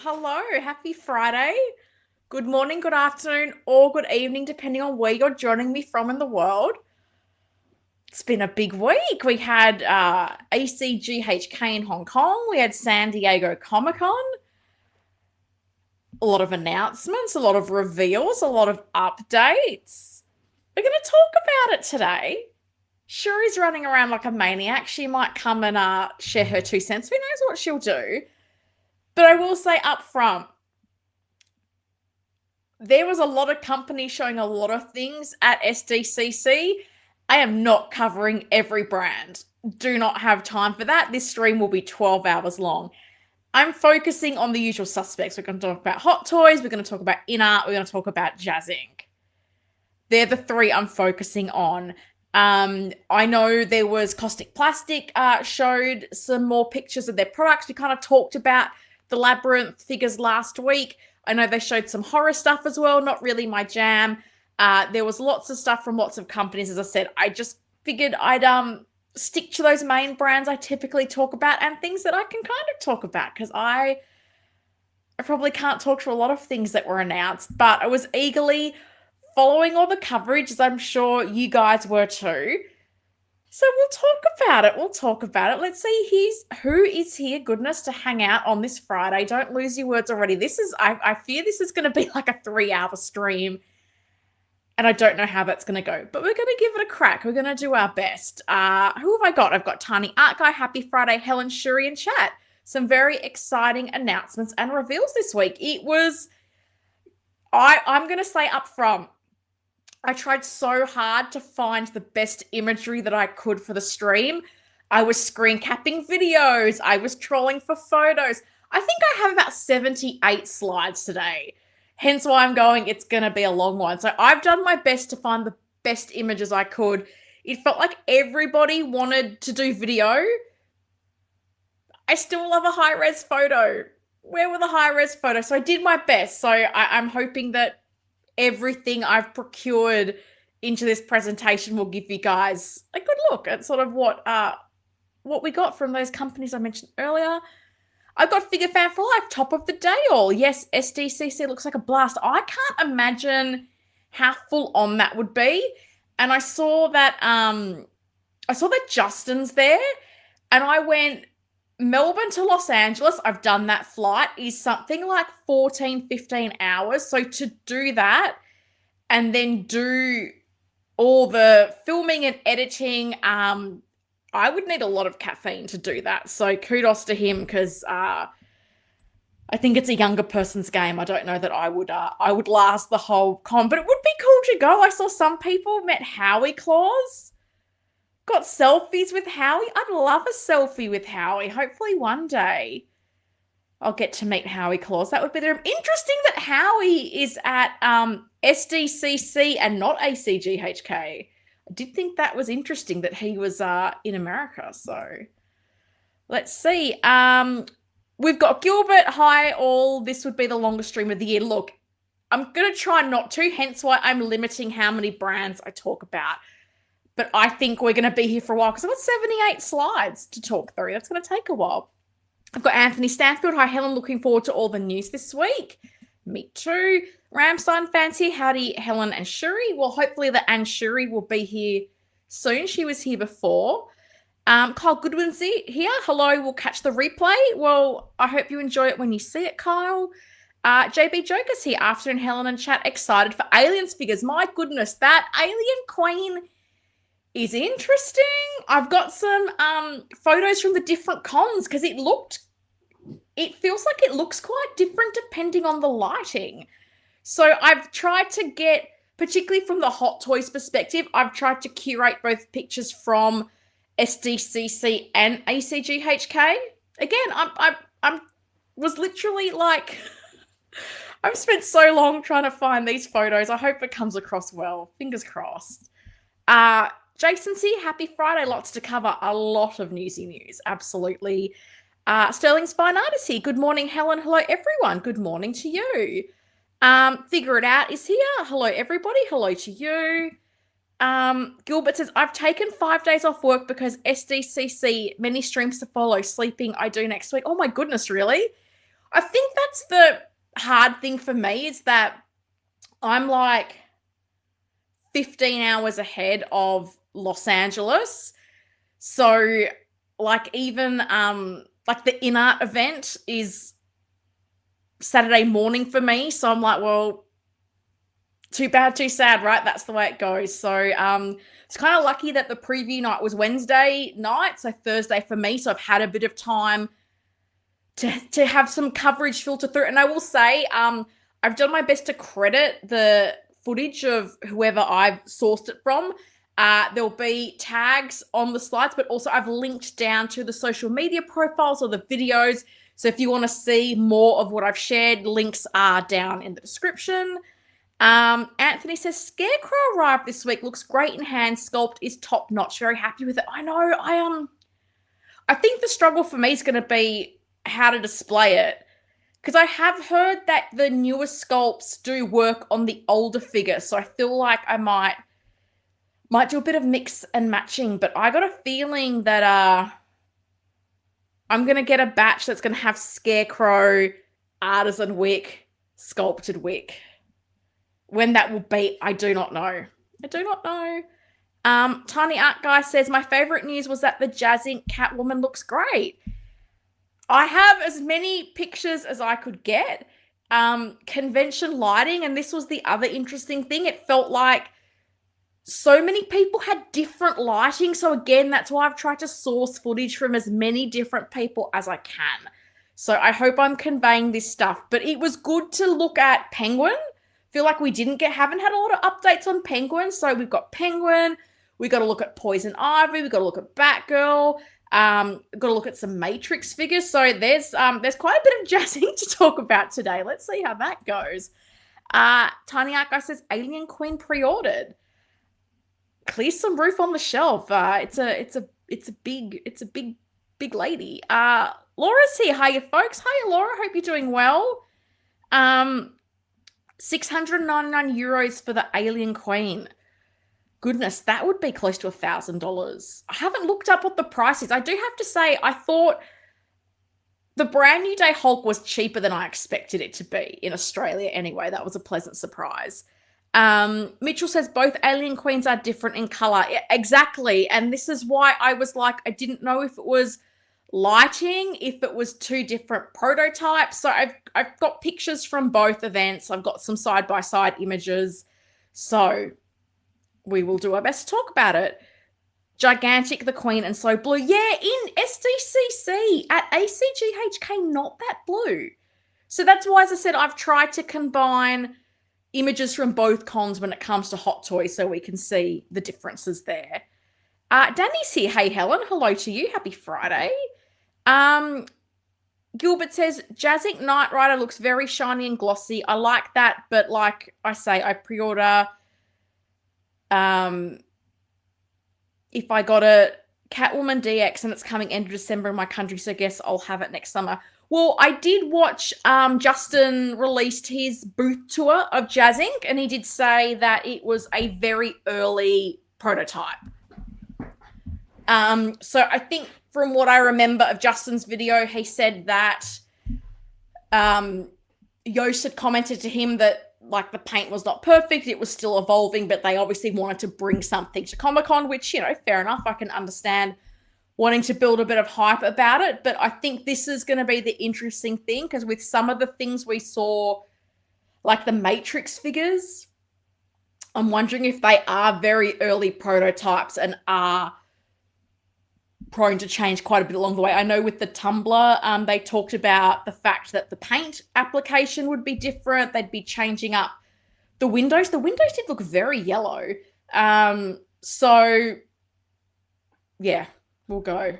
Hello, happy Friday. Good morning, good afternoon, or good evening, depending on where you're joining me from in the world. It's been a big week. We had ACGHK in Hong Kong. We had San Diego Comic-Con. A lot of announcements, a lot of reveals, a lot of updates. We're going to talk about it today. Shuri's running around like a maniac. She might come and share her 2 cents. Who knows what she'll do? But I will say up front, there was a lot of companies showing a lot of things at SDCC. I am not covering every brand. Do not have time for that. This stream will be 12 hours long. I'm focusing on the usual suspects. We're going to talk about Hot Toys. We're going to talk about InArt. We're going to talk about JazzInc. They're the three I'm focusing on. I know there was Caustic Plastic showed some more pictures of their products. We kind of talked about the Labyrinth figures last week. I know they showed some horror stuff as well. Not really my jam. There was lots of stuff from lots of companies. As I said, I just figured I'd stick to those main brands I typically talk about and things that I can kind of talk about, because I probably can't talk to a lot of things that were announced, but I was eagerly following all the coverage, as I'm sure you guys were too. So we'll talk about it. Let's see who is here, goodness, to hang out on this Friday. Don't lose your words already. I fear this is going to be like a 3-hour stream, and I don't know how that's going to go, but we're going to give it a crack. We're going to do our best. Who have I got? I've got Tiny Art Guy, Happy Friday, Helen, Shuri, and chat. Some very exciting announcements and reveals this week. I'm going to say up front, I tried so hard to find the best imagery that I could for the stream. I was screen capping videos. I was trolling for photos. I think I have about 78 slides today. Hence why I'm going, it's going to be a long one. So I've done my best to find the best images I could. It felt like everybody wanted to do video. I still love a high-res photo. Where were the high-res photos? So I did my best. So I'm hoping that everything I've procured into this presentation will give you guys a good look at sort of what we got from those companies I mentioned earlier. I've got Figure Fan for Life, top of the day all. Yes, SDCC looks like a blast. I can't imagine how full on that would be. And I saw that Justin's there, and I went Melbourne to Los Angeles. I've done that flight, is something like 14, 15 hours. So to do that and then do all the filming and editing, I would need a lot of caffeine to do that. So kudos to him, because I think it's a younger person's game. I don't know that I would last the whole con, but it would be cool to go. I saw some people met Howie Claus, got selfies with Howie. I'd love a selfie with Howie. Hopefully one day I'll get to meet Howie Claus. That would be interesting that Howie is at SDCC and not ACGHK. I did think that was interesting that he was in America. So let's see. We've got Gilbert. Hi, all. This would be the longest stream of the year. Look, I'm going to try not to, hence why I'm limiting how many brands I talk about. But I think we're going to be here for a while because I've got 78 slides to talk through. That's going to take a while. I've got Anthony Stanfield. Hi, Helen. Looking forward to all the news this week. Me too. Ramstein fans here. Howdy, Helen and Shuri. Well, hopefully the and Shuri will be here soon. She was here before. Kyle Goodwin's here. Hello. We'll catch the replay. Well, I hope you enjoy it when you see it, Kyle. JB Joker's here. Afternoon, Helen and chat. Excited for Aliens figures. My goodness, that Alien Queen is interesting. I've got some photos from the different cons because it feels like it looks quite different depending on the lighting. So I've tried to get, particularly from the Hot Toys perspective, I've tried to curate both pictures from SDCC and ACGHK. Again, I was literally like, I've spent so long trying to find these photos. I hope it comes across well. Fingers crossed. Jason's here. Happy Friday. Lots to cover. A lot of newsy news. Absolutely. Sterling's Fine Artist here. Good morning, Helen. Hello, everyone. Good morning to you. Figure It Out is here. Hello, everybody. Hello to you. Gilbert says, I've taken 5 days off work because SDCC, many streams to follow. Sleeping I do next week. Oh my goodness, really? I think that's the hard thing for me is that I'm like 15 hours ahead of Los Angeles. So like even like the InArt event is Saturday morning for me. So I'm like, well, too bad, too sad, right? That's the way it goes. So it's kind of lucky that the preview night was Wednesday night, so Thursday for me. So I've had a bit of time to have some coverage filter through. And I will say, I've done my best to credit the footage of whoever I've sourced it from. There'll be tags on the slides, but also I've linked down to the social media profiles or the videos. So if you want to see more of what I've shared, links are down in the description. Anthony says, Scarecrow arrived this week. Looks great in hand. Sculpt is top notch. Very happy with it. I know. I think the struggle for me is going to be how to display it, because I have heard that the newer sculpts do work on the older figure. So I feel like I might do a bit of mix and matching, but I got a feeling that I'm going to get a batch that's going to have Scarecrow, Artisan Wick, Sculpted Wick. When that will be, I do not know. Tiny Art Guy says, my favorite news was that the JazzInc Catwoman looks great. I have as many pictures as I could get. Convention lighting, and this was the other interesting thing. It felt like so many people had different lighting. So again, that's why I've tried to source footage from as many different people as I can. So I hope I'm conveying this stuff. But it was good to look at Penguin. Feel like we haven't had a lot of updates on Penguin. So we've got Penguin. We got to look at Poison Ivy. We got to look at Batgirl. Got to look at some Matrix figures. So there's quite a bit of JazzInc to talk about today. Let's see how that goes. Tiny Art Guy says Alien Queen pre-ordered. Clear some roof on the shelf. It's a big lady. Laura's here. Hiya, folks. Hiya, Laura. Hope you're doing well. 699 euros for the Alien Queen. Goodness, that would be close to $1,000. I haven't looked up what the price is. I do have to say, I thought the Brand New Day Hulk was cheaper than I expected it to be in Australia anyway. That was a pleasant surprise. Mitchell says both Alien Queens are different in color. Yeah, exactly. And this is why I was like, I didn't know if it was lighting, if it was two different prototypes. So I've got pictures from both events. I've got some side-by-side images. So we will do our best to talk about it. Gigantic, the Queen, and So Blue. Yeah, in SDCC at ACGHK, not that blue. So that's why, as I said, I've tried to combine images from both cons when it comes to Hot Toys so we can see the differences there. Danny's here. Hey, Helen. Hello to you. Happy Friday. Gilbert says, JazzInc Knight Rider looks very shiny and glossy. I like that, but like I say, I pre-order... if I got a Catwoman DX and it's coming end of December in my country, so I guess I'll have it next summer. Well, I did watch Justin released his booth tour of JazzInc, and he did say that it was a very early prototype. So I think from what I remember of Justin's video, he said that Yost had commented to him that like the paint was not perfect, it was still evolving, but they obviously wanted to bring something to Comic-Con, which, you know, fair enough. I can understand wanting to build a bit of hype about it, but I think this is going to be the interesting thing, because with some of the things we saw, like the Matrix figures, I'm wondering if they are very early prototypes and are prone to change quite a bit along the way. I know with the Tumblr, they talked about the fact that the paint application would be different. They'd be changing up the windows. The windows did look very yellow. So, yeah, we'll go.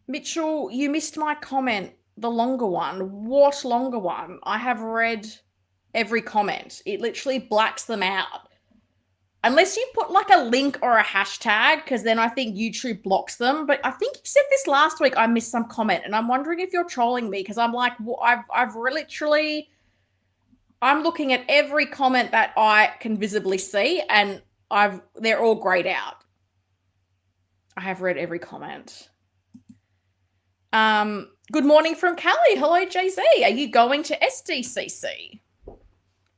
Mitchell, you missed my comment, the longer one. What longer one? I have read every comment. It literally blacks them out. Unless you put like a link or a hashtag, because then I think YouTube blocks them. But I think you said this last week, I missed some comment, and I'm wondering if you're trolling me, because I'm like, well, I've literally, I'm looking at every comment that I can visibly see, and they're all grayed out. I have read every comment. Good morning from Cali. Hello, JZ. Are you going to SDCC?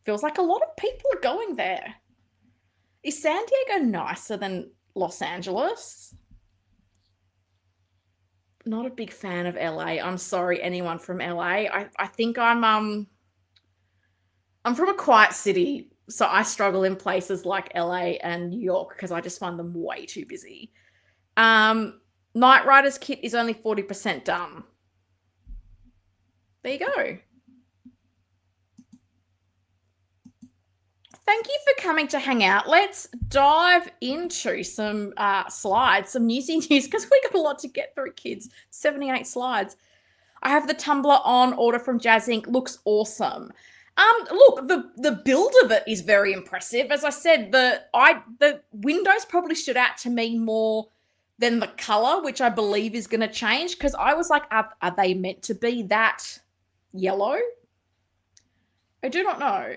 Feels like a lot of people are going there. Is San Diego nicer than Los Angeles? Not a big fan of LA. I'm sorry, anyone from LA. I think I'm from a quiet city, so I struggle in places like LA and New York because I just find them way too busy. Knight Rider's kit is only 40% done. There you go. Thank you for coming to hang out. Let's dive into some slides, some newsy news, because we got a lot to get through, kids. 78 slides. I have the tumbler on order from JazzInc. Looks awesome. Look, the build of it is very impressive. As I said, the windows probably stood out to me more than the color, which I believe is going to change, because I was like, are they meant to be that yellow? I do not know.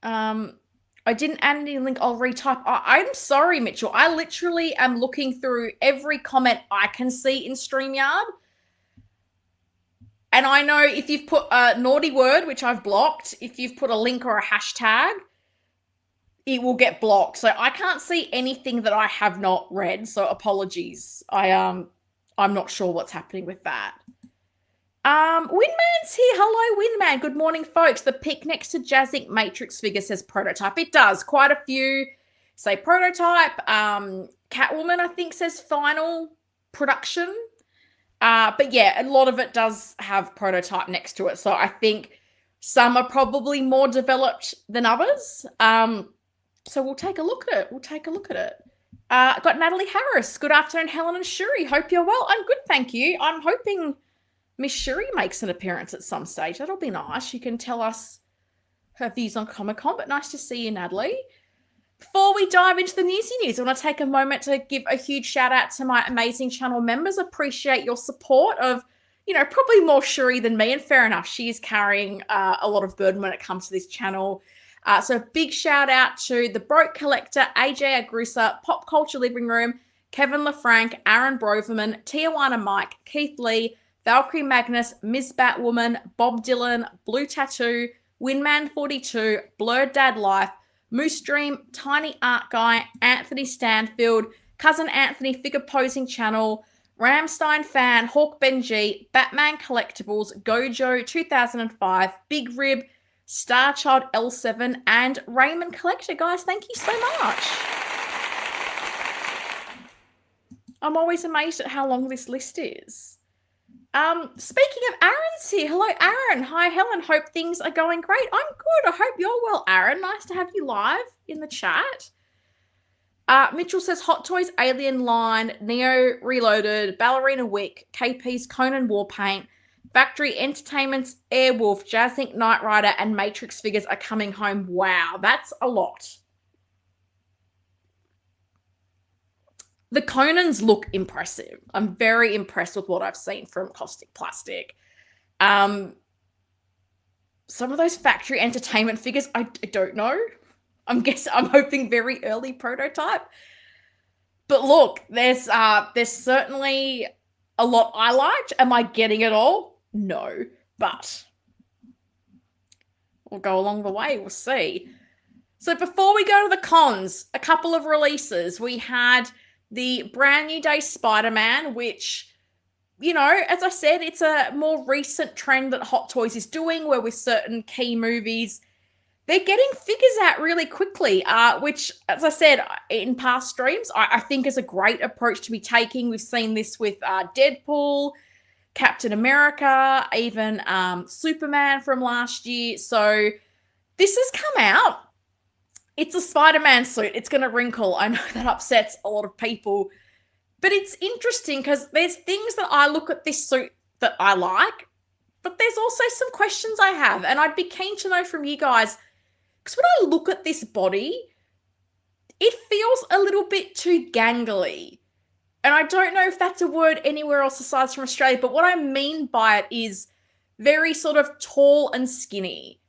I didn't add any link. I'll retype. I'm sorry, Mitchell. I literally am looking through every comment I can see in StreamYard. And I know if you've put a naughty word, which I've blocked, if you've put a link or a hashtag, it will get blocked. So I can't see anything that I have not read. So apologies. I'm not sure what's happening with that. Winman's here. Hello, Winman. Good morning, folks. The pic next to JazzInc Matrix figure says prototype. It does. Quite a few say prototype. Catwoman, I think, says final production. But yeah, a lot of it does have prototype next to it. So I think some are probably more developed than others. So we'll take a look at it. Got Natalie Harris. Good afternoon, Helen and Shuri. Hope you're well. I'm good, thank you. I'm hoping Miss Shuri makes an appearance at some stage. That'll be nice. She can tell us her views on Comic-Con, but nice to see you, Natalie. Before we dive into the newsy news, I want to take a moment to give a huge shout out to my amazing channel members. Appreciate your support of, probably more Shuri than me, and fair enough. She is carrying a lot of burden when it comes to this channel. So big shout out to The Broke Collector, AJ Agrusa, Pop Culture Living Room, Kevin LaFranc, Aaron Broverman, Tijuana Mike, Keith Lee, Valkyrie Magnus, Ms. Batwoman, Bob Dylan, Blue Tattoo, Winman42, Blurred Dad Life, Moose Dream, Tiny Art Guy, Anthony Stanfield, Cousin Anthony Figure Posing Channel, Ramstein Fan, Hawk Benji, Batman Collectibles, Gojo 2005, Big Rib, Starchild L7, and Raymond Collector. Guys, thank you so much. I'm always amazed at how long this list is. Speaking of, Aaron's here. Hello, Aaron. Hi, Helen. Hope things are going great. I'm good. I hope you're well, Aaron. Nice to have you live in the chat. Mitchell says Hot Toys Alien Line, Neo Reloaded, Ballerina Wick, KP's Conan Warpaint, Factory Entertainment's Airwolf, JazzInc Knight Rider, and Matrix figures are coming home. Wow, that's a lot. The Conans look impressive. I'm very impressed with what I've seen from Caustic Plastic. Some of those Factory Entertainment figures, I don't know. I'm hoping very early prototype. But look, there's certainly a lot I liked. Am I getting it all? No, but we'll go along the way. We'll see. So before we go to the cons, a couple of releases. We had the Brand New Day Spider-Man, which, as I said, it's a more recent trend that Hot Toys is doing, where with certain key movies, they're getting figures out really quickly, which, as I said in past streams, I think is a great approach to be taking. We've seen this with Deadpool, Captain America, even Superman from last year. So this has come out. It's a Spider-Man suit. It's going to wrinkle. I know that upsets a lot of people. But it's interesting because there's things that I look at this suit that I like, but there's also some questions I have. And I'd be keen to know from you guys, because when I look at this body, it feels a little bit too gangly. And I don't know if that's a word anywhere else aside from Australia, but what I mean by it is very sort of tall and skinny.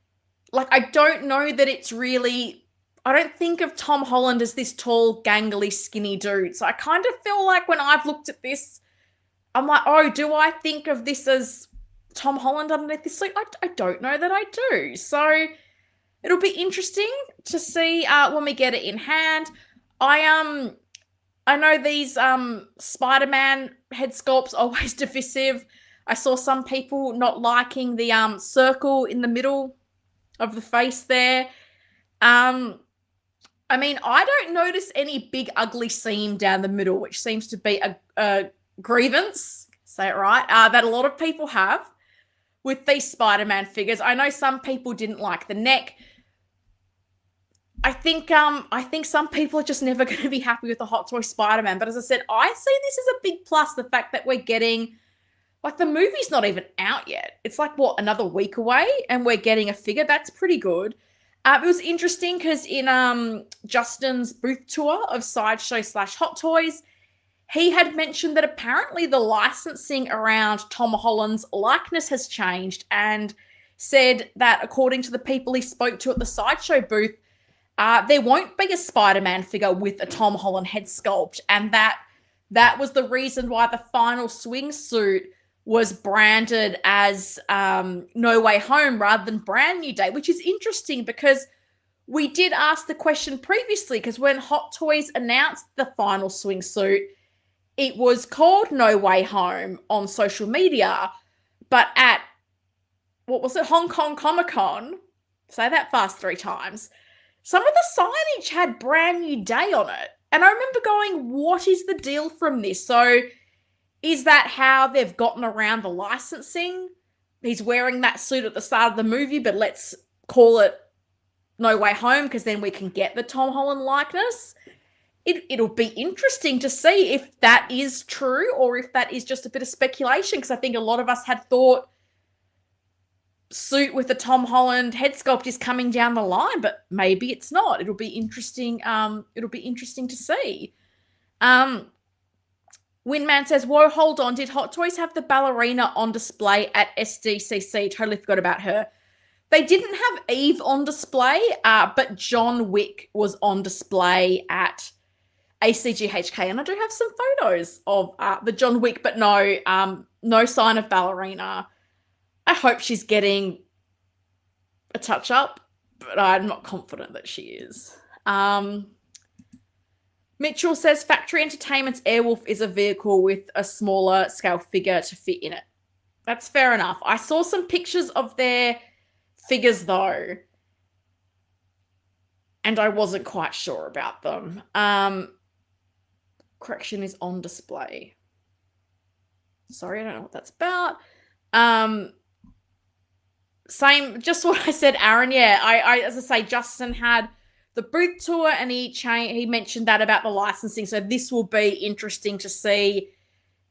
Like, I don't know that it's really... I don't think of Tom Holland as this tall, gangly, skinny dude. So I kind of feel like when I've looked at this, I'm like, oh, do I think of this as Tom Holland underneath this suit? I don't know that I do. So it'll be interesting to see when we get it in hand. I know these Spider-Man head sculpts are always divisive. I saw some people not liking the circle in the middle of the face there. I mean, I don't notice any big ugly seam down the middle, which seems to be a grievance, say it right, that a lot of people have with these Spider-Man figures. I know some people didn't like the neck. I think some people are just never going to be happy with the Hot Toy Spider-Man. But as I said, I see this as a big plus, the fact that we're getting, like, the movie's not even out yet. It's like, what, another week away, and we're getting a figure? That's pretty good. It was interesting because in Justin's booth tour of Sideshow/Hot Toys, he had mentioned that apparently the licensing around Tom Holland's likeness has changed, and said that according to the people he spoke to at the Sideshow booth, there won't be a Spider-Man figure with a Tom Holland head sculpt, and that was the reason why the final swing suit was branded as No Way Home rather than Brand New Day, which is interesting because we did ask the question previously, because when Hot Toys announced the final swing suit, it was called No Way Home on social media, but at, what was it, Hong Kong Comic-Con, say that fast 3 times, some of the signage had Brand New Day on it. And I remember going, what is the deal from this? So is that how they've gotten around the licensing? He's wearing that suit at the start of the movie, but let's call it No Way Home because then we can get the Tom Holland likeness. It'll be interesting to see if that is true or if that is just a bit of speculation, because I think a lot of us had thought suit with the Tom Holland head sculpt is coming down the line, but maybe it's not. It'll be interesting. It'll be interesting to see. Winman says, whoa, hold on. Did Hot Toys have the ballerina on display at SDCC? Totally forgot about her. They didn't have Eve on display, but John Wick was on display at ACGHK, and I do have some photos of the John Wick, but no sign of ballerina. I hope she's getting a touch-up, but I'm not confident that she is. Mitchell says, Factory Entertainment's Airwolf is a vehicle with a smaller scale figure to fit in it. That's fair enough. I saw some pictures of their figures, though, and I wasn't quite sure about them. Correction is on display. Sorry, I don't know what that's about. Same, just what I said, Aaron. Yeah, I as I say, Justin had the booth tour and he mentioned that about the licensing. So this will be interesting to see.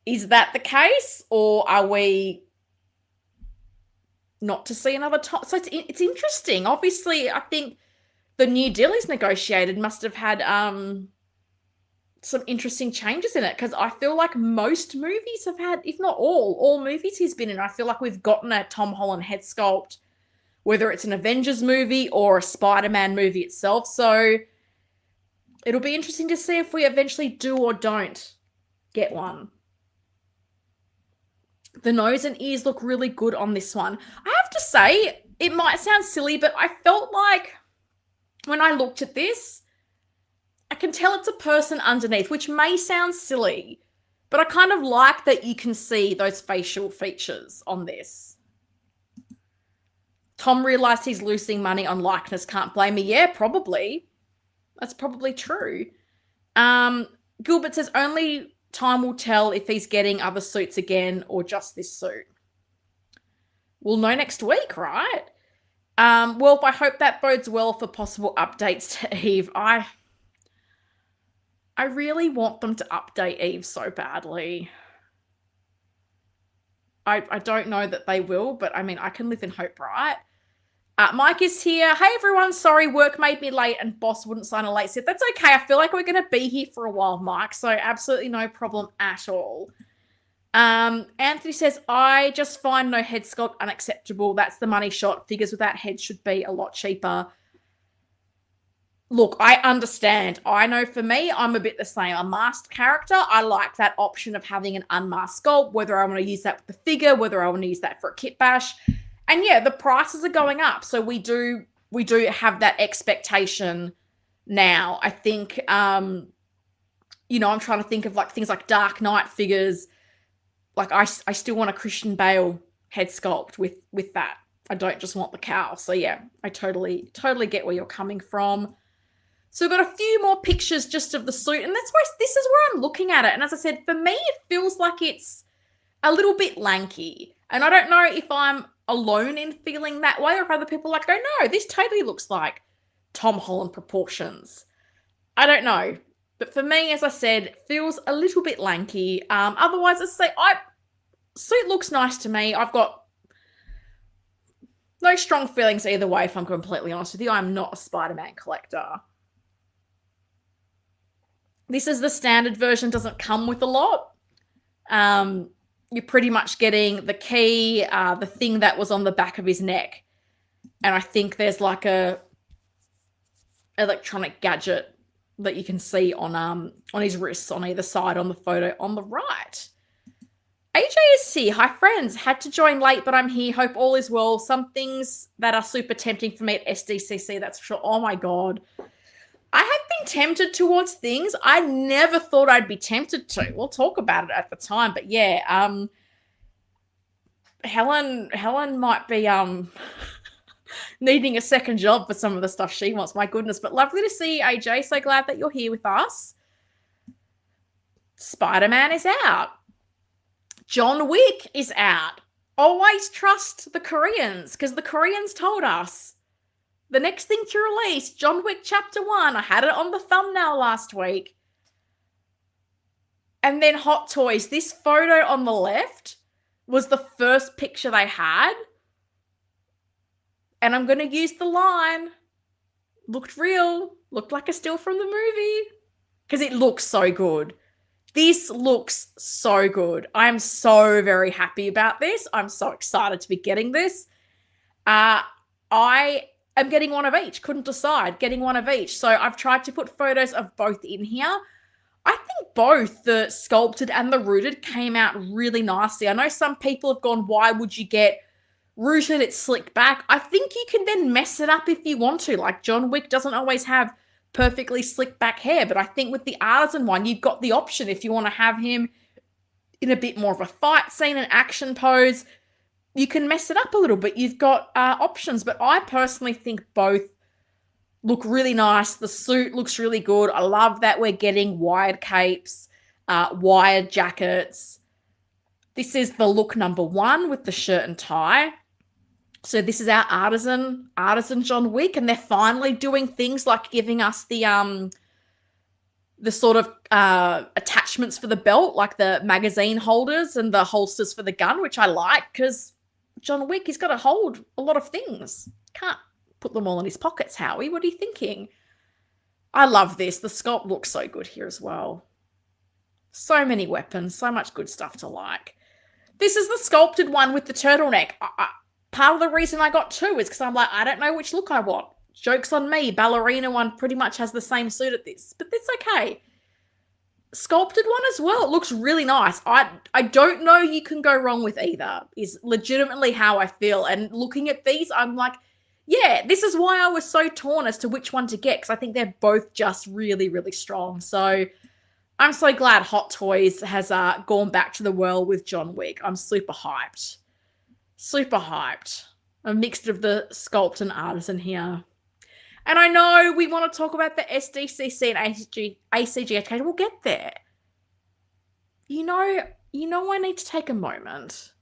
Is that the case, or are we not to see another top? So it's interesting. Obviously, I think the new deal he's negotiated must have had some interesting changes in it, because I feel like most movies have had, if not all movies he's been in, I feel like we've gotten a Tom Holland head sculpt, whether it's an Avengers movie or a Spider-Man movie itself. So it'll be interesting to see if we eventually do or don't get one. The nose and ears look really good on this one. I have to say, it might sound silly, but I felt like when I looked at this, I can tell it's a person underneath, which may sound silly, but I kind of like that you can see those facial features on this. Tom realized he's losing money on likeness. Can't blame me. Yeah, probably. That's probably true. Gilbert says only time will tell if he's getting other suits again or just this suit. We'll know next week, right? Well, I hope that bodes well for possible updates to Eve. I really want them to update Eve so badly. I don't know that they will, but I mean, I can live in hope, right? Mike is here. Hey, everyone. Sorry, work made me late and boss wouldn't sign a late set. That's okay. I feel like we're going to be here for a while, Mike, so absolutely no problem at all. Anthony says, I just find no head sculpt unacceptable. That's the money shot. Figures without heads should be a lot cheaper. Look, I understand. I know for me, I'm a bit the same. A masked character, I like that option of having an unmasked sculpt, whether I want to use that with the figure, whether I want to use that for a kit bash. And yeah, the prices are going up. So we do have that expectation now. I think I'm trying to think of like things like Dark Knight figures. Like I still want a Christian Bale head sculpt with that. I don't just want the cowl. So yeah, I totally get where you're coming from. So we've got a few more pictures just of the suit, and that's why this is where I'm looking at it. And as I said, for me, it feels like it's a little bit lanky. And I don't know if I'm alone in feeling that way, or if other people like go, no, this totally looks like Tom Holland proportions. I don't know. But for me, as I said, it feels a little bit lanky. Otherwise, I say, suit looks nice to me. I've got no strong feelings either way, if I'm completely honest with you. I'm not a Spider-Man collector. This is the standard version, doesn't come with a lot. You're pretty much getting the key, the thing that was on the back of his neck. And I think there's like a electronic gadget that you can see on his wrists on either side on the photo on the right. AJ is here. Hi, friends. Had to join late, but I'm here. Hope all is well. Some things that are super tempting for me at SDCC, that's for sure. Oh, my God. I have been tempted towards things I never thought I'd be tempted to. We'll talk about it at the time. But, yeah, Helen might be needing a second job for some of the stuff she wants. My goodness. But lovely to see you, AJ. So glad that you're here with us. Spider-Man is out. John Wick is out. Always trust the Koreans, because the Koreans told us. The next thing to release, John Wick Chapter 1. I had it on the thumbnail last week. And then Hot Toys. This photo on the left was the first picture they had. And I'm going to use the line. Looked real. Looked like a still from the movie. Because it looks so good. This looks so good. I'm so very happy about this. I'm so excited to be getting this. I am getting one of each. Couldn't decide. Getting one of each. So I've tried to put photos of both in here. I think both the sculpted and the rooted came out really nicely. I know some people have gone, why would you get rooted? It's slicked back. I think you can then mess it up if you want to. Like John Wick doesn't always have perfectly slicked back hair, but I think with the Artisan one, you've got the option if you want to have him in a bit more of a fight scene, an action pose, you can mess it up a little bit. You've got options, but I personally think both look really nice. The suit looks really good. I love that we're getting wired capes, wired jackets. This is the look number 1 with the shirt and tie. So this is our Artisan John Wick, and they're finally doing things like giving us the sort of attachments for the belt, like the magazine holders and the holsters for the gun, which I like because John Wick, he's got to hold a lot of things. Can't put them all in his pockets, Howie. What are you thinking? I love this. The sculpt looks so good here as well. So many weapons, so much good stuff to like. This is the sculpted one with the turtleneck. Part of the reason I got 2 is because I'm like, I don't know which look I want. Joke's on me. Ballerina one pretty much has the same suit at this, but that's okay. Sculpted one as well. It looks really nice. I don't know you can go wrong with either, is legitimately how I feel. And looking at these, I'm like, yeah, this is why I was so torn as to which one to get, because I think they're both just really, really strong. So I'm so glad Hot Toys has gone back to the well with John Wick. I'm super hyped. Super hyped. A mix of the sculpt and Artisan here. And I know we want to talk about the SDCC and ACGHK. We'll get there. You know I need to take a moment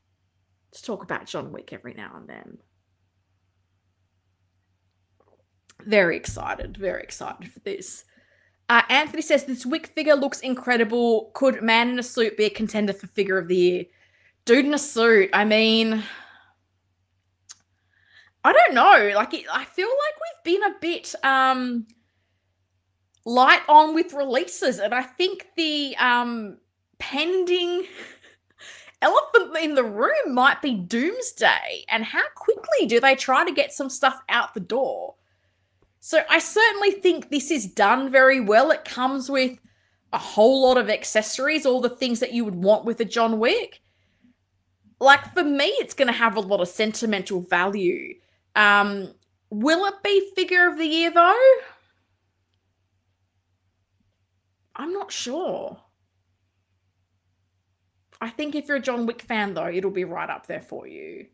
to talk about John Wick every now and then. Very excited for this. Anthony says, this Wick figure looks incredible. Could man in a suit be a contender for figure of the year? Dude in a suit, I mean, I don't know. Like, I feel like we've been a bit light on with releases, and I think the pending elephant in the room might be Doomsday. And how quickly do they try to get some stuff out the door? So I certainly think this is done very well. It comes with a whole lot of accessories, all the things that you would want with a John Wick. Like, for me, it's going to have a lot of sentimental value. Will it be figure of the year, though? I'm not sure. I think if you're a John Wick fan, though, it'll be right up there for you.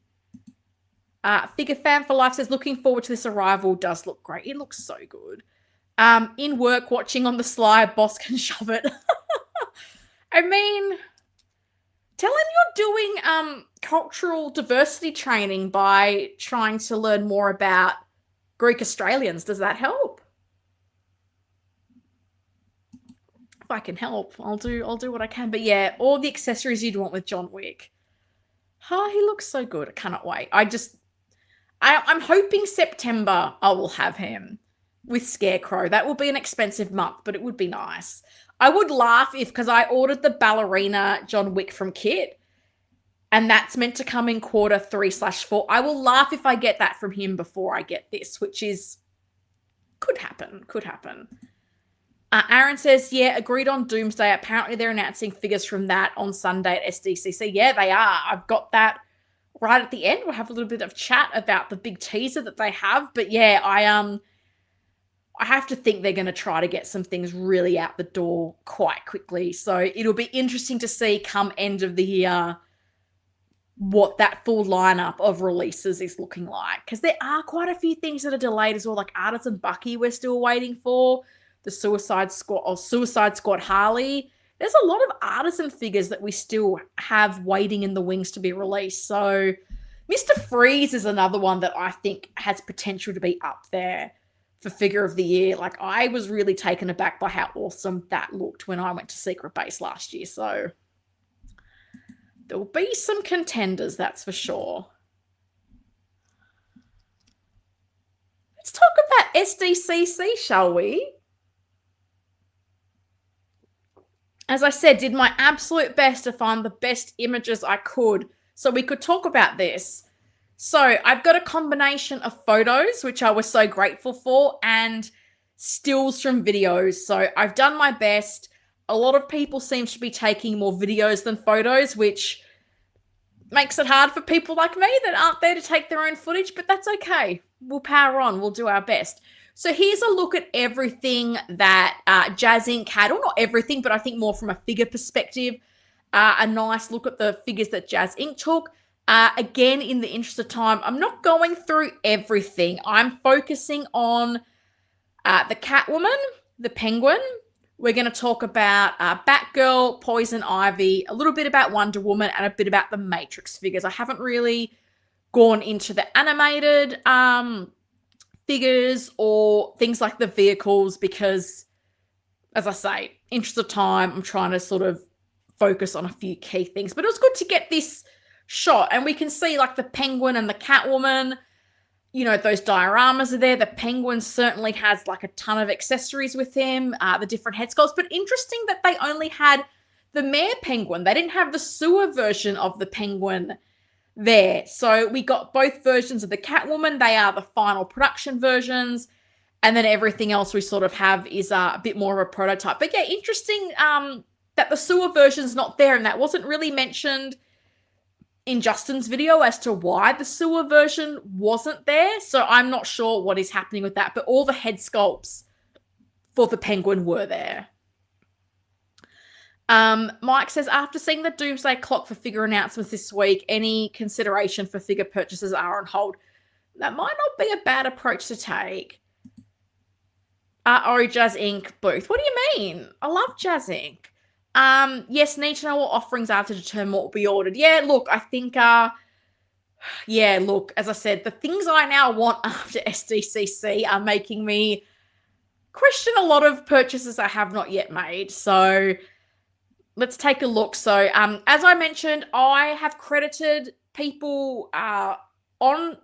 Figure Fan for Life says, looking forward to this arrival. Does look great. It looks so good. In work, watching on the slide, boss can shove it. I mean, tell him you're doing cultural diversity training by trying to learn more about Greek Australians. Does that help? If I can help, I'll do what I can. But yeah, all the accessories you'd want with John Wick. Oh, he looks so good. I cannot wait. I'm hoping September I will have him with Scarecrow. That will be an expensive month, but it would be nice. I would laugh because I ordered the ballerina John Wick from Kit, and that's meant to come in quarter 3/4. I will laugh if I get that from him before I get this, which could happen. Aaron says, yeah, agreed on Doomsday. Apparently they're announcing figures from that on Sunday at SDCC. Yeah, they are. I've got that right at the end. We'll have a little bit of chat about the big teaser that they have. But yeah, I have to think they're going to try to get some things really out the door quite quickly. So it'll be interesting to see come end of the year what that full lineup of releases is looking like. Because there are quite a few things that are delayed as well, like Artisan Bucky we're still waiting for, the Suicide Squad Harley. There's a lot of Artisan figures that we still have waiting in the wings to be released. So Mr. Freeze is another one that I think has potential to be up there for figure of the year. Like, I was really taken aback by how awesome that looked when I went to Secret Base last year. So there will be some contenders, that's for sure. Let's talk about SDCC, shall we? As I said, did my absolute best to find the best images I could so we could talk about this. So I've got a combination of photos, which I was so grateful for, and stills from videos. So I've done my best. A lot of people seem to be taking more videos than photos, which makes it hard for people like me that aren't there to take their own footage, but that's okay. We'll power on. We'll do our best. So here's a look at everything that JazzInc had, or not everything, but I think more from a figure perspective. A nice look at the figures that JazzInc took. Again, in the interest of time, I'm not going through everything. I'm focusing on the Catwoman, the Penguin. We're going to talk about Batgirl, Poison Ivy, a little bit about Wonder Woman, and a bit about the Matrix figures. I haven't really gone into the animated figures or things like the vehicles because, as I say, interest of time, I'm trying to sort of focus on a few key things. But it was good to get this shot, and we can see like the Penguin and the Catwoman, you know, those dioramas are there. The Penguin certainly has like a ton of accessories with him, the different head sculpts. But interesting that they only had the Mayor Penguin. They didn't have the sewer version of the Penguin there. So we got both versions of the Catwoman. They are the final production versions. And then everything else we sort of have is a bit more of a prototype. But yeah, interesting that the sewer version's not there. And that wasn't really mentioned in Justin's video as to why the sewer version wasn't there. So I'm not sure what is happening with that. But all the head sculpts for the Penguin were there. Mike says, after seeing the Doomsday Clock for figure announcements this week, any consideration for figure purchases are on hold. That might not be a bad approach to take. JazzInc booth. What do you mean? I love JazzInc. Yes, need to know what offerings are to determine what will be ordered. Yeah, look, I think, look, as I said, the things I now want after SDCC are making me question a lot of purchases I have not yet made. So let's take a look. So, as I mentioned, I have credited people on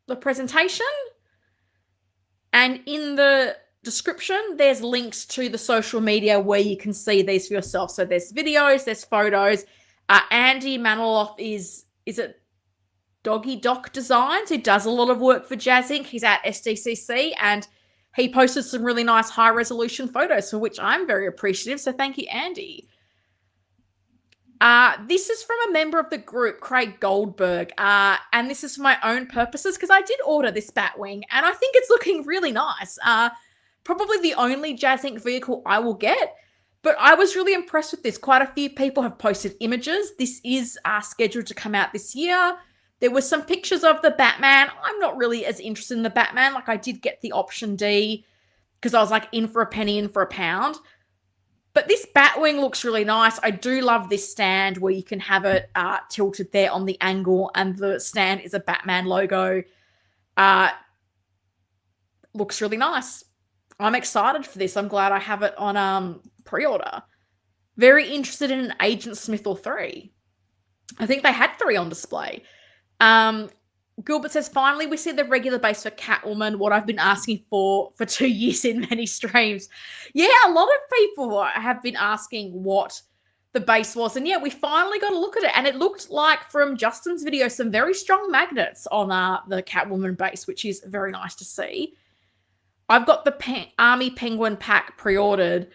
the presentation, and in the description, there's links to the social media where you can see these for yourself. So there's videos, there's photos. Andy Maniloff is it Doggy Doc Designs, who does a lot of work for JazzInc. He's at SDCC, and he posted some really nice high-resolution photos, for which I'm very appreciative. So thank you, Andy. This is from a member of the group, Craig Goldberg, and this is for my own purposes because I did order this Batwing, and I think it's looking really nice. Probably the only JazzInc vehicle I will get, but I was really impressed with this. Quite a few people have posted images. This is scheduled to come out this year. There were some pictures of the Batman. I'm not really as interested in the Batman. Like, I did get the option D because I was like, in for a penny, in for a pound. But this Batwing looks really nice. I do love this stand where you can have it tilted there on the angle, and the stand is a Batman logo. Looks really nice. I'm excited for this. I'm glad I have it on pre-order. Very interested in an Agent Smith or 3. I think they had 3 on display. Gilbert says, finally, we see the regular base for Catwoman, what I've been asking for 2 years in many streams. Yeah, a lot of people have been asking what the base was. And yeah, we finally got a look at it. And it looked like, from Justin's video, some very strong magnets on the Catwoman base, which is very nice to see. I've got the Army Penguin pack pre-ordered.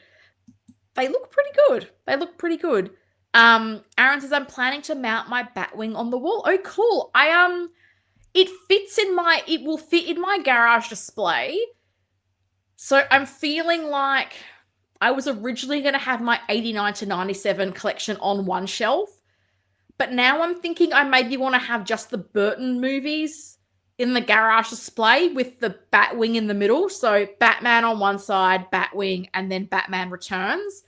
They look pretty good. They look pretty good. Aaron says, I'm planning to mount my Batwing on the wall. Oh, cool. It will fit in my garage display. So I'm feeling like I was originally going to have my 89 to 97 collection on one shelf, but now I'm thinking I maybe want to have just the Burton movies in the garage display with the Batwing in the middle. So Batman on one side, Batwing, and then Batman Returns.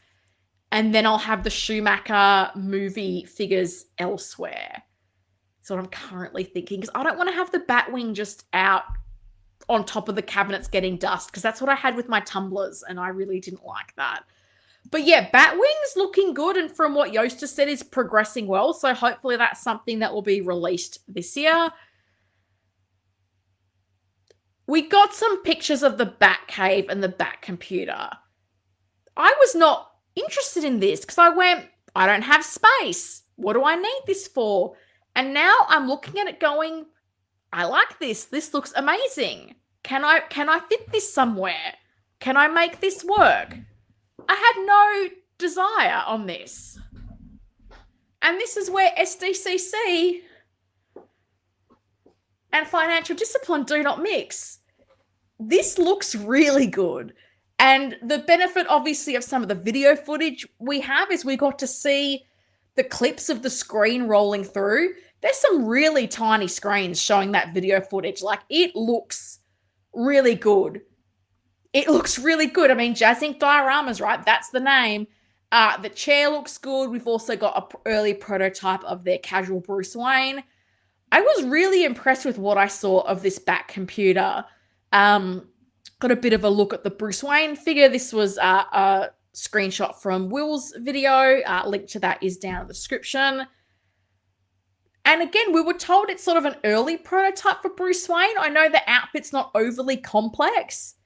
And then I'll have the Schumacher movie figures elsewhere. That's what I'm currently thinking, because I don't want to have the Batwing just out on top of the cabinets getting dust, because that's what I had with my tumblers, and I really didn't like that. But yeah, Batwing's looking good, and from what Yost just said, is progressing well, so hopefully that's something that will be released this year. We got some pictures of the Batcave and the Batcomputer. I was not interested in this because I went, I don't have space. What do I need this for? And now I'm looking at it going, I like this. This looks amazing. Can I fit this somewhere? Can I make this work? I had no desire on this. And this is where SDCC and financial discipline do not mix. This looks really good. And the benefit, obviously, of some of the video footage we have is we got to see the clips of the screen rolling through. There's some really tiny screens showing that video footage. Like, it looks really good. It looks really good. I mean, JazzInc Dioramas, right? That's the name. The chair looks good. We've also got an early prototype of their casual Bruce Wayne. I was really impressed with what I saw of this Batcomputer. Got a bit of a look at the Bruce Wayne figure. This was a screenshot from Will's video. Link to that is down in the description. And again, we were told it's sort of an early prototype for Bruce Wayne. I know the outfit's not overly complex,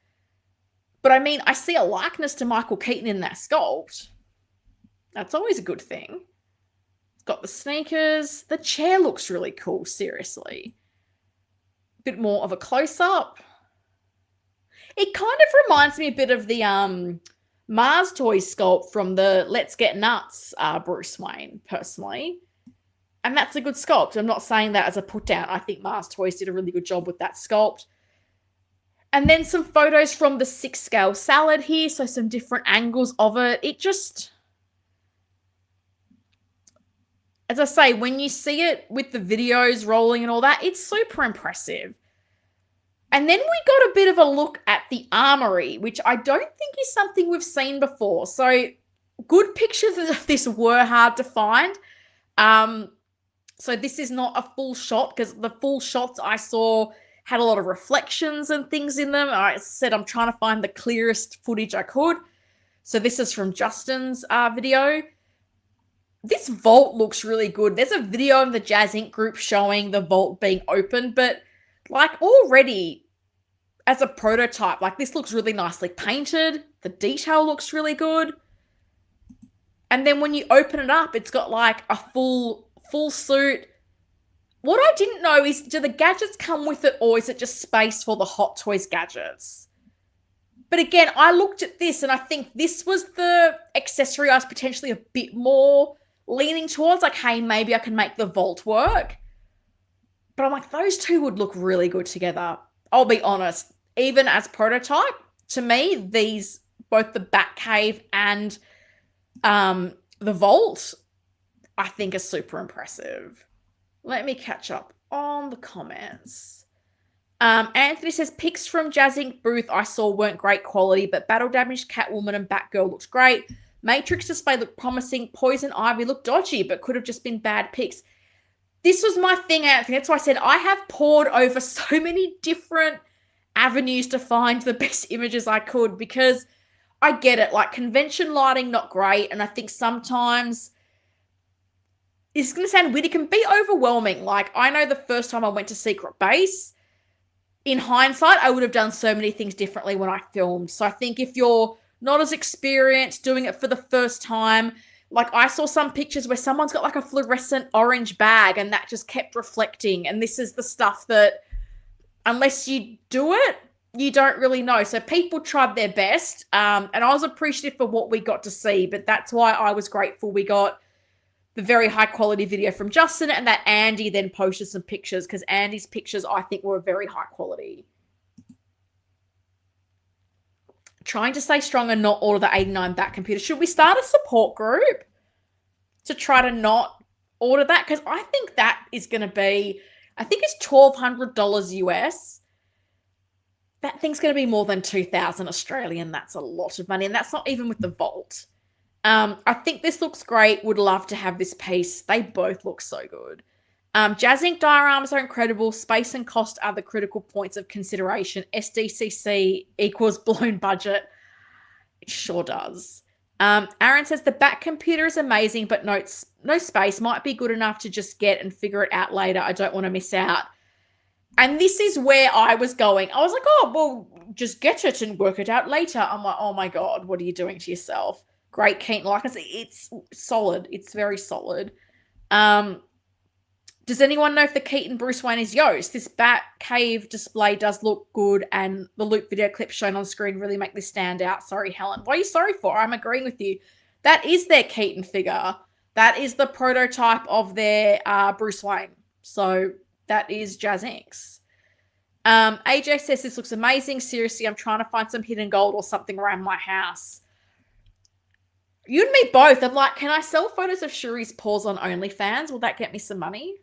but I mean, I see a likeness to Michael Keaton in that sculpt. That's always a good thing. It's got the sneakers. The chair looks really cool, seriously. A bit more of a close-up. It kind of reminds me a bit of the Mars Toys sculpt from the Let's Get Nuts Bruce Wayne, personally. And that's a good sculpt. I'm not saying that as a put down. I think Mars Toys did a really good job with that sculpt. And then some photos from the 6-scale salad here. So some different angles of it. It just, as I say, when you see it with the videos rolling and all that, it's super impressive. And then we got a bit of a look at the armory, which I don't think is something we've seen before. So good pictures of this were hard to find. So this is not a full shot, because the full shots I saw had a lot of reflections and things in them. I said I'm trying to find the clearest footage I could. So this is from Justin's video. This vault looks really good. There's a video in the JazzInc group showing the vault being opened, but like already as a prototype, like this looks really nicely painted. The detail looks really good. And then when you open it up, it's got like a full suit, what I didn't know is, do the gadgets come with it, or is it just space for the Hot Toys gadgets? But again, I looked at this and I think this was the accessory I was potentially a bit more leaning towards. Like, hey, maybe I can make the vault work. But I'm like, those two would look really good together. I'll be honest. Even as prototype, to me, these, both the Batcave and the vault, I think are super impressive. Let me catch up on the comments. Anthony says, pics from JazzInc booth I saw weren't great quality, but Battle Damaged Catwoman and Batgirl looked great. Matrix display looked promising. Poison Ivy looked dodgy, but could have just been bad pics. This was my thing, Anthony. That's why I said I have poured over so many different avenues to find the best images I could, because I get it. Like, convention lighting, not great. And I think sometimes it's going to sound weird. It can be overwhelming. Like, I know the first time I went to Secret Base, in hindsight, I would have done so many things differently when I filmed. So I think if you're not as experienced doing it for the first time, like, I saw some pictures where someone's got like a fluorescent orange bag and that just kept reflecting. And this is the stuff that, unless you do it, you don't really know. So people tried their best. And I was appreciative for what we got to see. But that's why I was grateful we got the very high quality video from Justin, and that Andy then posted some pictures, because Andy's pictures I think were very high quality. Trying to stay strong and not order the 89 Bat computer. Should we start a support group to try to not order that? Because I think that is going to be, I think it's $1,200 US. That thing's going to be more than 2,000 Australian. That's a lot of money, and that's not even with the vault. I think this looks great. Would love to have this piece. They both look so good. JazzInc dioramas are incredible. Space and cost are the critical points of consideration. SDCC equals blown budget. It sure does. Aaron says the Bat computer is amazing, but notes no space. Might be good enough to just get and figure it out later. I don't want to miss out. And this is where I was going. I was like, oh, well, just get it and work it out later. I'm like, oh my God, what are you doing to yourself? Great Keaton likeness. It's solid. It's very solid. Does anyone know if the Keaton Bruce Wayne is Yost? This Batcave display does look good, and the loop video clips shown on screen really make this stand out. Sorry, Helen. What are you sorry for? I'm agreeing with you. That is their Keaton figure. That is the prototype of their Bruce Wayne. So that is JazzInc's. AJ says this looks amazing. Seriously, I'm trying to find some hidden gold or something around my house. You and me both. I'm like, can I sell photos of Shuri's paws on OnlyFans? Will that get me some money?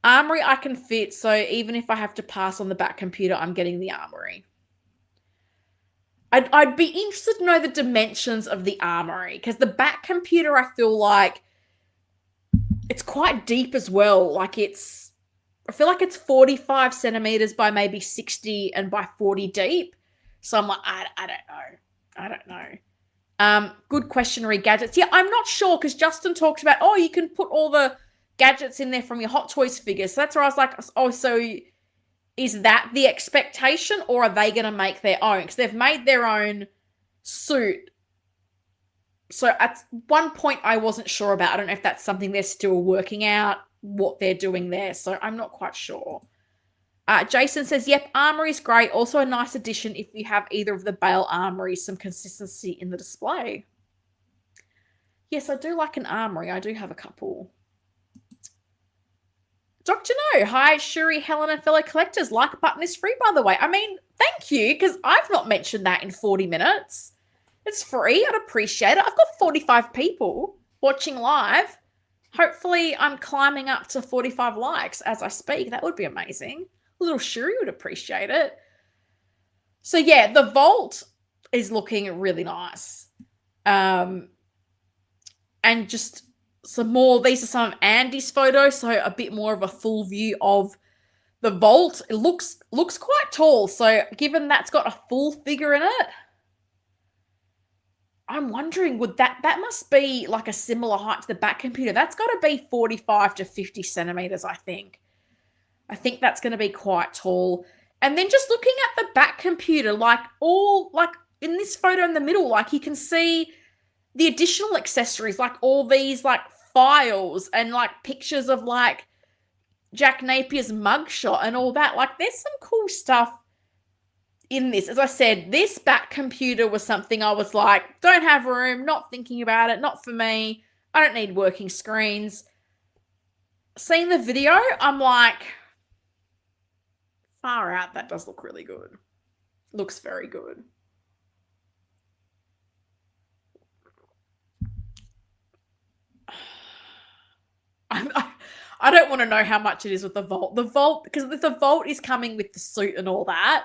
Armory I can fit, so even if I have to pass on the Bat computer, I'm getting the Armory. I'd be interested to know the dimensions of the Armory, because the Bat computer, I feel like it's quite deep as well. Like, I feel like it's 45 centimeters by maybe 60 and by 40 deep. So I'm like, I don't know. Good question, gadgets. Yeah, I'm not sure, because Justin talked about, oh, you can put all the gadgets in there from your Hot Toys figures. So that's where I was like, oh, so is that the expectation, or are they going to make their own? Because they've made their own suit. So at one point I wasn't sure about. I don't know if that's something they're still working out, what they're doing there. So I'm not quite sure. Jason says, yep, Armory is great. Also a nice addition if you have either of the Bale Armories, some consistency in the display. Yes, I do like an Armory. I do have a couple. Dr. No, hi, Shuri, Helen, and fellow collectors. Like button is free, by the way. I mean, thank you, because I've not mentioned that in 40 minutes. It's free. I'd appreciate it. I've got 45 people watching live. Hopefully, I'm climbing up to 45 likes as I speak. That would be amazing. Little Shuri would appreciate it. So, yeah, the vault is looking really nice. And just some more. These are some of Andy's photos, so a bit more of a full view of the vault. It looks quite tall. So, given that's got a full figure in it, I'm wondering, would that must be like a similar height to the Bat computer. That's got to be 45 to 50 centimeters, I think. I think that's going to be quite tall. And then just looking at the Bat computer, like in this photo in the middle, like you can see the additional accessories, like all these like files and like pictures of like Jack Napier's mugshot and all that. Like, there's some cool stuff in this. As I said, this back computer was something I was like, don't have room, not thinking about it, not for me. I don't need working screens. Seeing the video, I'm like, far out, that does look really good. Looks very good. I don't want to know how much it is with the Vault. The Vault, because the Vault is coming with the suit and all that.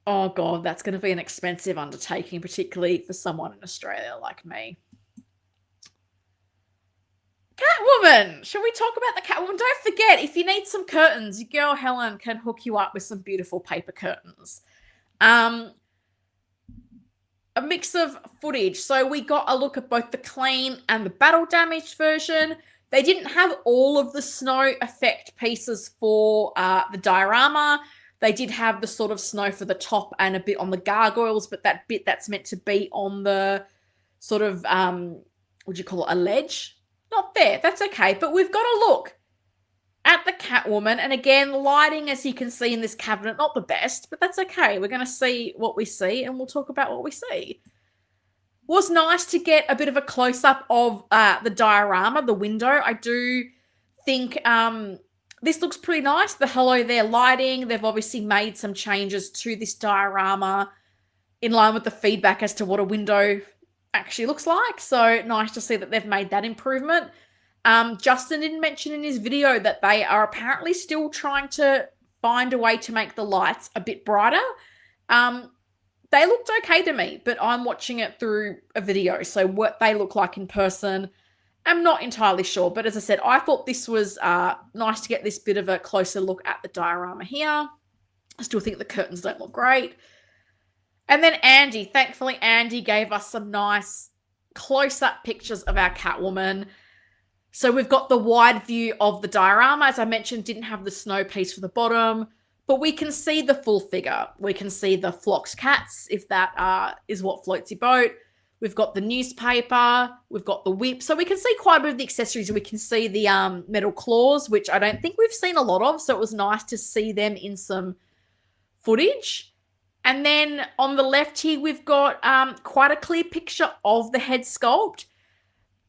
Oh, God, that's going to be an expensive undertaking, particularly for someone in Australia like me. Catwoman! Shall we talk about the Catwoman? Don't forget, if you need some curtains, your girl Helen can hook you up with some beautiful paper curtains. A mix of footage. So we got a look at both the clean and the battle damaged version. They didn't have all of the snow effect pieces for the diorama. They did have the sort of snow for the top and a bit on the gargoyles, but that bit that's meant to be on the sort of, what do you call it, a ledge? Not there. That's okay. But we've got a look at the Catwoman. And again, lighting, as you can see in this cabinet, not the best, but that's okay. We're going to see what we see and we'll talk about what we see. Was nice to get a bit of a close-up of the diorama, the window. I do think this looks pretty nice. The hello there lighting. They've obviously made some changes to this diorama in line with the feedback as to what a window actually looks like. So nice to see that they've made that improvement. Justin didn't mention in his video that they are apparently still trying to find a way to make the lights a bit brighter. They looked okay to me, but I'm watching it through a video. So what they look like in person, I'm not entirely sure. But as I said, I thought this was nice to get this bit of a closer look at the diorama here. I still think the curtains don't look great. And then Andy, thankfully Andy gave us some nice close-up pictures of our Catwoman. So we've got the wide view of the diorama. As I mentioned, didn't have the snow piece for the bottom, but we can see the full figure. We can see the flocked cats, if that is what floats your boat. We've got the newspaper. We've got the whip. So we can see quite a bit of the accessories. We can see the metal claws, which I don't think we've seen a lot of. So it was nice to see them in some footage. And then on the left here, we've got quite a clear picture of the head sculpt.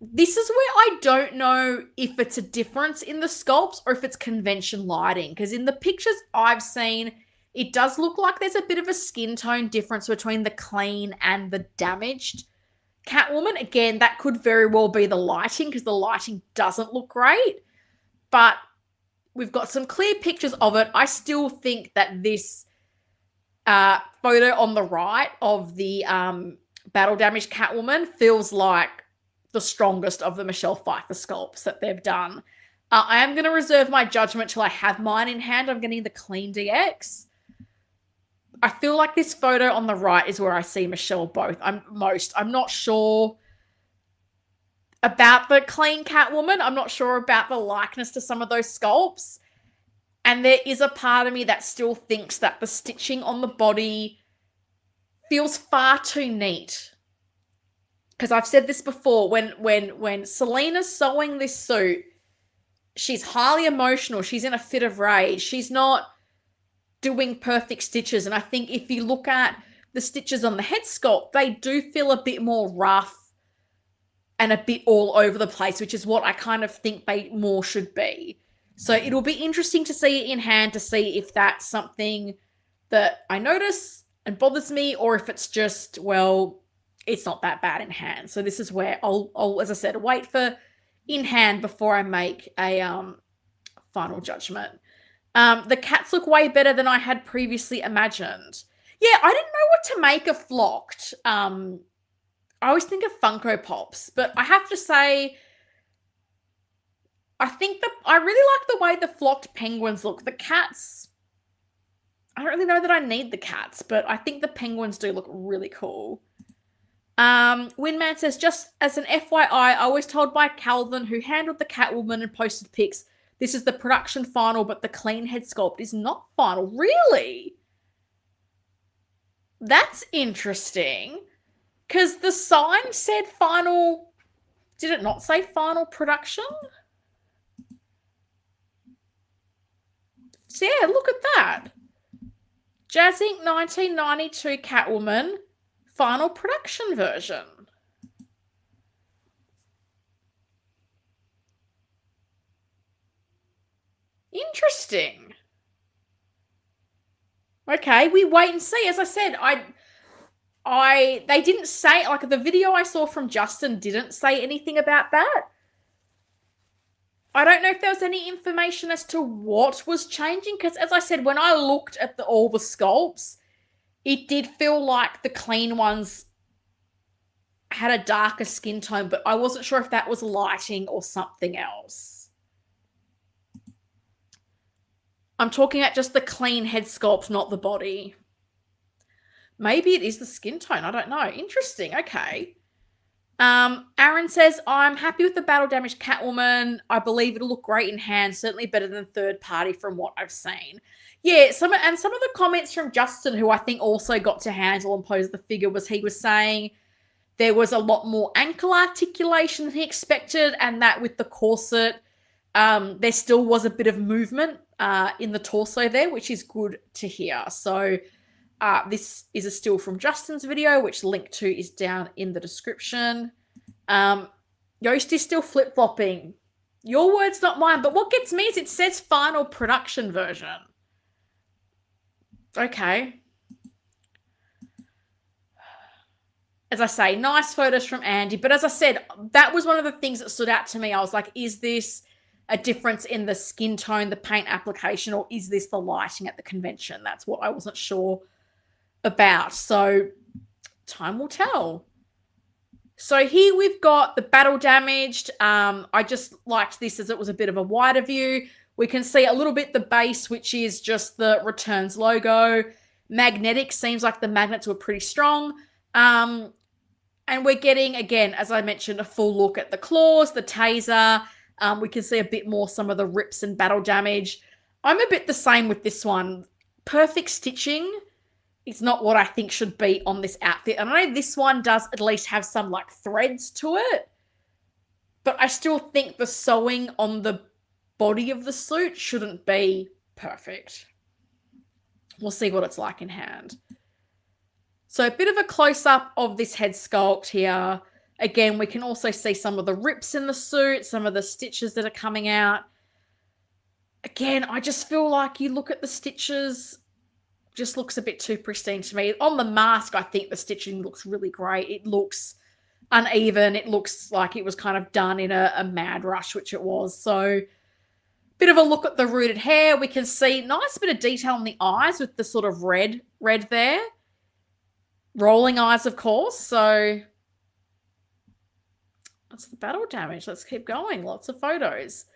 This is where I don't know if it's a difference in the sculpts or if it's convention lighting. Because in the pictures I've seen, it does look like there's a bit of a skin tone difference between the clean and the damaged Catwoman. Again, that could very well be the lighting because the lighting doesn't look great. But we've got some clear pictures of it. I still think that this photo on the right of the battle damaged Catwoman feels like the strongest of the Michelle Pfeiffer sculpts that they've done. I am going to reserve my judgment till I have mine in hand. I'm getting the clean DX. I feel like this photo on the right is where I see Michelle both. I'm not sure about the clean Catwoman. I'm not sure about the likeness to some of those sculpts. And there is a part of me that still thinks that the stitching on the body feels far too neat. Because I've said this before, when Selena's sewing this suit, she's highly emotional. She's in a fit of rage. She's not doing perfect stitches. And I think if you look at the stitches on the head sculpt, they do feel a bit more rough and a bit all over the place, which is what I kind of think they more should be. So it'll be interesting to see it in hand to see if that's something that I notice and bothers me or if it's just, well, it's not that bad in hand. So this is where I'll as I said, wait for in hand before I make a final judgment. The cats look way better than I had previously imagined. Yeah, I didn't know what to make of flocked. I always think of Funko Pops, but I have to say, I think that I really like the way the flocked penguins look. The cats, I don't really know that I need the cats, but I think the penguins do look really cool. Winman says, just as an FYI, I was told by Calvin, who handled the Catwoman and posted pics, this is the production final, but the clean head sculpt is not final. Really? That's interesting. Because the sign said final. Did it not say final production? So yeah, look at that. JazzInc 1992 Catwoman final production version. Interesting. Okay, we wait and see. As I said, they didn't say, like, the video I saw from Justin didn't say anything about that. I don't know if there was any information as to what was changing, because as I said, when I looked at all the sculpts, it did feel like the clean ones had a darker skin tone, but I wasn't sure if that was lighting or something else. I'm talking about just the clean head sculpt, not the body. Maybe it is the skin tone. I don't know. Interesting. Okay. Aaron says, I'm happy with the battle damaged Catwoman. I believe it'll look great in hand, certainly better than third party from what I've seen. Yeah, some of the comments from Justin, who I think also got to handle and pose the figure, he was saying there was a lot more ankle articulation than he expected, and that with the corset, there still was a bit of movement in the torso there, which is good to hear. So this is a still from Justin's video, which link to is down in the description. Yoast is still flip-flopping. Your words, not mine. But what gets me is it says final production version. Okay. As I say, nice photos from Andy. But as I said, that was one of the things that stood out to me. I was like, is this a difference in the skin tone, the paint application, or is this the lighting at the convention? That's what I wasn't sure about. So time will tell. So here we've got the battle damaged. I just liked this as it was a bit of a wider view. We can see a little bit the base, which is just the Returns logo. Magnetic, seems like the magnets were pretty strong. And we're getting, again, as I mentioned, a full look at the claws, the taser. We can see a bit more some of the rips and battle damage. I'm a bit the same with this one. Perfect stitching. It's not what I think should be on this outfit. And I know this one does at least have some like threads to it, but I still think the sewing on the body of the suit shouldn't be perfect. We'll see what it's like in hand. So a bit of a close-up of this head sculpt here. Again, we can also see some of the rips in the suit, some of the stitches that are coming out. Again, I just feel like you look at the stitches, just looks a bit too pristine to me. On the mask, I think the stitching looks really great. It looks uneven. It looks like it was kind of done in a mad rush, which it was. So bit of a look at the rooted hair. We can see nice bit of detail in the eyes with the sort of red there. Rolling eyes, of course. So that's the battle damage. Let's keep going. Lots of photos.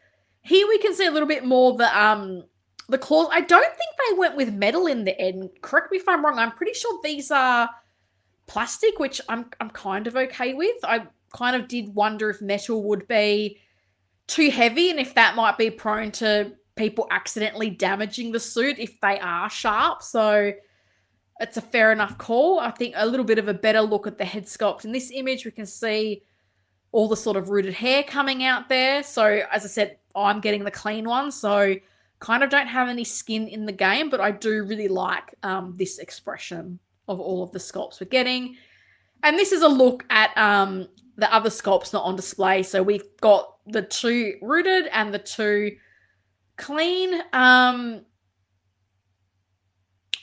Here we can see a little bit more the claws. I don't think they went with metal in the end. Correct me if I'm wrong. I'm pretty sure these are plastic, which I'm kind of okay with. I kind of did wonder if metal would be too heavy and if that might be prone to people accidentally damaging the suit if they are sharp. So it's a fair enough call. I think a little bit of a better look at the head sculpt. In this image, we can see all the sort of rooted hair coming out there. So as I said, I'm getting the clean one. So kind of don't have any skin in the game, but I do really like this expression of all of the sculpts we're getting. And this is a look at the other sculpts not on display. So we've got the two rooted and the two clean. I'm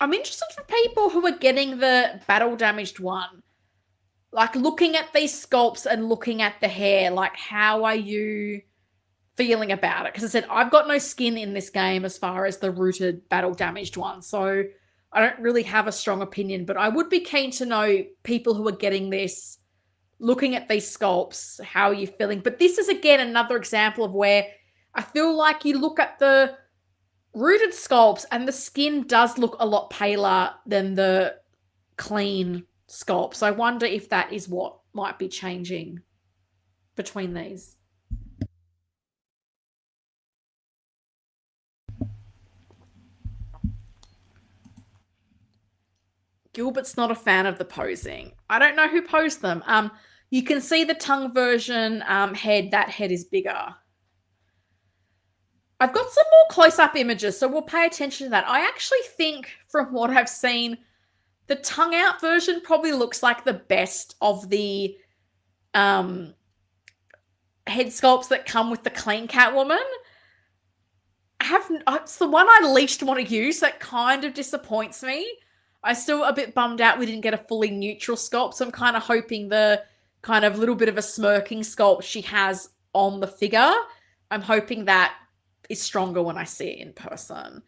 interested for people who are getting the battle damaged one. Like looking at these sculpts and looking at the hair, like how are you feeling about it? Because I said, I've got no skin in this game as far as the rooted battle damaged one. So I don't really have a strong opinion, but I would be keen to know people who are getting this, looking at these sculpts, how are you feeling? But this is again another example of where I feel like you look at the rooted sculpts and the skin does look a lot paler than the clean sculpt. So I wonder if that is what might be changing between these. Gilbert's not a fan of the posing. I don't know who posed them. You can see the tongue version head. That head is bigger. I've got some more close-up images, so we'll pay attention to that. I actually think, from what I've seen, the tongue-out version probably looks like the best of the head sculpts that come with the clean Catwoman. It's the one I least want to use. That kind of disappoints me. I'm still a bit bummed out we didn't get a fully neutral sculpt, so I'm kind of hoping the kind of little bit of a smirking sculpt she has on the figure, I'm hoping that is stronger when I see it in person.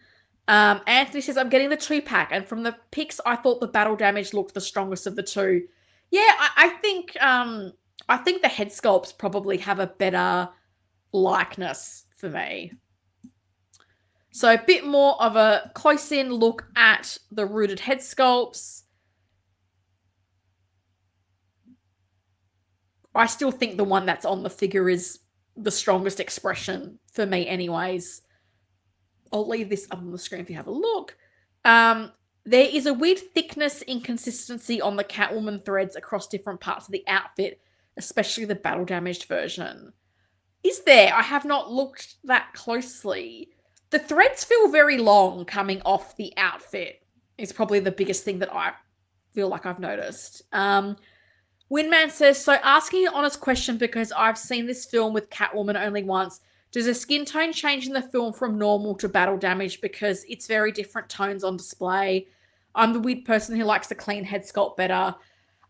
Anthony says, I'm getting the 2-pack, and from the pics, I thought the battle damage looked the strongest of the two. Yeah, I think the head sculpts probably have a better likeness for me. So a bit more of a close-in look at the rooted head sculpts. I still think the one that's on the figure is the strongest expression for me anyways. I'll leave this up on the screen if you have a look. There is a weird thickness inconsistency on the Catwoman threads across different parts of the outfit, especially the battle damaged version. Is there? I have not looked that closely. The threads feel very long coming off the outfit. Is probably the biggest thing that I feel like I've noticed. Winman says, so asking an honest question because I've seen this film with Catwoman only once. Does the skin tone change in the film from normal to battle damage because it's very different tones on display? I'm the weird person who likes the clean head sculpt better.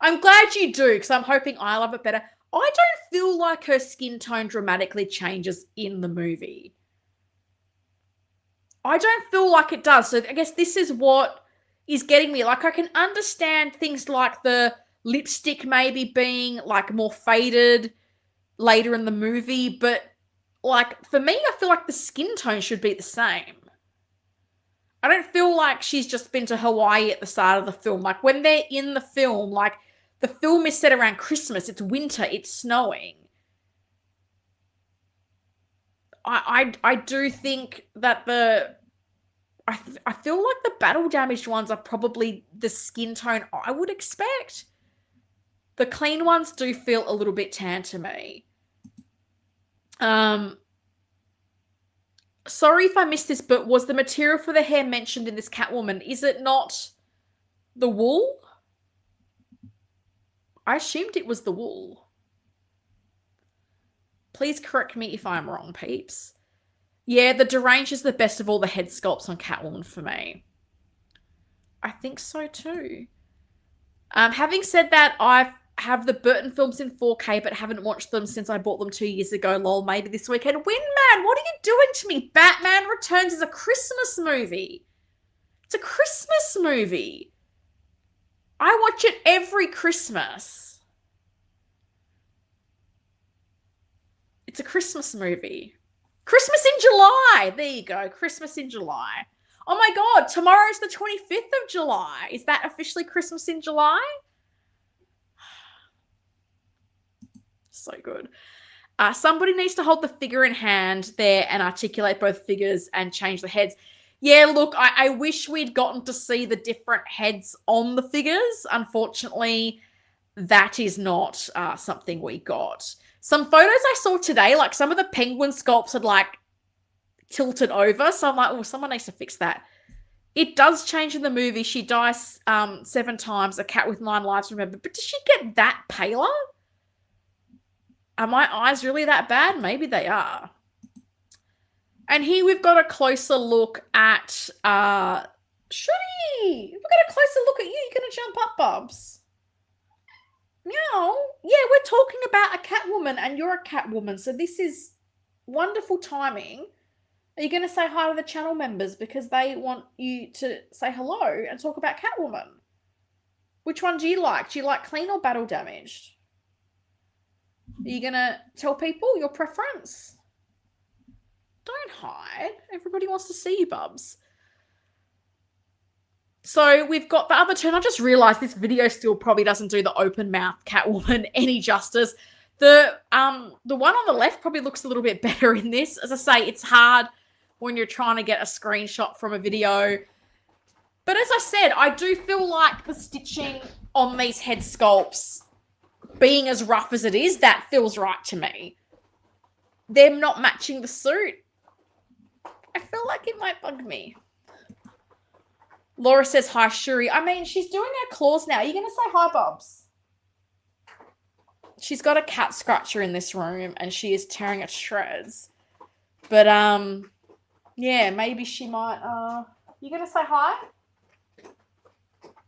I'm glad you do because I'm hoping I love it better. I don't feel like her skin tone dramatically changes in the movie. I don't feel like it does. So I guess this is what is getting me. Like, I can understand things like the lipstick maybe being like more faded later in the movie, but like for me, I feel like the skin tone should be the same. I don't feel like she's just been to Hawaii at the start of the film. Like when they're in the film, like the film is set around Christmas, it's winter, it's snowing. I do think that I feel like the battle damaged ones are probably the skin tone I would expect. The clean ones do feel a little bit tan to me. Sorry if I missed this, but was the material for the hair mentioned in this Catwoman? Is it not the wool? I assumed it was the wool. Please correct me if I'm wrong, peeps. Yeah, the deranged is the best of all the head sculpts on Catwoman for me. I think so too. Having said that, I have the Burton films in 4K, but haven't watched them since I bought them 2 years ago. Lol, maybe this weekend. Windman, what are you doing to me? Batman Returns is a Christmas movie. It's a Christmas movie. I watch it every Christmas. It's a Christmas movie. Christmas in July. There you go. Christmas in July. Oh my God. Tomorrow's the 25th of July. Is that officially Christmas in July? So good. Somebody needs to hold the figure in hand there and articulate both figures and change the heads. Yeah, look, I wish we'd gotten to see the different heads on the figures. Unfortunately, that is not something we got. Some photos I saw today, like some of the penguin sculpts had like tilted over. So I'm like, oh, someone needs to fix that. It does change in the movie. She dies 7 times, a cat with 9 lives, remember. But does she get that paler? Are my eyes really that bad? Maybe they are. And here we've got a closer look at Shooty. We've got a closer look at you. You're going to jump up, Bubs. Meow. Yeah, we're talking about a Catwoman and you're a Catwoman. So this is wonderful timing. Are you going to say hi to the channel members because they want you to say hello and talk about Catwoman? Which one do you like? Do you like clean or battle damaged? Are you going to tell people your preference? Don't hide. Everybody wants to see you, Bubs. So we've got the other two. And I just realized this video still probably doesn't do the open mouth Catwoman any justice. The one on the left probably looks a little bit better in this. As I say, it's hard when you're trying to get a screenshot from a video. But as I said, I do feel like the stitching on these head sculpts, being as rough as it is, that feels right to me. Them not matching the suit, like it might bug me. Laura says, hi, Shuri. I mean, she's doing her claws now. Are you going to say hi, Bubs? She's got a cat scratcher in this room, and she is tearing it to shreds. But, yeah, maybe she might, you going to say hi?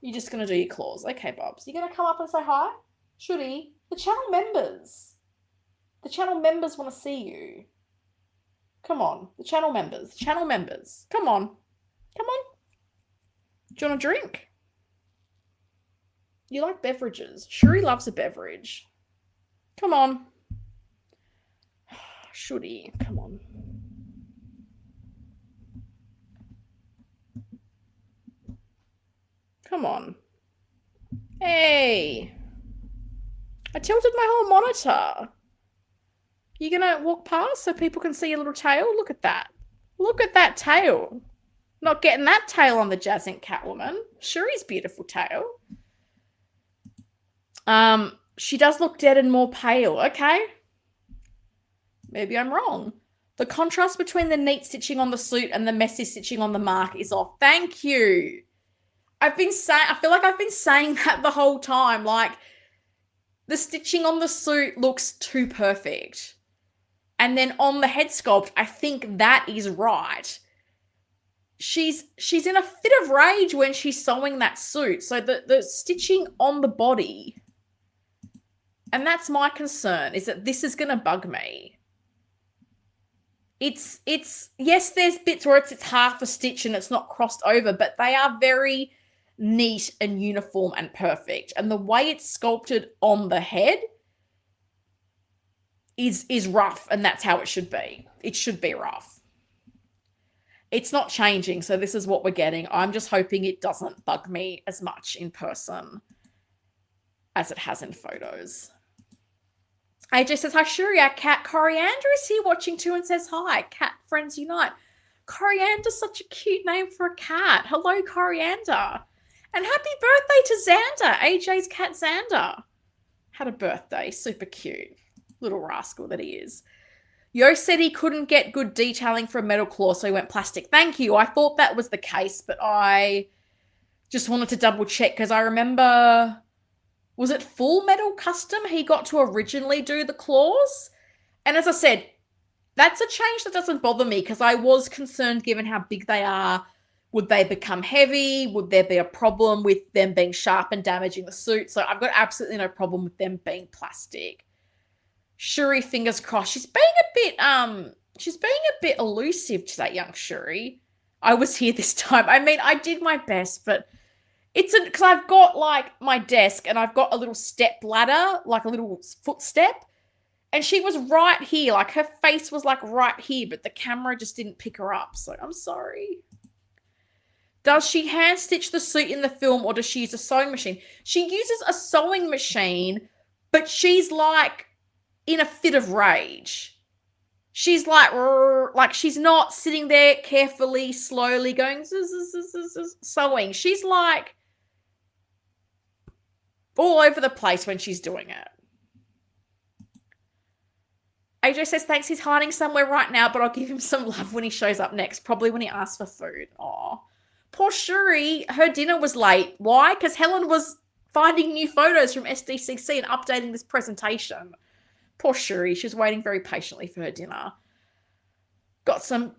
You're just going to do your claws. Okay, Bubs. You going to come up and say hi? Shuri, the channel members. The channel members want to see you. Come on. The channel members. Channel members. Come on. Come on. Do you want a drink? You like beverages. Shuri loves a beverage. Come on. Shuri, come on. Come on. Hey. I tilted my whole monitor. You gonna walk past so people can see your little tail? Look at that. Look at that tail. Not getting that tail on the JazzInc Catwoman. Shuri's beautiful tail. She does look dead and more pale. Okay. Maybe I'm wrong. The contrast between the neat stitching on the suit and the messy stitching on the mark is off. Thank you. I feel like I've been saying that the whole time. Like, the stitching on the suit looks too perfect. And then on the head sculpt, I think that is right. She's in a fit of rage when she's sewing that suit. So the stitching on the body, and that's my concern, is that this is going to bug me. It's yes, there's bits where it's half a stitch and it's not crossed over, but they are very neat and uniform and perfect. And the way it's sculpted on the head is rough, and that's how it should be. It should be rough. It's not changing, so this is what we're getting. I'm just hoping it doesn't bug me as much in person as it has in photos. AJ says, hi, Shuri, our cat Coriander is here watching too and says, hi, cat friends unite. Coriander's such a cute name for a cat. Hello, Coriander. And happy birthday to Xander. AJ's cat Xander had a birthday. Super cute. Little rascal that he is. Yo said he couldn't get good detailing for a metal claw, so he went plastic. Thank you. I thought that was the case, but I just wanted to double check because I remember, was it Full Metal Custom he got to originally do the claws? And as I said, that's a change that doesn't bother me because I was concerned given how big they are. Would they become heavy? Would there be a problem with them being sharp and damaging the suit? So I've got absolutely no problem with them being plastic. Shuri, fingers crossed. She's being a bit elusive to that young Shuri. I was here this time. I mean, I did my best, but it's because I've got like my desk and I've got a little step ladder, like a little footstep, and she was right here. Like her face was like right here, but the camera just didn't pick her up. So I'm sorry. Does she hand stitch the suit in the film or does she use a sewing machine? She uses a sewing machine, but she's like in a fit of rage. She's like she's not sitting there carefully, slowly going sewing. She's like all over the place when she's doing it. AJ says, thanks, he's hiding somewhere right now, but I'll give him some love when he shows up next, probably when he asks for food. Aw. Poor Shuri, her dinner was late. Why? Because Helen was finding new photos from SDCC and updating this presentation. Poor Shuri, she was waiting very patiently for her dinner. Got some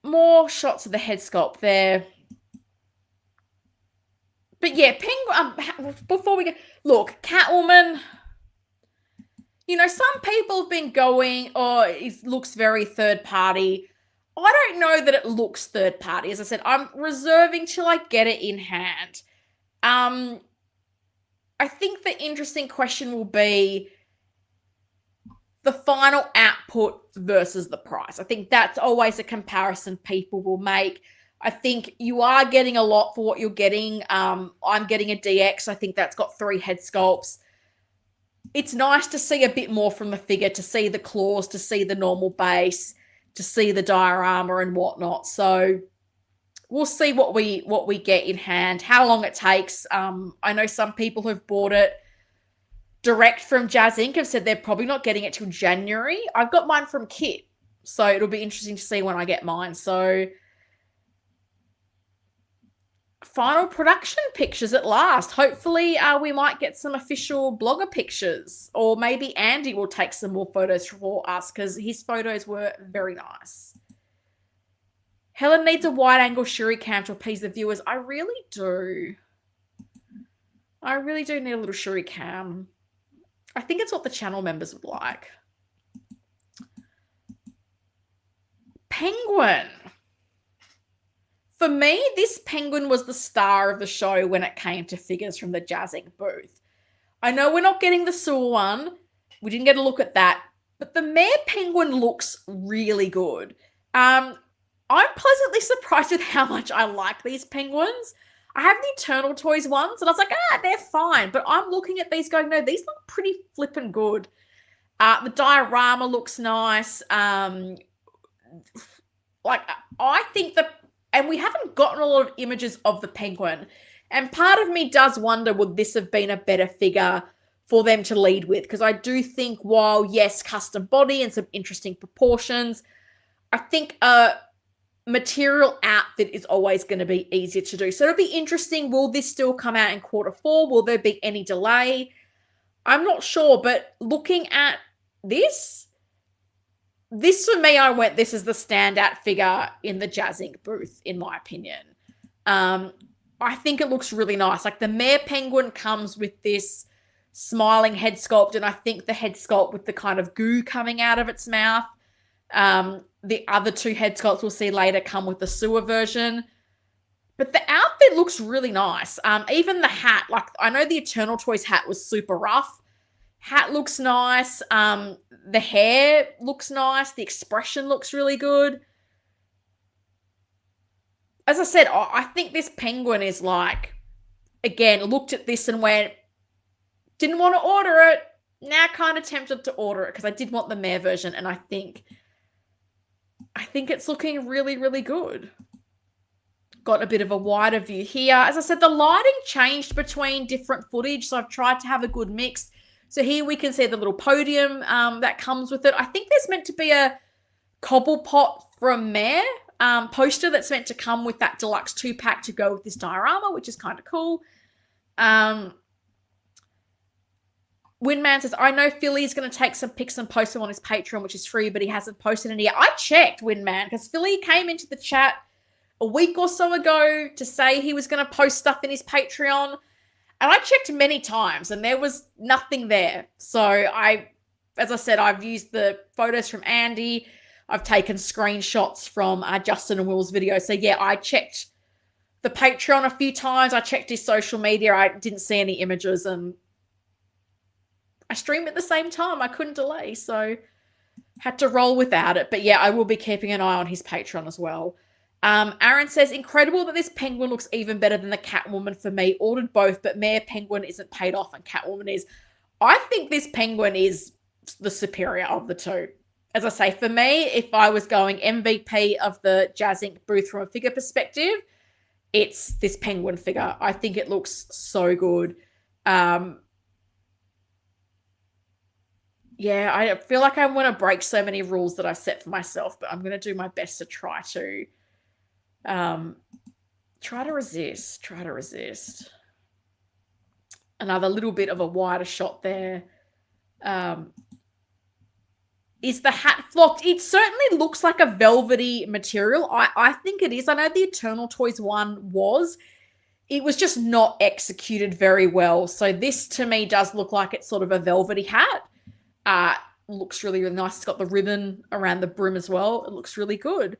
more shots of the head sculpt there. But yeah, Penguin, before we go, look, Catwoman, you know, some people have been going, oh, it looks very third party. I don't know that it looks third party. As I said, I'm reserving till I get it in hand. I think the interesting question will be the final output versus the price. I think that's always a comparison people will make. I think you are getting a lot for what you're getting. I'm getting a DX. I think that's got 3 head sculpts. It's nice to see a bit more from the figure, to see the claws, to see the normal base, to see the diorama and whatnot. So we'll see what we get in hand, how long it takes. I know some people who've bought it direct from JazzInc have said they're probably not getting it till January. I've got mine from Kit, so it'll be interesting to see when I get mine. So final production pictures at last. Hopefully we might get some official blogger pictures, or maybe Andy will take some more photos for us because his photos were very nice. Helen needs a wide angle shuri cam to appease the viewers. I really do. I really do need a little shuri cam. I think it's what the channel members would like. Penguin. For me, this penguin was the star of the show when it came to figures from the JazzInc booth. I know we're not getting the sewer one. We didn't get a look at that. But the Mare Penguin looks really good. I'm pleasantly surprised with how much I like these penguins. I have the Eternal Toys ones, and I was like, they're fine. But I'm looking at these going, no, these look pretty flippin' good. The diorama looks nice. I think and we haven't gotten a lot of images of the penguin. And part of me does wonder, would this have been a better figure for them to lead with? Because I do think, while, yes, custom body and some interesting proportions, I think a material outfit is always going to be easier to do. So it'll be interesting. Will this still come out in Q4? Will there be any delay? I'm not sure. But looking at this for me, this is the standout figure in the JazzInc booth, in my opinion. I think it looks really nice. Like, the Mare Penguin comes with this smiling head sculpt, and I think the head sculpt with the kind of goo coming out of its mouth. The other two head sculpts we'll see later come with the sewer version. But the outfit looks really nice. Even the hat, like, I know the Eternal Toys hat was super rough. Hat looks nice. The hair looks nice. The expression looks really good. As I said, I think this penguin is like, again, looked at this and went, didn't want to order it. Now kind of tempted to order it because I did want the Mare version, and I think it's looking really, really good. Got a bit of a wider view here. As I said, the lighting changed between different footage, so I've tried to have a good mix. So here we can see the little podium that comes with it. I think there's meant to be a Cobblepot from Mare poster that's meant to come with that deluxe 2-pack to go with this diorama, which is kind of cool. Windman says, I know Philly's going to take some pics and post them on his Patreon, which is free, but he hasn't posted any yet. I checked, Windman, because Philly came into the chat a week or so ago to say he was going to post stuff in his Patreon. And I checked many times and there was nothing there. So as I said, I've used the photos from Andy. I've taken screenshots from Justin and Will's video. So yeah, I checked the Patreon a few times. I checked his social media. I didn't see any images, and I streamed at the same time. I couldn't delay, so had to roll without it. But yeah, I will be keeping an eye on his Patreon as well. Aaron says, incredible that this penguin looks even better than the Catwoman for me. Ordered both, but Mare Penguin isn't paid off and Catwoman is. I think this penguin is the superior of the two. As I say, for me, if I was going MVP of the JazzInc booth from a figure perspective, it's this penguin figure. I think it looks so good. Yeah, I feel like I want to break so many rules that I've set for myself, but I'm going to do my best to try to resist. Another little bit of a wider shot there. Is the hat flocked? It certainly looks like a velvety material. I think it is. I know the Eternal Toys one was. It was just not executed very well. So this to me does look like it's sort of a velvety hat. Looks really, really nice. It's got the ribbon around the brim as well. It looks really good.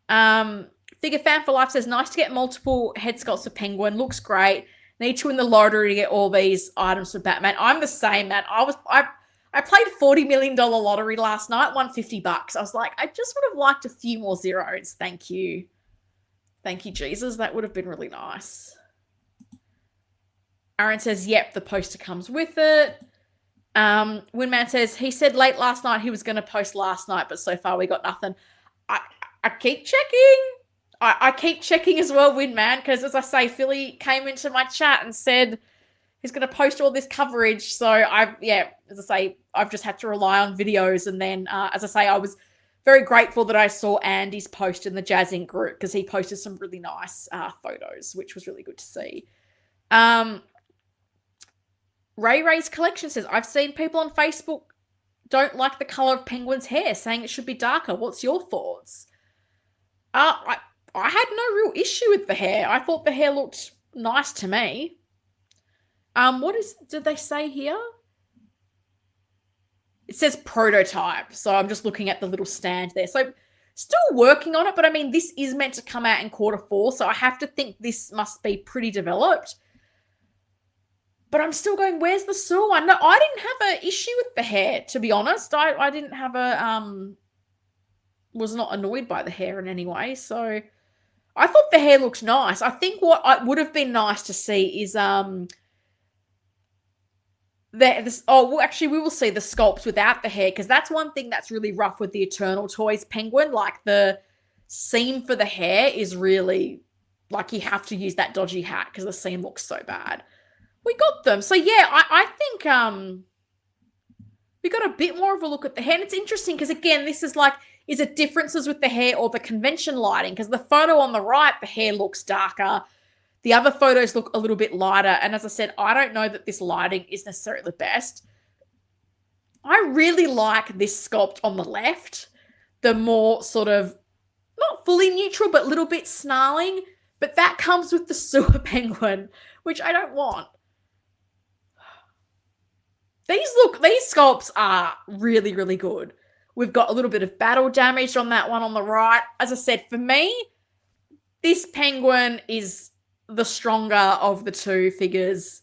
Figure Fan for Life says, nice to get multiple head sculpts of Penguin. Looks great. Need to win the lottery to get all these items for Batman. I'm the same, man. I played $40 million lottery last night, won $50. I was like, I just would have liked a few more zeros. Thank you. Thank you, Jesus. That would have been really nice. Aaron says, yep, the poster comes with it. Winman says, he said late last night he was going to post last night, but so far we got nothing. I keep checking. I keep checking as well, Winman, because as I say, Philly came into my chat and said he's going to post all this coverage. So as I say, I've just had to rely on videos. And then, as I say, I was very grateful that I saw Andy's post in the JazzInc group because he posted some really nice photos, which was really good to see. Ray Ray's collection says, I've seen people on Facebook don't like the color of Penguin's hair, saying it should be darker. What's your thoughts? I had no real issue with the hair. I thought the hair looked nice to me. Did they say here? It says prototype, so I'm just looking at the little stand there. So still working on it, but I mean, this is meant to come out in Q4, so I have to think this must be pretty developed. But I'm still going, where's the sewer one? No, I didn't have an issue with the hair, to be honest. I didn't have was not annoyed by the hair in any way. So I thought the hair looked nice. I think what would have been nice to see is actually, we will see the sculpts without the hair, because that's one thing that's really rough with the Eternal Toys Penguin. Like, the seam for the hair is really, like, you have to use that dodgy hat because the seam looks so bad. We got them. So, yeah, I think we got a bit more of a look at the hair. And it's interesting because, again, this is like, is it differences with the hair or the convention lighting? Because the photo on the right, the hair looks darker. The other photos look a little bit lighter. And as I said, I don't know that this lighting is necessarily the best. I really like this sculpt on the left. The more sort of, not fully neutral, but a little bit snarling. But that comes with the sewer penguin, which I don't want. These sculpts are really, really good. We've got a little bit of battle damage on that one on the right. As I said, for me, this penguin is the stronger of the two figures.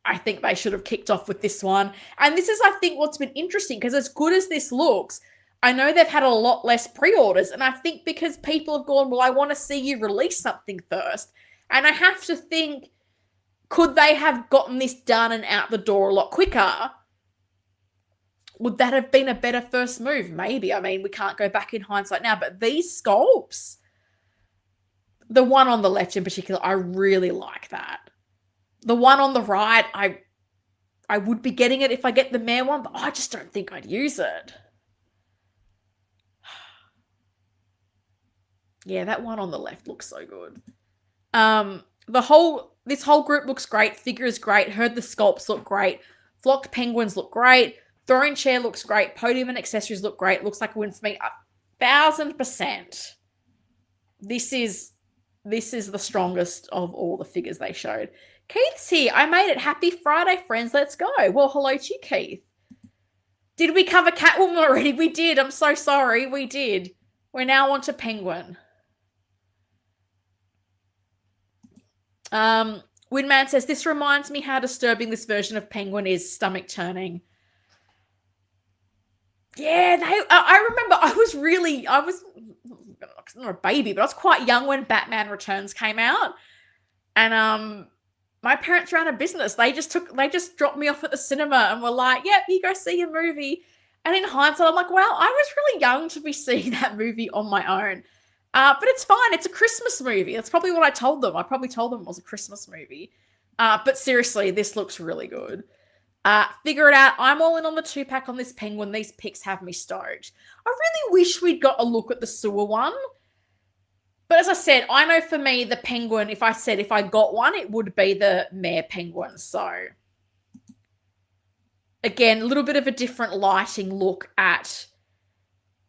I think they should have kicked off with this one. And this is, I think, what's been interesting, because as good as this looks, I know they've had a lot less pre-orders. And I think because people have gone, well, I want to see you release something first. And I have to think, could they have gotten this done and out the door a lot quicker? Would that have been a better first move? Maybe. I mean, we can't go back in hindsight now. But these sculpts, the one on the left in particular, I really like that. The one on the right, I would be getting it if I get the mare one, but I just don't think I'd use it. Yeah, that one on the left looks so good. This whole group looks great. Figure is great. Heard the sculpts look great. Flocked penguins look great. Throwing chair looks great. Podium and accessories look great. Looks like a win for me. 1,000%. This is the strongest of all the figures they showed. Keith's here. I made it. Happy Friday, friends. Let's go. Well, hello to you, Keith. Did we cover Catwoman already? We did. I'm so sorry. We did. We're now on to Penguin. Winman says, this reminds me how disturbing this version of Penguin is, stomach turning. Yeah, I remember I was not a baby, but I was quite young when Batman Returns came out. And my parents ran a business. They just dropped me off at the cinema and were like, yep, you go see your movie. And in hindsight, I'm like, well, I was really young to be seeing that movie on my own. But it's fine. It's a Christmas movie. That's probably what I told them. I probably told them it was a Christmas movie. But seriously, this looks really good. Figure it out. I'm all in on the 2-pack on this Penguin. These pics have me stoked. I really wish we'd got a look at the sewer one. But as I said, I know for me, the Penguin, if I got one, it would be the mare Penguin. So, again, a little bit of a different lighting look at...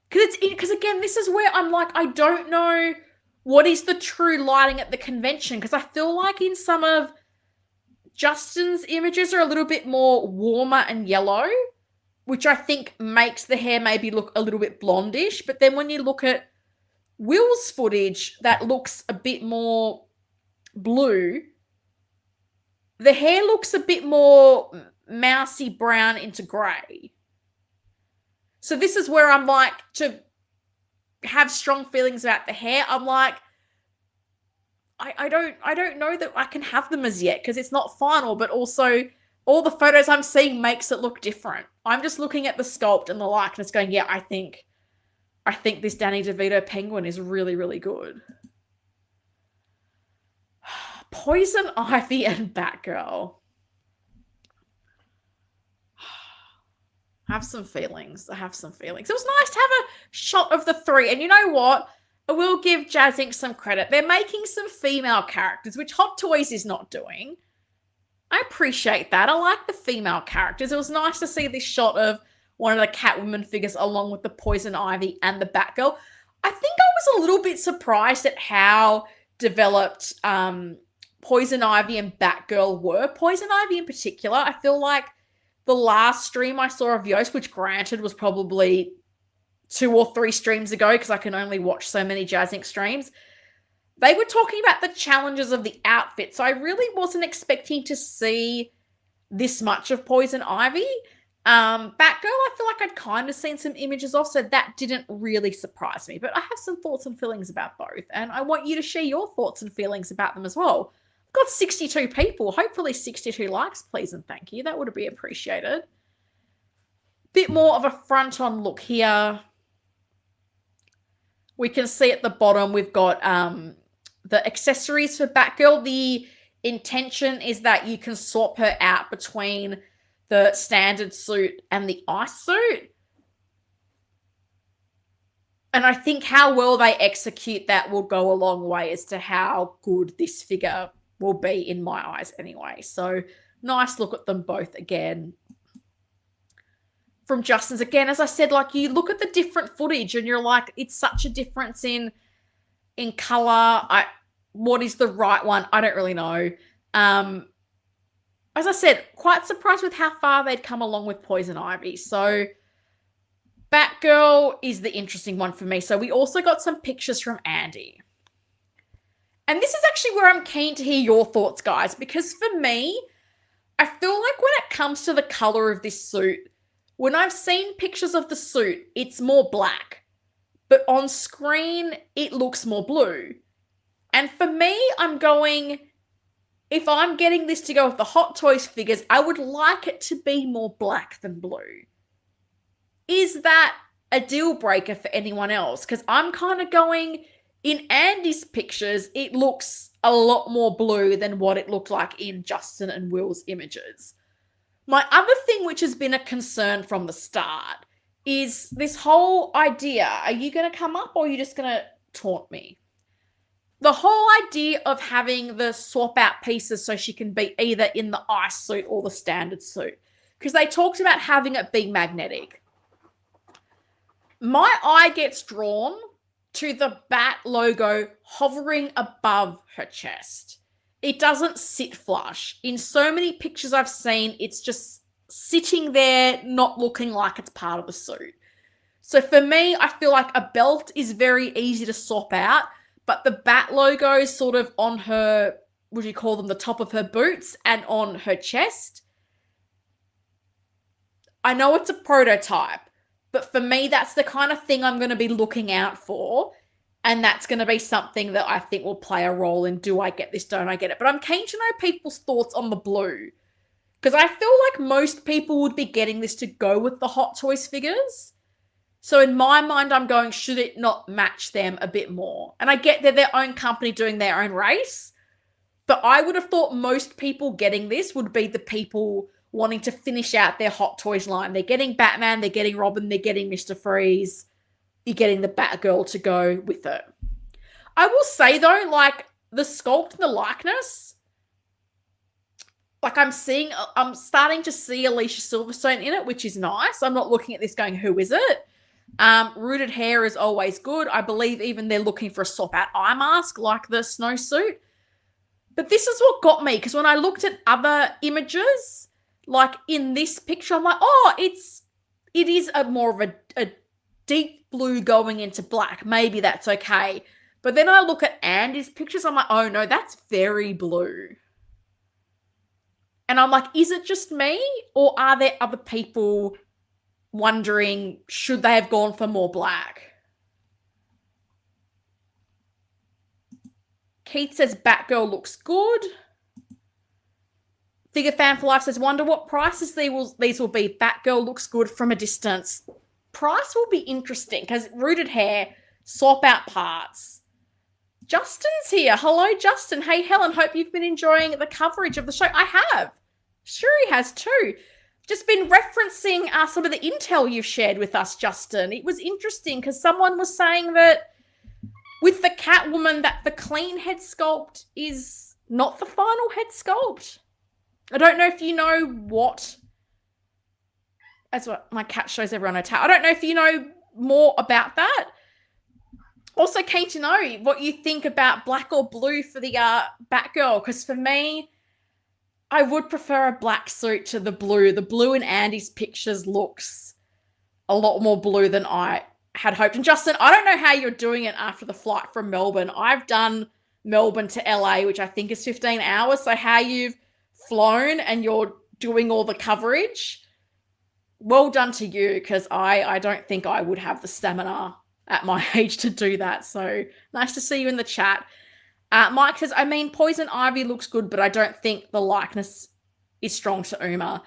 Because again, this is where I'm like, I don't know what is the true lighting at the convention. Because I feel like in some of Justin's images are a little bit more warmer and yellow, which I think makes the hair maybe look a little bit blondish. But then when you look at Will's footage, that looks a bit more blue. The hair looks a bit more mousy brown into grey. So this is where I'm like, to have strong feelings about the hair, I'm like, I don't know that I can have them as yet because it's not final, but also all the photos I'm seeing makes it look different. I'm just looking at the sculpt and the likeness going, yeah, I think this Danny DeVito Penguin is really, really good. Poison Ivy and Batgirl. I have some feelings. I have some feelings. It was nice to have a shot of the three. And you know what? I will give JazzInc some credit. They're making some female characters, which Hot Toys is not doing. I appreciate that. I like the female characters. It was nice to see this shot of one of the Catwoman figures along with the Poison Ivy and the Batgirl. I think I was a little bit surprised at how developed Poison Ivy and Batgirl were. Poison Ivy in particular, I feel like the last stream I saw of Yoast, which granted was probably 2 or 3 streams ago because I can only watch so many JazzInc streams, they were talking about the challenges of the outfit. So I really wasn't expecting to see this much of Poison Ivy. Batgirl, I feel like I'd kind of seen some images of, so that didn't really surprise me. But I have some thoughts and feelings about both, and I want you to share your thoughts and feelings about them as well. I've got 62 people, hopefully 62 likes, please and thank you. That would be appreciated. Bit more of a front-on look here. We can see at the bottom we've got the accessories for Batgirl. The intention is that you can swap her out between the standard suit and the ice suit. And I think how well they execute that will go a long way as to how good this figure will be in my eyes anyway. So nice look at them both again. From Justin's, again, as I said, like, you look at the different footage and you're like, it's such a difference in color. What is the right one? I don't really know. As I said, quite surprised with how far they'd come along with Poison Ivy. So Batgirl is the interesting one for me. So we also got some pictures from Andy. And this is actually where I'm keen to hear your thoughts, guys, because for me, I feel like when it comes to the color of this suit, when I've seen pictures of the suit, it's more black. But on screen, it looks more blue. And for me, I'm going, if I'm getting this to go with the Hot Toys figures, I would like it to be more black than blue. Is that a deal breaker for anyone else? Because I'm kind of going, in Andy's pictures, it looks a lot more blue than what it looked like in Justin and Will's images. My other thing, which has been a concern from the start, is this whole idea. Are you going to come up or are you just going to taunt me? The whole idea of having the swap out pieces so she can be either in the ice suit or the standard suit. Because they talked about having it be magnetic. My eye gets drawn to the bat logo hovering above her chest. It doesn't sit flush. In so many pictures I've seen, it's just sitting there, not looking like it's part of the suit. So for me, I feel like a belt is very easy to swap out, but the bat logo is sort of on her, would you call them the top of her boots and on her chest. I know it's a prototype, but for me, that's the kind of thing I'm going to be looking out for. And that's going to be something that I think will play a role in, do I get this, don't I get it? But I'm keen to know people's thoughts on the blue. Because I feel like most people would be getting this to go with the Hot Toys figures. So in my mind, I'm going, should it not match them a bit more? And I get they're their own company doing their own race. But I would have thought most people getting this would be the people wanting to finish out their Hot Toys line. They're getting Batman, they're getting Robin, they're getting Mr. Freeze. You're getting the Batgirl to go with it. I will say, though, like, the sculpt and the likeness, like, I'm starting to see Alicia Silverstone in it, which is nice. I'm not looking at this going, who is it? Rooted hair is always good. I believe even they're looking for a swap-out eye mask, like the snowsuit. But this is what got me, because when I looked at other images, like in this picture, I'm like, oh, it is a more of a deep blue going into black. Maybe that's okay. But then I look at Andy's pictures, I'm like, oh no, that's very blue. And I'm like, is it just me? Or are there other people wondering, should they have gone for more black? Keith says Batgirl looks good. Figure Fan for Life says, wonder what prices these will be. Batgirl looks good from a distance. Price will be interesting because rooted hair, swap out parts. Justin's here. Hello, Justin. Hey, Helen. Hope you've been enjoying the coverage of the show. I have. Sure, he has too. just been referencing some of the intel you've shared with us, Justin. It was interesting because someone was saying that with the Catwoman that the clean head sculpt is not the final head sculpt. I don't know if you know what... That's what my cat shows everyone I don't know if you know more about that. Also keen to know what you think about black or blue for the Batgirl, because for me, I would prefer a black suit to the blue. The blue in Andy's pictures looks a lot more blue than I had hoped. And Justin, I don't know how you're doing it after the flight from Melbourne. I've done Melbourne to LA, which I think is 15 hours. So how you've flown and you're doing all the coverage, well done to you, because I don't think I would have the stamina at my age to do that. So nice to see you in the chat. Mike says, I mean, Poison Ivy looks good, but I don't think the likeness is strong to Uma.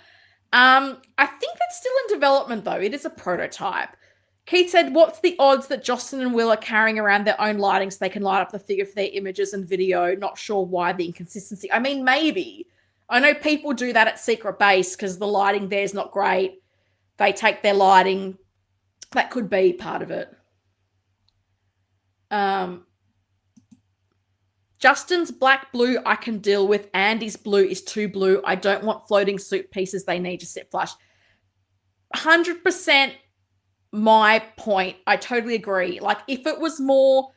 I think that's still in development, though. It is a prototype. Keith said, what's the odds that Jocelyn and Will are carrying around their own lighting so they can light up the figure for their images and video? Not sure why the inconsistency. I mean, maybe. I know people do that at Secret Base because the lighting there is not great. They take their lighting. That could be part of it. Justin's black blue I can deal with. Andy's blue is too blue. I don't want floating suit pieces. They need to sit flush. 100% my point. I totally agree. Like, if it was more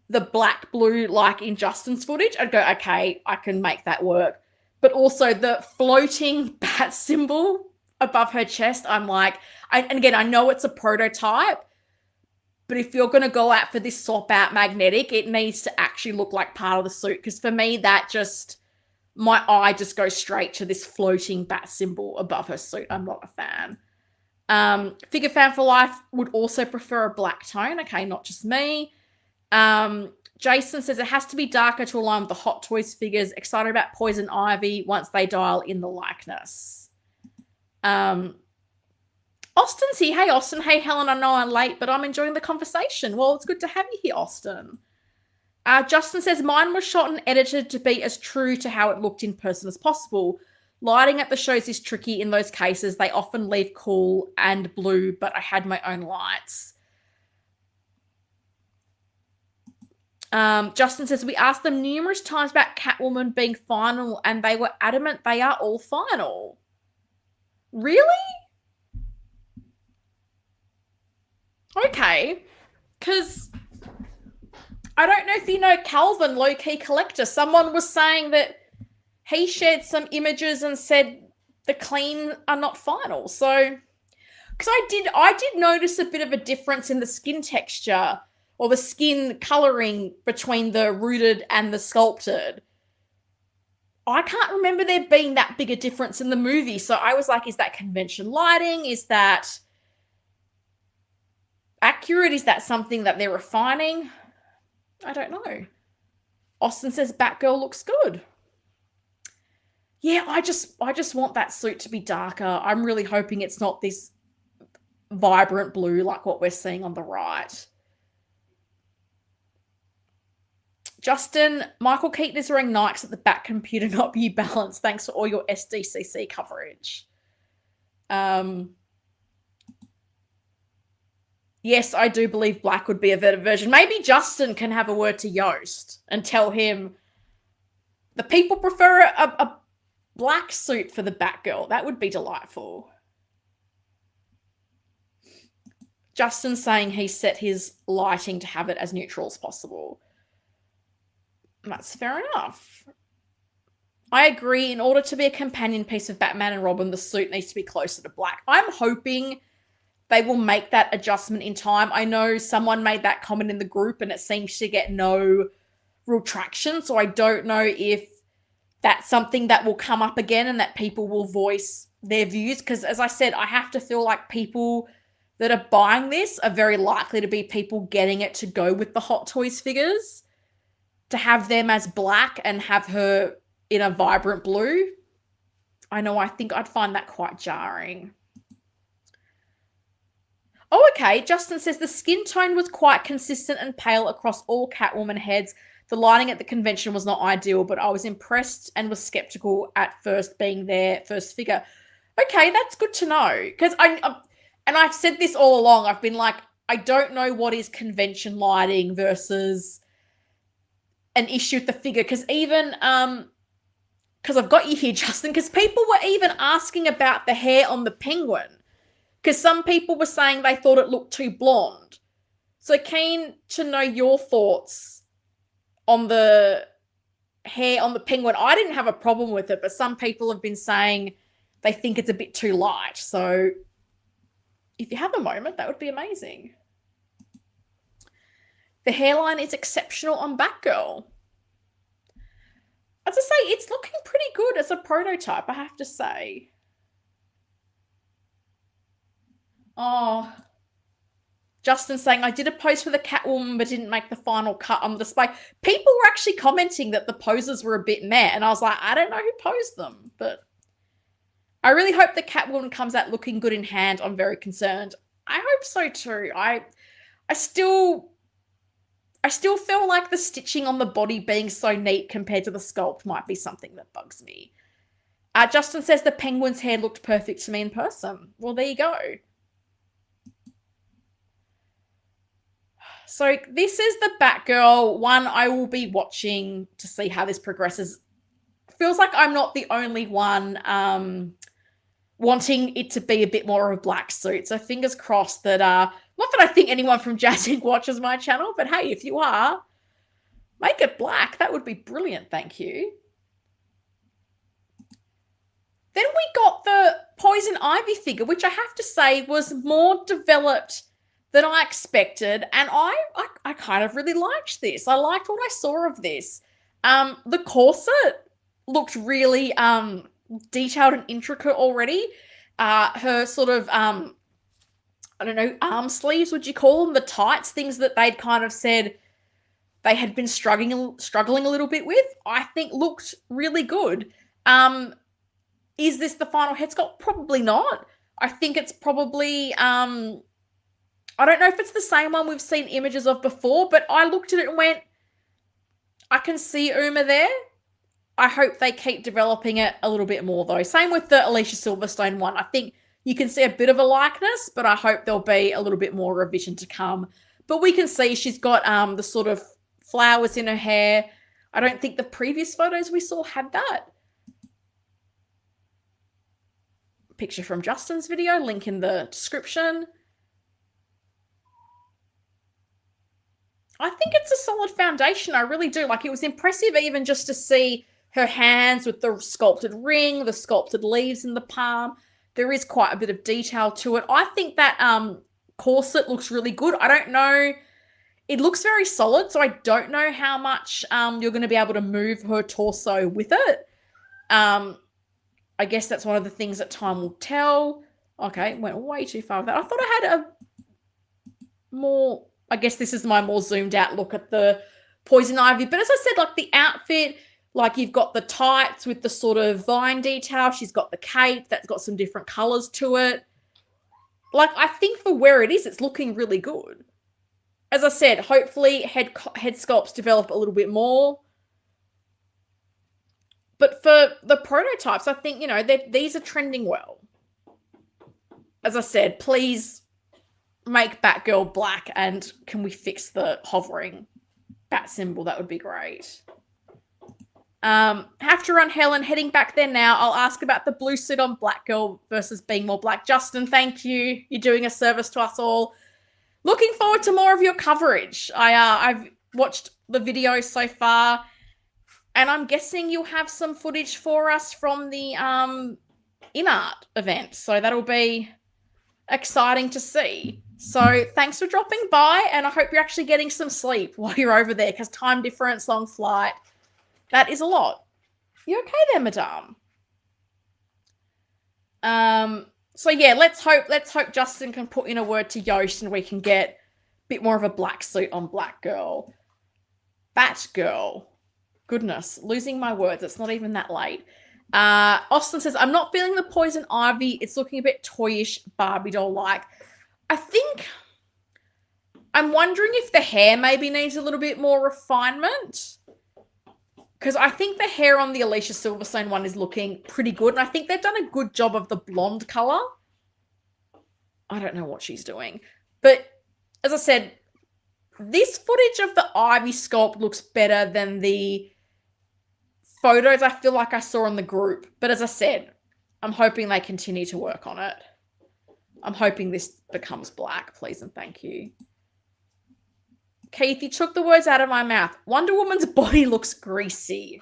the black blue like in Justin's footage, I'd go, okay, I can make that work. But also the floating bat symbol above her chest, I'm like, and again, I know it's a prototype, but if you're going to go out for this swap out magnetic, it needs to actually look like part of the suit. Because for me, that just, my eye just goes straight to this floating bat symbol above her suit. I'm not a fan. Figure Fan for Life would also prefer a black tone. Okay, not just me. Jason says it has to be darker to align with the Hot Toys figures. Excited about Poison Ivy once they dial in the likeness. Austin's here. Hey, Austin. Hey, Helen. I know I'm late, but I'm enjoying the conversation. Well, it's good to have you here, Austin. Justin says, mine was shot and edited to be as true to how it looked in person as possible. Lighting at the shows is tricky in those cases. They often leave cool and blue, but I had my own lights. Justin says, we asked them numerous times about Catwoman being final, and they were adamant they are all final. Really? Okay. Because I don't know if you know Calvin, low-key collector. Someone was saying that he shared some images and said the clean are not final. So, because I did notice a bit of a difference in the skin texture or the skin coloring between the rooted and the sculpted. I can't remember there being that big a difference in the movie. So I was like, is that convention lighting? Is that accurate? Is that something that they're refining? I don't know. Austin says Batgirl looks good. Yeah, I just want that suit to be darker. I'm really hoping it's not this vibrant blue like what we're seeing on the right. Justin, Michael Keaton is wearing Nikes at the back computer, not New Balance. Thanks for all your SDCC coverage. Yes, I do believe black would be a better version. Maybe Justin can have a word to Yoast and tell him the people prefer a black suit for the Batgirl. That would be delightful. Justin's saying he set his lighting to have it as neutral as possible. That's fair enough. I agree. In order to be a companion piece of Batman and Robin, the suit needs to be closer to black. I'm hoping they will make that adjustment in time. I know someone made that comment in the group and it seems to get no real traction. So I don't know if that's something that will come up again and that people will voice their views. Because as I said, I have to feel like people that are buying this are very likely to be people getting it to go with the Hot Toys figures. To have them as black and have her in a vibrant blue, I know, I think I'd find that quite jarring. Oh, okay. Justin says the skin tone was quite consistent and pale across all Catwoman heads. The lighting at the convention was not ideal, but I was impressed and was skeptical at first being their first figure. Okay, that's good to know. Because and I've said this all along. I've been like, I don't know what is convention lighting versus an issue with the figure. Because even because I've got you here, Justin. Because people were even asking about the hair on the penguin. Because some people were saying they thought it looked too blonde. So keen to know your thoughts on the hair on the penguin. I didn't have a problem with it, but some people have been saying they think it's a bit too light. So if you have a moment, that would be amazing. The hairline is exceptional on Batgirl. As I say, it's looking pretty good as a prototype, I have to say. Oh, Justin saying, I did a pose for the Catwoman but didn't make the final cut on the display. People were actually commenting that the poses were a bit meh, and I was like, I don't know who posed them, but I really hope the Catwoman comes out looking good in hand. I'm very concerned. I hope so too. I still feel like the stitching on the body being so neat compared to the sculpt might be something that bugs me. Justin says the penguin's hair looked perfect to me in person. Well, there you go. So this is the Batgirl one. I will be watching to see how this progresses. Feels like I'm not the only one wanting it to be a bit more of a black suit. So fingers crossed that, not that I think anyone from JazzInc watches my channel, but hey, if you are, make it black. That would be brilliant. Thank you. Then we got the Poison Ivy figure, which I have to say was more developed than I expected, and I kind of really liked this. I liked what I saw of this. The corset looked really detailed and intricate already. Her sort of I don't know, arm sleeves, would you call them, the tights, things that they'd kind of said they had been struggling a little bit with, I think looked really good. Is this the final head sculpt? Probably not. I think it's probably I don't know if it's the same one we've seen images of before, but I looked at it and went, I can see Uma there. I hope they keep developing it a little bit more, though. Same with the Alicia Silverstone one. I think you can see a bit of a likeness, but I hope there'll be a little bit more revision to come. But we can see she's got the sort of flowers in her hair. I don't think the previous photos we saw had that. Picture from Justin's video, link in the description. I think it's a solid foundation. I really do. Like, it was impressive even just to see her hands with the sculpted ring, the sculpted leaves in the palm. There is quite a bit of detail to it. I think that corset looks really good. I don't know. It looks very solid, so I don't know how much you're going to be able to move her torso with it. I guess that's one of the things that time will tell. Okay, went way too far with that. I thought I had a more... I guess this is my more zoomed out look at the Poison Ivy. But as I said, like the outfit, like you've got the tights with the sort of vine detail. She's got the cape that's got some different colors to it. Like, I think for where it is, it's looking really good. As I said, hopefully head sculpts develop a little bit more. But for the prototypes, I think, you know, these are trending well. As I said, please make Batgirl black, and can we fix the hovering bat symbol? That would be great. Have to run, Helen. Heading back there now. I'll ask about the blue suit on Blackgirl versus being more black. Justin, thank you. You're doing a service to us all. Looking forward to more of your coverage. I've watched the video so far, and I'm guessing you'll have some footage for us from the InArt event. So that'll be exciting to see. So thanks for dropping by, and I hope you're actually getting some sleep while you're over there, because time difference, long flight, that is a lot. You okay there, madame? So yeah, let's hope Justin can put in a word to Yosh and we can get a bit more of a black suit on Blackgirl. Batgirl. Goodness, losing my words. It's not even that late. Austin says, I'm not feeling the Poison Ivy. It's looking a bit toyish, Barbie doll-like. I think I'm wondering if the hair maybe needs a little bit more refinement, because I think the hair on the Alicia Silverstone one is looking pretty good. And I think they've done a good job of the blonde color. I don't know what she's doing. But as I said, this footage of the Ivy sculpt looks better than the photos I feel like I saw in the group. But as I said, I'm hoping they continue to work on it. I'm hoping this becomes black, please and thank you. Keith, you took the words out of my mouth. Wonder Woman's body looks greasy.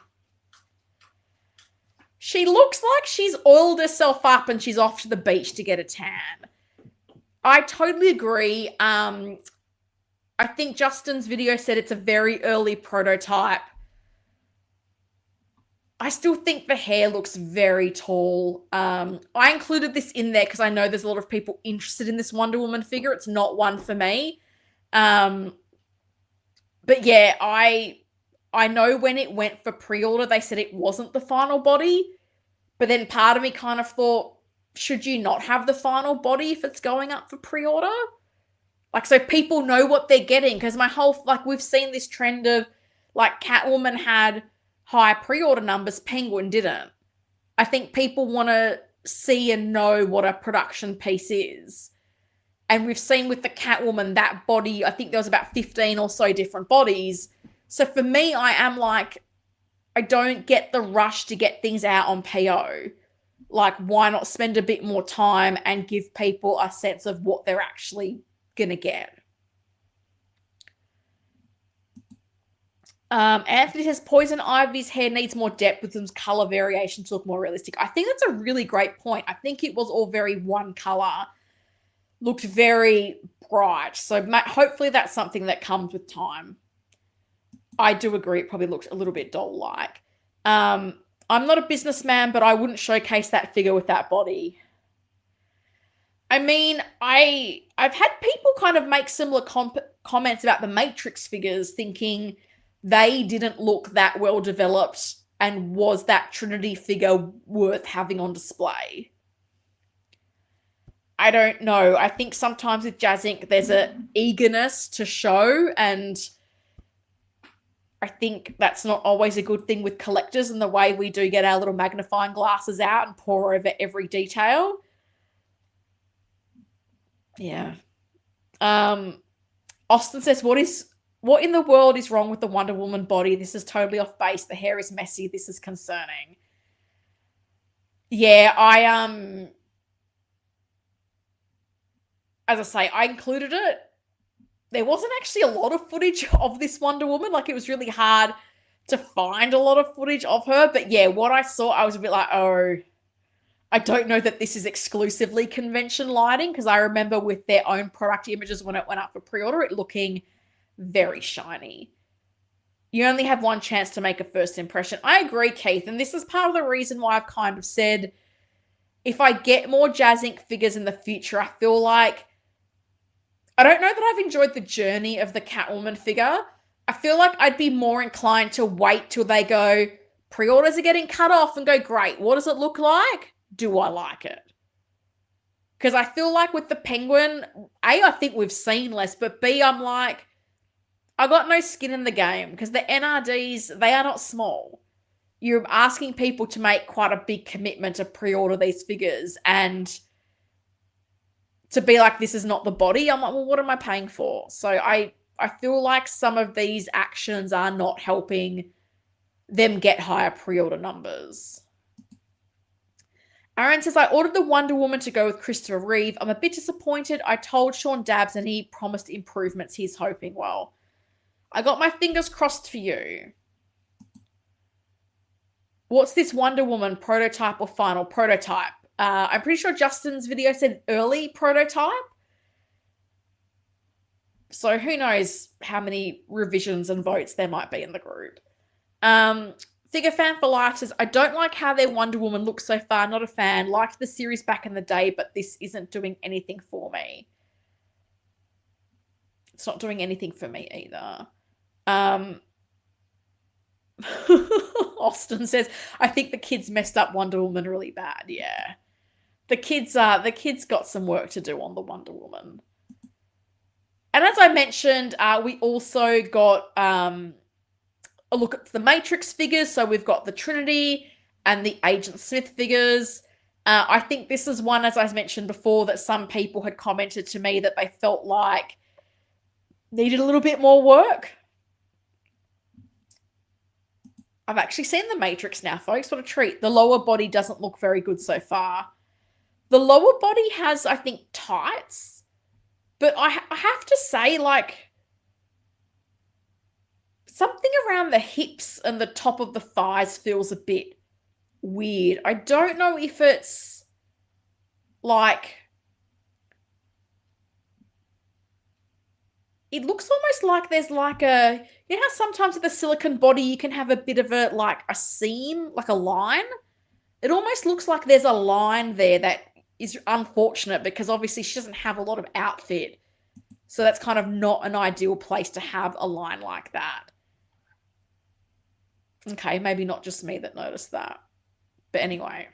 She looks like she's oiled herself up and she's off to the beach to get a tan. I totally agree. I think Justin's video said it's a very early prototype. I still think the hair looks very tall. I included this in there because I know there's a lot of people interested in this Wonder Woman figure. It's not one for me. But yeah, I know when it went for pre-order, they said it wasn't the final body. But then part of me kind of thought, should you not have the final body if it's going up for pre-order? Like, so people know what they're getting. Because my whole, like, we've seen this trend of, like, Catwoman had high pre-order numbers, Penguin didn't. I think people want to see and know what a production piece is. And we've seen with the Catwoman, that body, I think there was about 15 or so different bodies. So for me, I am like, I don't get the rush to get things out on PO. Like, why not spend a bit more time and give people a sense of what they're actually going to get? Anthony says, Poison Ivy's hair needs more depth with some color variation to look more realistic. I think that's a really great point. I think it was all very one color. Looked very bright. So hopefully that's something that comes with time. I do agree it probably looked a little bit doll-like. I'm not a businessman, but I wouldn't showcase that figure with that body. I mean, I've had people kind of make similar comments about the Matrix figures, thinking they didn't look that well developed, and was that Trinity figure worth having on display? I don't know. I think sometimes with JazzInc, there's an eagerness to show, and I think that's not always a good thing with collectors, and the way we do get our little magnifying glasses out and pour over every detail. Yeah. Austin says, what in the world is wrong with the Wonder Woman body? This is totally off base. The hair is messy. This is concerning. Yeah, as I say, I included it. There wasn't actually a lot of footage of this Wonder Woman. Like, it was really hard to find a lot of footage of her. But yeah, what I saw, I was a bit like, oh, I don't know that this is exclusively convention lighting, because I remember with their own product images when it went up for pre-order, it looking very shiny. You only have one chance to make a first impression. I agree, Keith. And this is part of the reason why I've kind of said, if I get more JazzInc figures in the future, I feel like, I don't know that I've enjoyed the journey of the Catwoman figure. I feel like I'd be more inclined to wait till they go, pre-orders are getting cut off, and go, great, what does it look like? Do I like it? Because I feel like with the Penguin, A, I think we've seen less, but B, I'm like, I got no skin in the game, because the NRDs, they are not small. You're asking people to make quite a big commitment to pre-order these figures, and to be like, this is not the body, I'm like, well, what am I paying for? So I feel like some of these actions are not helping them get higher pre-order numbers. Aaron says, I ordered the Wonder Woman to go with Christopher Reeve. I'm a bit disappointed. I told Sean Dabbs and he promised improvements. He's hoping well. I got my fingers crossed for you. What's this Wonder Woman, prototype or final? Prototype. I'm pretty sure Justin's video said early prototype. So who knows how many revisions and votes there might be in the group. Figure Fan for Life says, I don't like how their Wonder Woman looks so far. Not a fan. Liked the series back in the day, but this isn't doing anything for me. It's not doing anything for me either. Austin says, I think the kids messed up Wonder Woman really bad. Yeah. The kids got some work to do on the Wonder Woman. And as I mentioned, we also got a look at the Matrix figures. So we've got the Trinity and the Agent Smith figures. I think this is one, as I mentioned before, that some people had commented to me that they felt like needed a little bit more work. I've actually seen the Matrix now, folks. What a treat. The lower body doesn't look very good so far. The lower body has, I think, tights. But I have to say, like, something around the hips and the top of the thighs feels a bit weird. I don't know if it's like, it looks almost like there's like a, you know how sometimes with the silicone body you can have a bit of a, like a seam, like a line? It almost looks like there's a line there that is unfortunate because obviously she doesn't have a lot of outfit. So that's kind of not an ideal place to have a line like that. Okay, maybe not just me that noticed that. But anyway.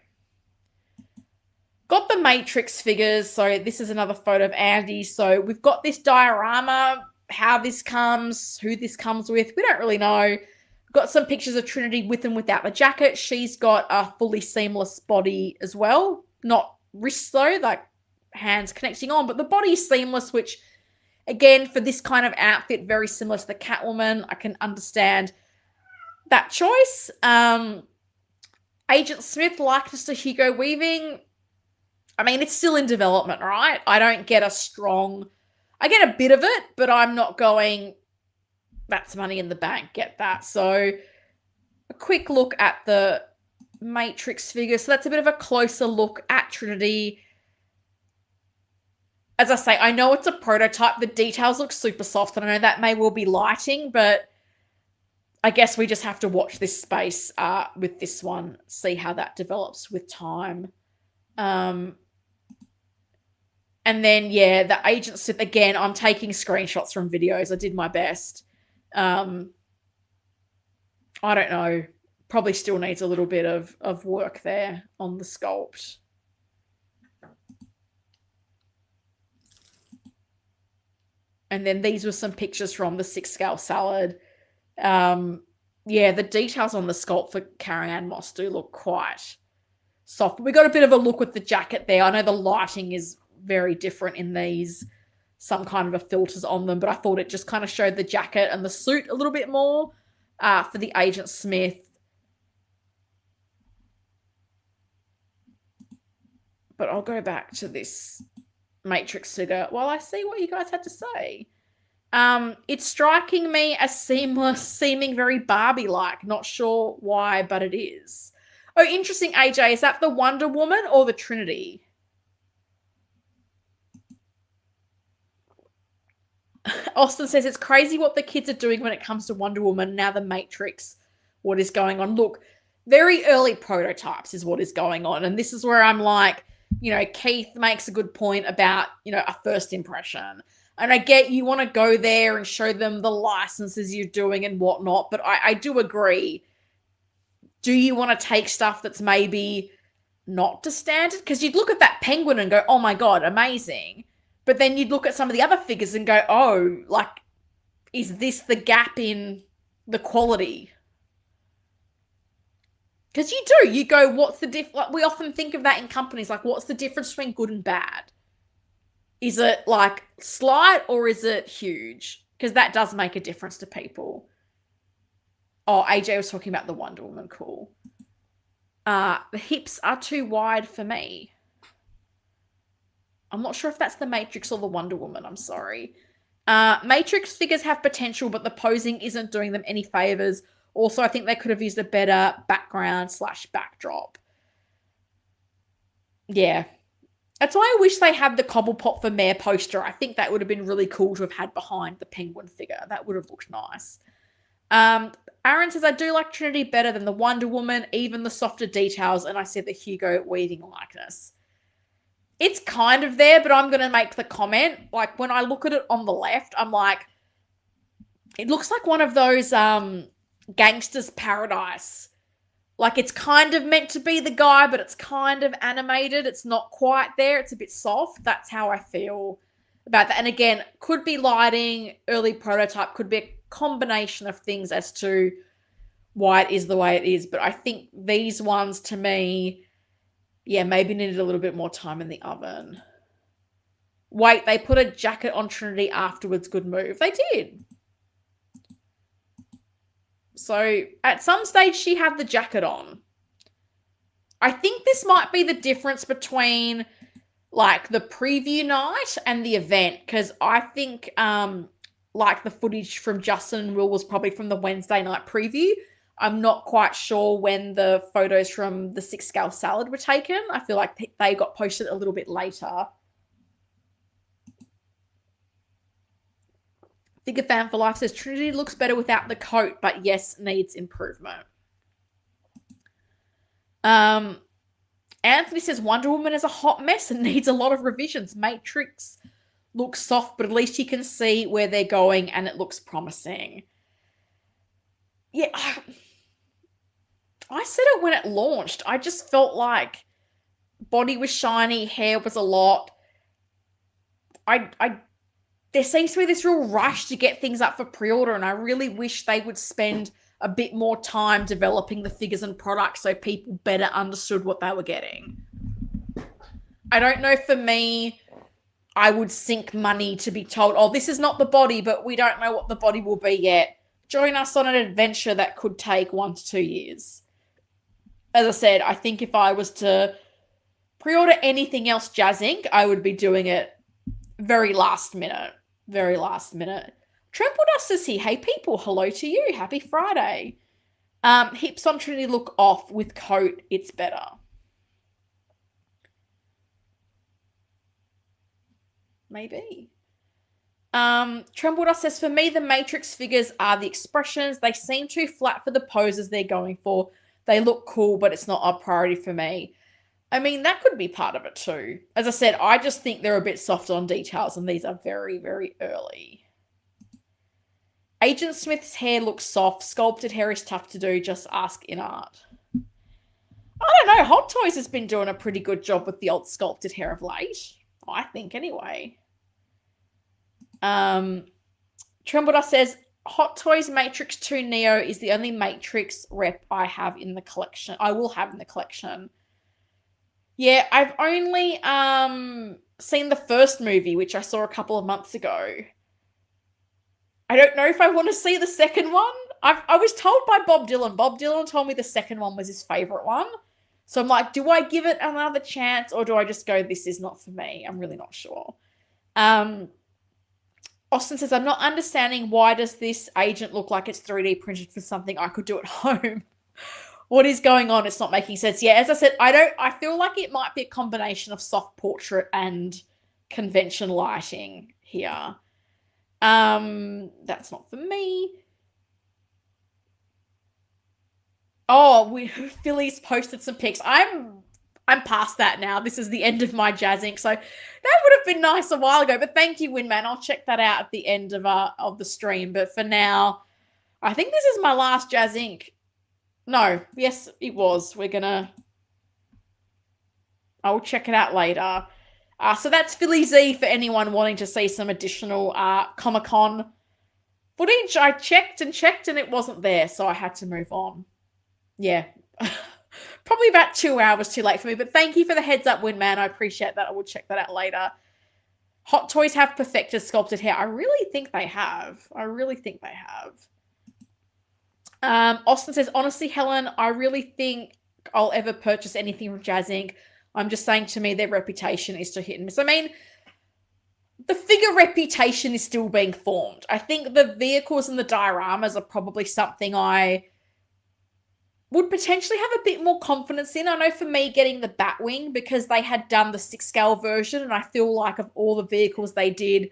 Got the Matrix figures. So this is another photo of Andy. So we've got this diorama, how this comes, who this comes with. We don't really know. We've got some pictures of Trinity with and without the jacket. She's got a fully seamless body as well. Not wrists though, like hands connecting on. But the body is seamless, which again, for this kind of outfit, very similar to the Catwoman. I can understand that choice. Agent Smith likeness to Hugo Weaving. I mean, it's still in development, right? I don't get a strong, I get a bit of it, but I'm not going, that's money in the bank, get that. So a quick look at the Matrix figure. So that's a bit of a closer look at Trinity. As I say, I know it's a prototype. The details look super soft, and I know that may well be lighting, but I guess we just have to watch this space with this one, see how that develops with time. And then, yeah, the Agent Smith, again, I'm taking screenshots from videos. I did my best. I don't know. Probably still needs a little bit of work there on the sculpt. And then these were some pictures from the 6-scale salad. Yeah, the details on the sculpt for Carrie-Anne Moss do look quite soft. We got a bit of a look with the jacket there. I know the lighting is very different in these, some kind of a filters on them, but I thought it just kind of showed the jacket and the suit a little bit more for the Agent Smith. But I'll go back to this Matrix figure while I see what you guys had to say. It's striking me as seamless, seeming very Barbie-like. Not sure why, but it is. Oh, interesting, AJ. Is that the Wonder Woman or the Trinity? Austin says, it's crazy what the kids are doing when it comes to Wonder Woman. Now the Matrix, what is going on? Look, very early prototypes is what is going on. And this is where I'm like, you know, Keith makes a good point about, you know, a first impression. And I get you want to go there and show them the licenses you're doing and whatnot. But I do agree. Do you want to take stuff that's maybe not to standard? Because you'd look at that penguin and go, oh my God, amazing. But then you'd look at some of the other figures and go, oh, like, is this the gap in the quality? Because you do. You go, what's the difference? Like, we often think of that in companies. Like, what's the difference between good and bad? Is it, like, slight or is it huge? Because that does make a difference to people. Oh, AJ was talking about the Wonder Woman. Cool. The hips are too wide for me. I'm not sure if that's the Matrix or the Wonder Woman. I'm sorry. Matrix figures have potential, but the posing isn't doing them any favors. Also, I think they could have used a better background / backdrop. Yeah. That's why I wish they had the Cobblepot for Mayor poster. I think that would have been really cool to have had behind the penguin figure. That would have looked nice. Aaron says, I do like Trinity better than the Wonder Woman, even the softer details, and I see the Hugo Weaving likeness. It's kind of there, but I'm going to make the comment. Like, when I look at it on the left, I'm like, it looks like one of those Gangster's Paradise. Like, it's kind of meant to be the guy, but it's kind of animated. It's not quite there. It's a bit soft. That's how I feel about that. And again, could be lighting, early prototype, could be a combination of things as to why it is the way it is. But I think these ones, to me, yeah, maybe needed a little bit more time in the oven. Wait, they put a jacket on Trinity afterwards. Good move. They did. So at some stage, she had the jacket on. I think this might be the difference between like the preview night and the event, because I think like the footage from Justin and Will was probably from the Wednesday night preview. I'm not quite sure when the photos from the 6-scale salad were taken. I feel like they got posted a little bit later. Figure Fan for Life says Trinity looks better without the coat, but yes, needs improvement. Anthony says Wonder Woman is a hot mess and needs a lot of revisions. Matrix looks soft, but at least you can see where they're going and it looks promising. Yeah, I said it when it launched. I just felt like body was shiny, hair was a lot. There seems to be this real rush to get things up for pre-order, and I really wish they would spend a bit more time developing the figures and products so people better understood what they were getting. I don't know, for me, I would sink money to be told, oh, this is not the body, but we don't know what the body will be yet. Join us on an adventure that could take 1 to 2 years. As I said, I think if I was to pre-order anything else JazzInc, I would be doing it very last minute. Very last minute. Trample Dust is here. Hey people, hello to you. Happy Friday. Hips on Trinity look off. With coat, it's better. Maybe. Tremble Dust says, for me, the Matrix figures are the expressions. They seem too flat for the poses they're going for. They look cool, but it's not a priority for me. I mean, that could be part of it too. As I said, I just think they're a bit soft on details, and these are very, very early. Agent Smith's hair looks soft. Sculpted hair is tough to do. Just ask InArt. I don't know. Hot Toys has been doing a pretty good job with the old sculpted hair of late. I think, anyway. Trembledust says, Hot Toys Matrix 2 Neo is the only Matrix rep I have in the collection. I will have in the collection. Yeah, I've only seen the first movie, which I saw a couple of months ago. I don't know if I want to see the second one. I was told by Bob Dylan. Bob Dylan told me the second one was his favorite one. So I'm like, do I give it another chance, or do I just go, this is not for me? I'm really not sure. Austin says, I'm not understanding, why does this agent look like it's 3D printed for something I could do at home? What is going on? It's not making sense. Yeah, as I said, I feel like it might be a combination of soft portrait and convention lighting here. That's not for me. Oh, Philly's posted some pics. I'm past that now. This is the end of my JazzInc. So that would have been nice a while ago. But thank you, Winman. I'll check that out at the end of the stream. But for now, I think this is my last JazzInc. No, yes, it was. I'll check it out later. So that's Philly Z for anyone wanting to see some additional Comic-Con footage. I checked and it wasn't there, so I had to move on. Yeah. Probably about 2 hours too late for me, but thank you for the heads up, Winman. I appreciate that. I will check that out later. Hot Toys have perfected sculpted hair. I really think they have. Austin says, honestly, Helen, I really think I'll ever purchase anything from JazzInc. I'm just saying, to me, their reputation is to hit and miss. I mean, the figure reputation is still being formed. I think the vehicles and the dioramas are probably something I would potentially have a bit more confidence in. I know for me, getting the Batwing, because they had done the 6-scale version, and I feel like of all the vehicles they did,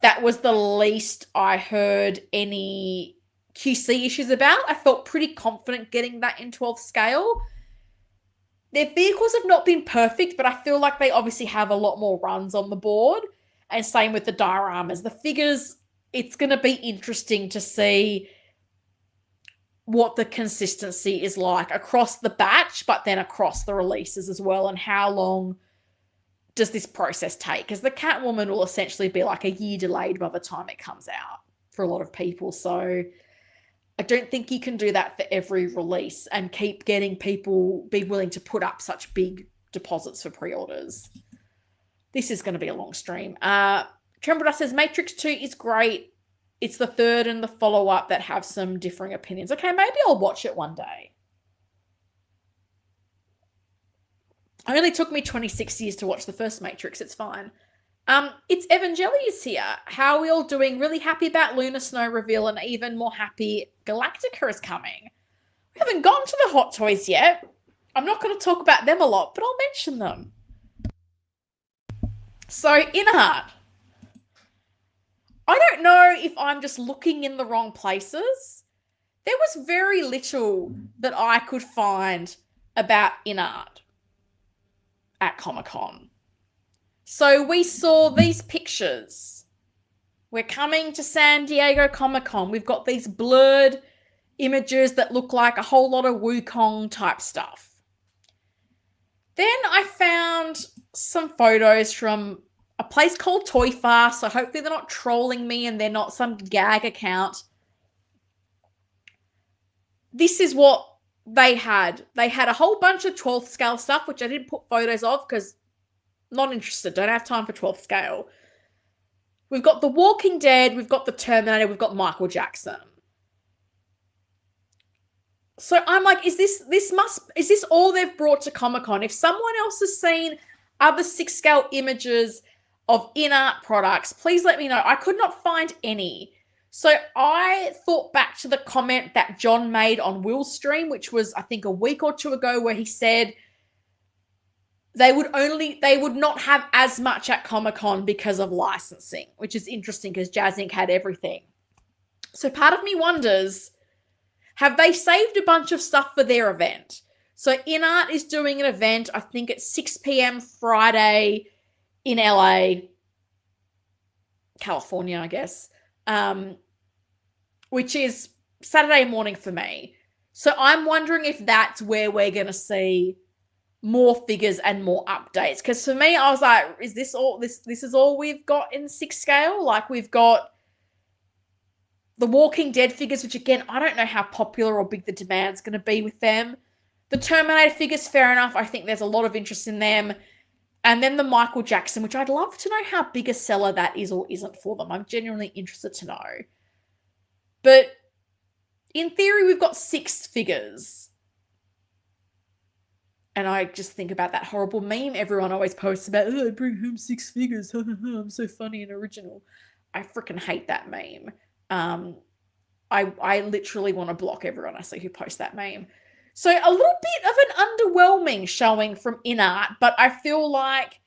that was the least I heard any QC issues about. I felt pretty confident getting that in 12th scale. Their vehicles have not been perfect, but I feel like they obviously have a lot more runs on the board. And same with the dioramas. The figures, it's going to be interesting to see what the consistency is like across the batch, but then across the releases as well, and how long does this process take? Because the Catwoman will essentially be like a year delayed by the time it comes out for a lot of people. So I don't think you can do that for every release and keep getting people be willing to put up such big deposits for pre-orders. This is going to be a long stream. Trembler says Matrix 2 is great. It's the third and the follow-up that have some differing opinions. Okay, maybe I'll watch it one day. It only took me 26 years to watch the first Matrix. It's fine. It's Evangelius here. How are we all doing? Really happy about Lunar Snow reveal and even more happy Galactica is coming. We haven't gone to the Hot Toys yet. I'm not going to talk about them a lot, but I'll mention them. So, InArt. I don't know if I'm just looking in the wrong places. There was very little that I could find about InArt at Comic-Con. So we saw these pictures. We're coming to San Diego Comic-Con. We've got these blurred images that look like a whole lot of Wukong type stuff. Then I found some photos from a place called Toy Fast, so hopefully they're not trolling me and they're not some gag account. This is what they had. They had a whole bunch of 12th scale stuff, which I didn't put photos of because not interested. Don't have time for 12th scale. We've got The Walking Dead. We've got The Terminator. We've got Michael Jackson. So I'm like, is this all they've brought to Comic-Con? If someone else has seen other 6-scale images of InArt products, please let me know. I could not find any. So I thought back to the comment that John made on Will's stream, which was, I think, a week or two ago, where he said they would not have as much at Comic-Con because of licensing, which is interesting because JazzInc had everything. So part of me wonders, have they saved a bunch of stuff for their event? So InArt is doing an event, I think it's 6 p.m. Friday in LA, California, I guess, which is Saturday morning for me. So I'm wondering if that's where we're going to see more figures and more updates. Because for me, I was like, is this all? This is all we've got in 6 scale? Like, we've got the Walking Dead figures, which again, I don't know how popular or big the demand's going to be with them. The Terminator figures, fair enough. I think there's a lot of interest in them. And then the Michael Jackson, which I'd love to know how big a seller that is or isn't for them. I'm genuinely interested to know. But in theory, we've got 6 figures. And I just think about that horrible meme everyone always posts about, oh, I bring home 6 figures. I'm so funny and original. I freaking hate that meme. I literally want to block everyone I see who posts that meme. So a little bit of an underwhelming showing from InArt, but I feel like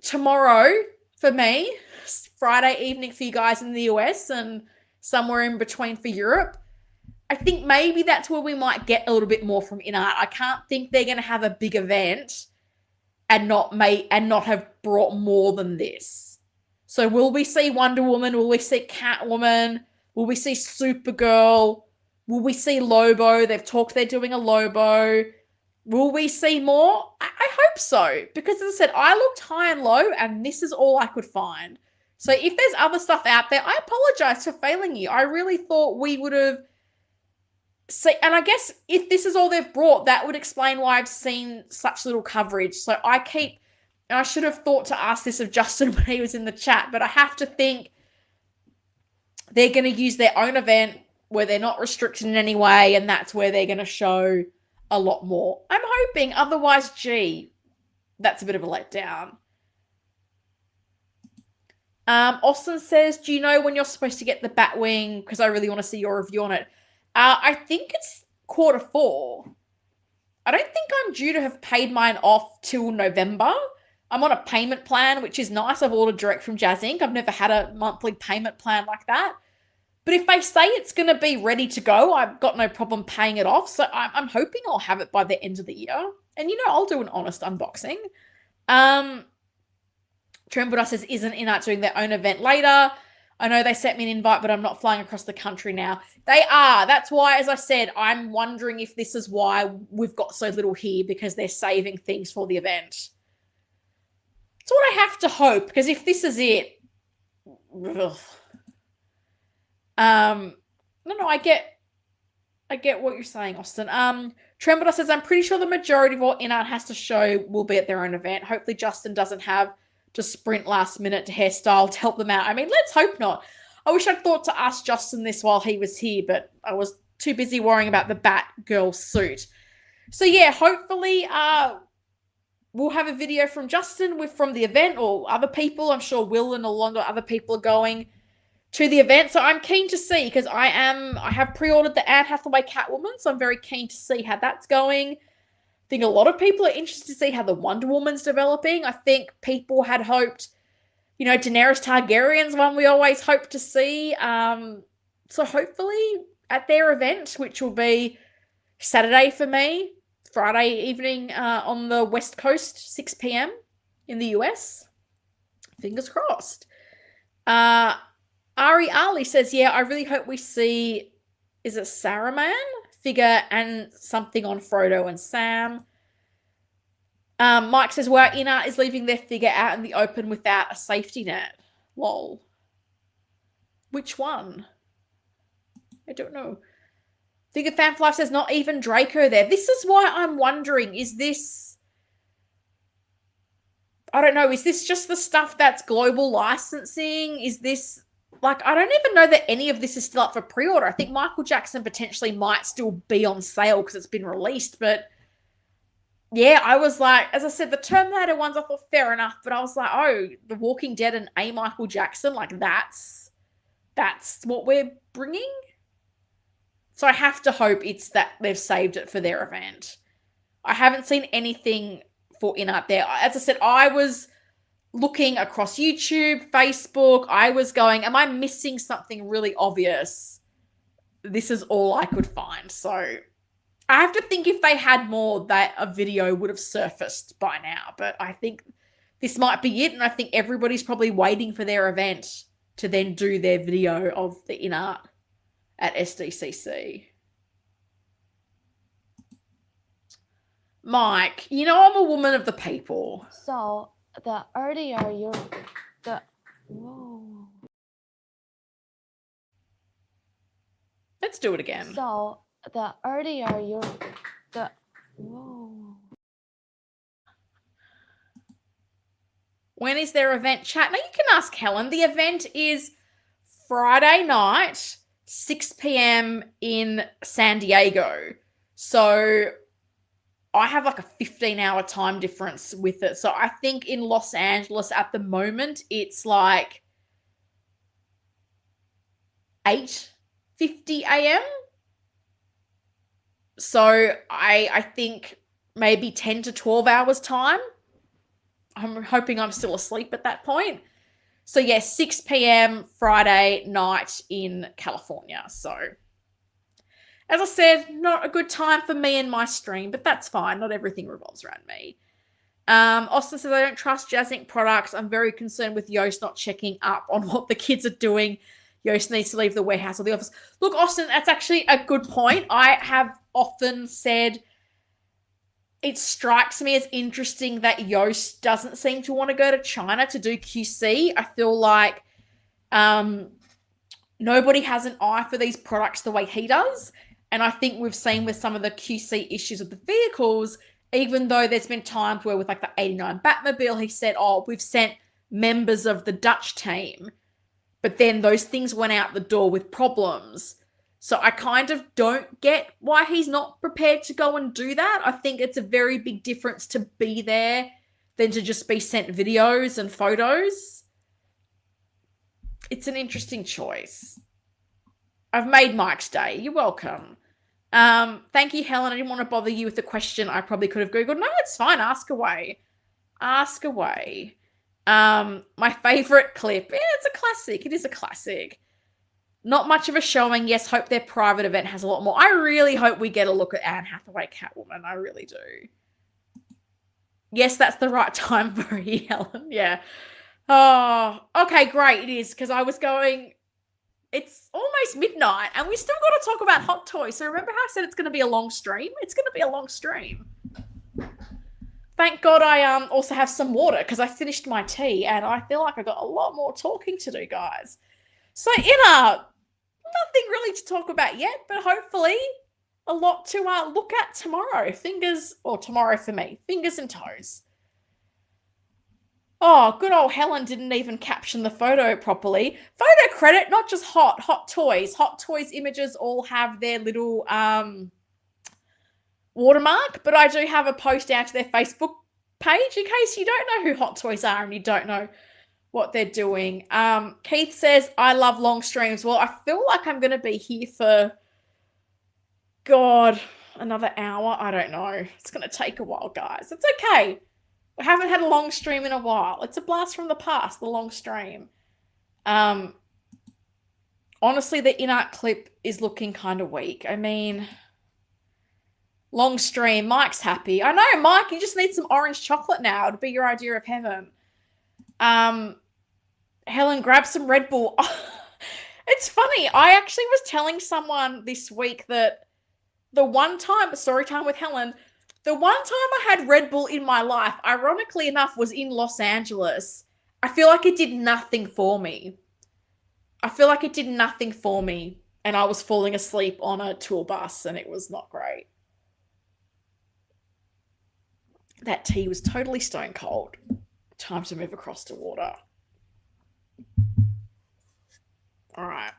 tomorrow for me, Friday evening for you guys in the US and somewhere in between for Europe, I think maybe that's where we might get a little bit more from InArt. I can't think they're going to have a big event and not have brought more than this. So will we see Wonder Woman? Will we see Catwoman? Will we see Supergirl? Will we see Lobo? They've talked they're doing a Lobo. Will we see more? I hope so. Because as I said, I looked high and low and this is all I could find. So if there's other stuff out there, I apologize for failing you. I really thought we would have seen, and I guess if this is all they've brought, that would explain why I've seen such little coverage. So I should have thought to ask this of Justin when he was in the chat, but I have to think they're going to use their own event where they're not restricted in any way, and that's where they're going to show a lot more. I'm hoping, otherwise, gee, that's a bit of a letdown. Austin says, do you know when you're supposed to get the Batwing? Because I really want to see your review on it. I think it's Q4. I don't think I'm due to have paid mine off till November. I'm on a payment plan, which is nice. I've ordered direct from JazzInc. I've never had a monthly payment plan like that. But if they say it's going to be ready to go, I've got no problem paying it off. So I'm hoping I'll have it by the end of the year. And, I'll do an honest unboxing. Trembler says, isn't InArt doing their own event later? I know they sent me an invite, but I'm not flying across the country now. They are. That's why, as I said, I'm wondering if this is why we've got so little here, because they're saving things for the event. That's what I have to hope, because if this is it... Ugh. No, I get what you're saying, Austin. Trembler says, I'm pretty sure the majority of what InArt has to show will be at their own event. Hopefully Justin doesn't have to sprint last minute to hairstyle to help them out. I mean, let's hope not. I wish I'd thought to ask Justin this while he was here, but I was too busy worrying about the Batgirl suit. So yeah, hopefully we'll have a video from Justin from the event, or other people. I'm sure Will and a lot of other people are going to the event. So I'm keen to see, because I have pre-ordered the Anne Hathaway Catwoman, so I'm very keen to see how that's going. I think a lot of people are interested to see how the Wonder Woman's developing. I think people had hoped, Daenerys Targaryen's one we always hope to see. So hopefully at their event, which will be Saturday for me, Friday evening on the West Coast, 6 p.m. in the US. Fingers crossed. Ari Ali says, yeah, I really hope we see, is it Saruman figure and something on Frodo and Sam. Mike says, well, InArt is leaving their figure out in the open without a safety net. Lol. Which one? I don't know. Figure Fan for Life says, not even Draco there. This is why I'm wondering, is this, I don't know, is this just the stuff that's global licensing? Is this, I don't even know that any of this is still up for pre-order. I think Michael Jackson potentially might still be on sale because it's been released. But yeah, I was like, as I said, the Terminator ones, I thought fair enough. But I was like, oh, The Walking Dead and a Michael Jackson, that's what we're bringing. So I have to hope it's that they've saved it for their event. I haven't seen anything for InArt there. As I said, I was looking across YouTube, Facebook. I was going, am I missing something really obvious? This is all I could find. So I have to think if they had more, that a video would have surfaced by now. But I think this might be it. And I think everybody's probably waiting for their event to then do their video of the InArt at SDCC. Mike, I'm a woman of the people. So the earlier whoa. Let's do it again. So the earlier whoa. When is their event, chat? Now you can ask Helen. The event is Friday night, 6 p.m. in San Diego. So I have a 15-hour time difference with it. So I think in Los Angeles at the moment, it's 8:50 a.m. So I think maybe 10 to 12 hours time. I'm hoping I'm still asleep at that point. So yeah, 6 p.m. Friday night in California. So as I said, not a good time for me and my stream, but that's fine. Not everything revolves around me. Austin says, I don't trust JazzInc products. I'm very concerned with Yoast not checking up on what the kids are doing. Yoast needs to leave the warehouse or the office. Look, Austin, that's actually a good point. I have often said it strikes me as interesting that Yoast doesn't seem to want to go to China to do QC. I feel like nobody has an eye for these products the way he does. And I think we've seen with some of the QC issues of the vehicles, even though there's been times where with the 89 Batmobile, he said, oh, we've sent members of the Dutch team. But then those things went out the door with problems. So I kind of don't get why he's not prepared to go and do that. I think it's a very big difference to be there than to just be sent videos and photos. It's an interesting choice. I've made Mike's day. You're welcome. Thank you, Helen. I didn't want to bother you with the question I probably could have Googled. No, it's fine. Ask away. Ask away. My favorite clip. Yeah, it's a classic. It is a classic. Not much of a showing. Yes, hope their private event has a lot more. I really hope we get a look at Anne Hathaway Catwoman. I really do. Yes, that's the right time for you, Helen. Yeah. Oh, okay, great. It is, because I was going, it's almost midnight and we still got to talk about Hot Toys. So remember how I said it's going to be a long stream? It's going to be a long stream. Thank God I also have some water because I finished my tea and I feel like I got a lot more talking to do, guys. So InArt, nothing really to talk about yet, but hopefully a lot to look at tomorrow. Tomorrow for me. Fingers and toes. Oh, good old Helen didn't even caption the photo properly. Photo credit, not just hot toys. Hot toys images all have their little watermark, but I do have a post out to their Facebook page in case you don't know who Hot Toys are and you don't know what they're doing. Keith says, I love long streams. Well, I feel like I'm going to be here for, God, another hour. I don't know. It's going to take a while, guys. It's okay. I haven't had a long stream in a while. It's a blast from the past, the long stream. Honestly, the InArt clip is looking kind of weak. I mean, long stream. Mike's happy. I know, Mike, you just need some orange chocolate now to be your idea of heaven. Helen, grab some Red Bull. It's funny. I actually was telling someone this week that the one time, story time with Helen, the one time I had Red Bull in my life, ironically enough, was in Los Angeles. I feel like it did nothing for me. And I was falling asleep on a tour bus and it was not great. That tea was totally stone cold. Time to move across to water. All right.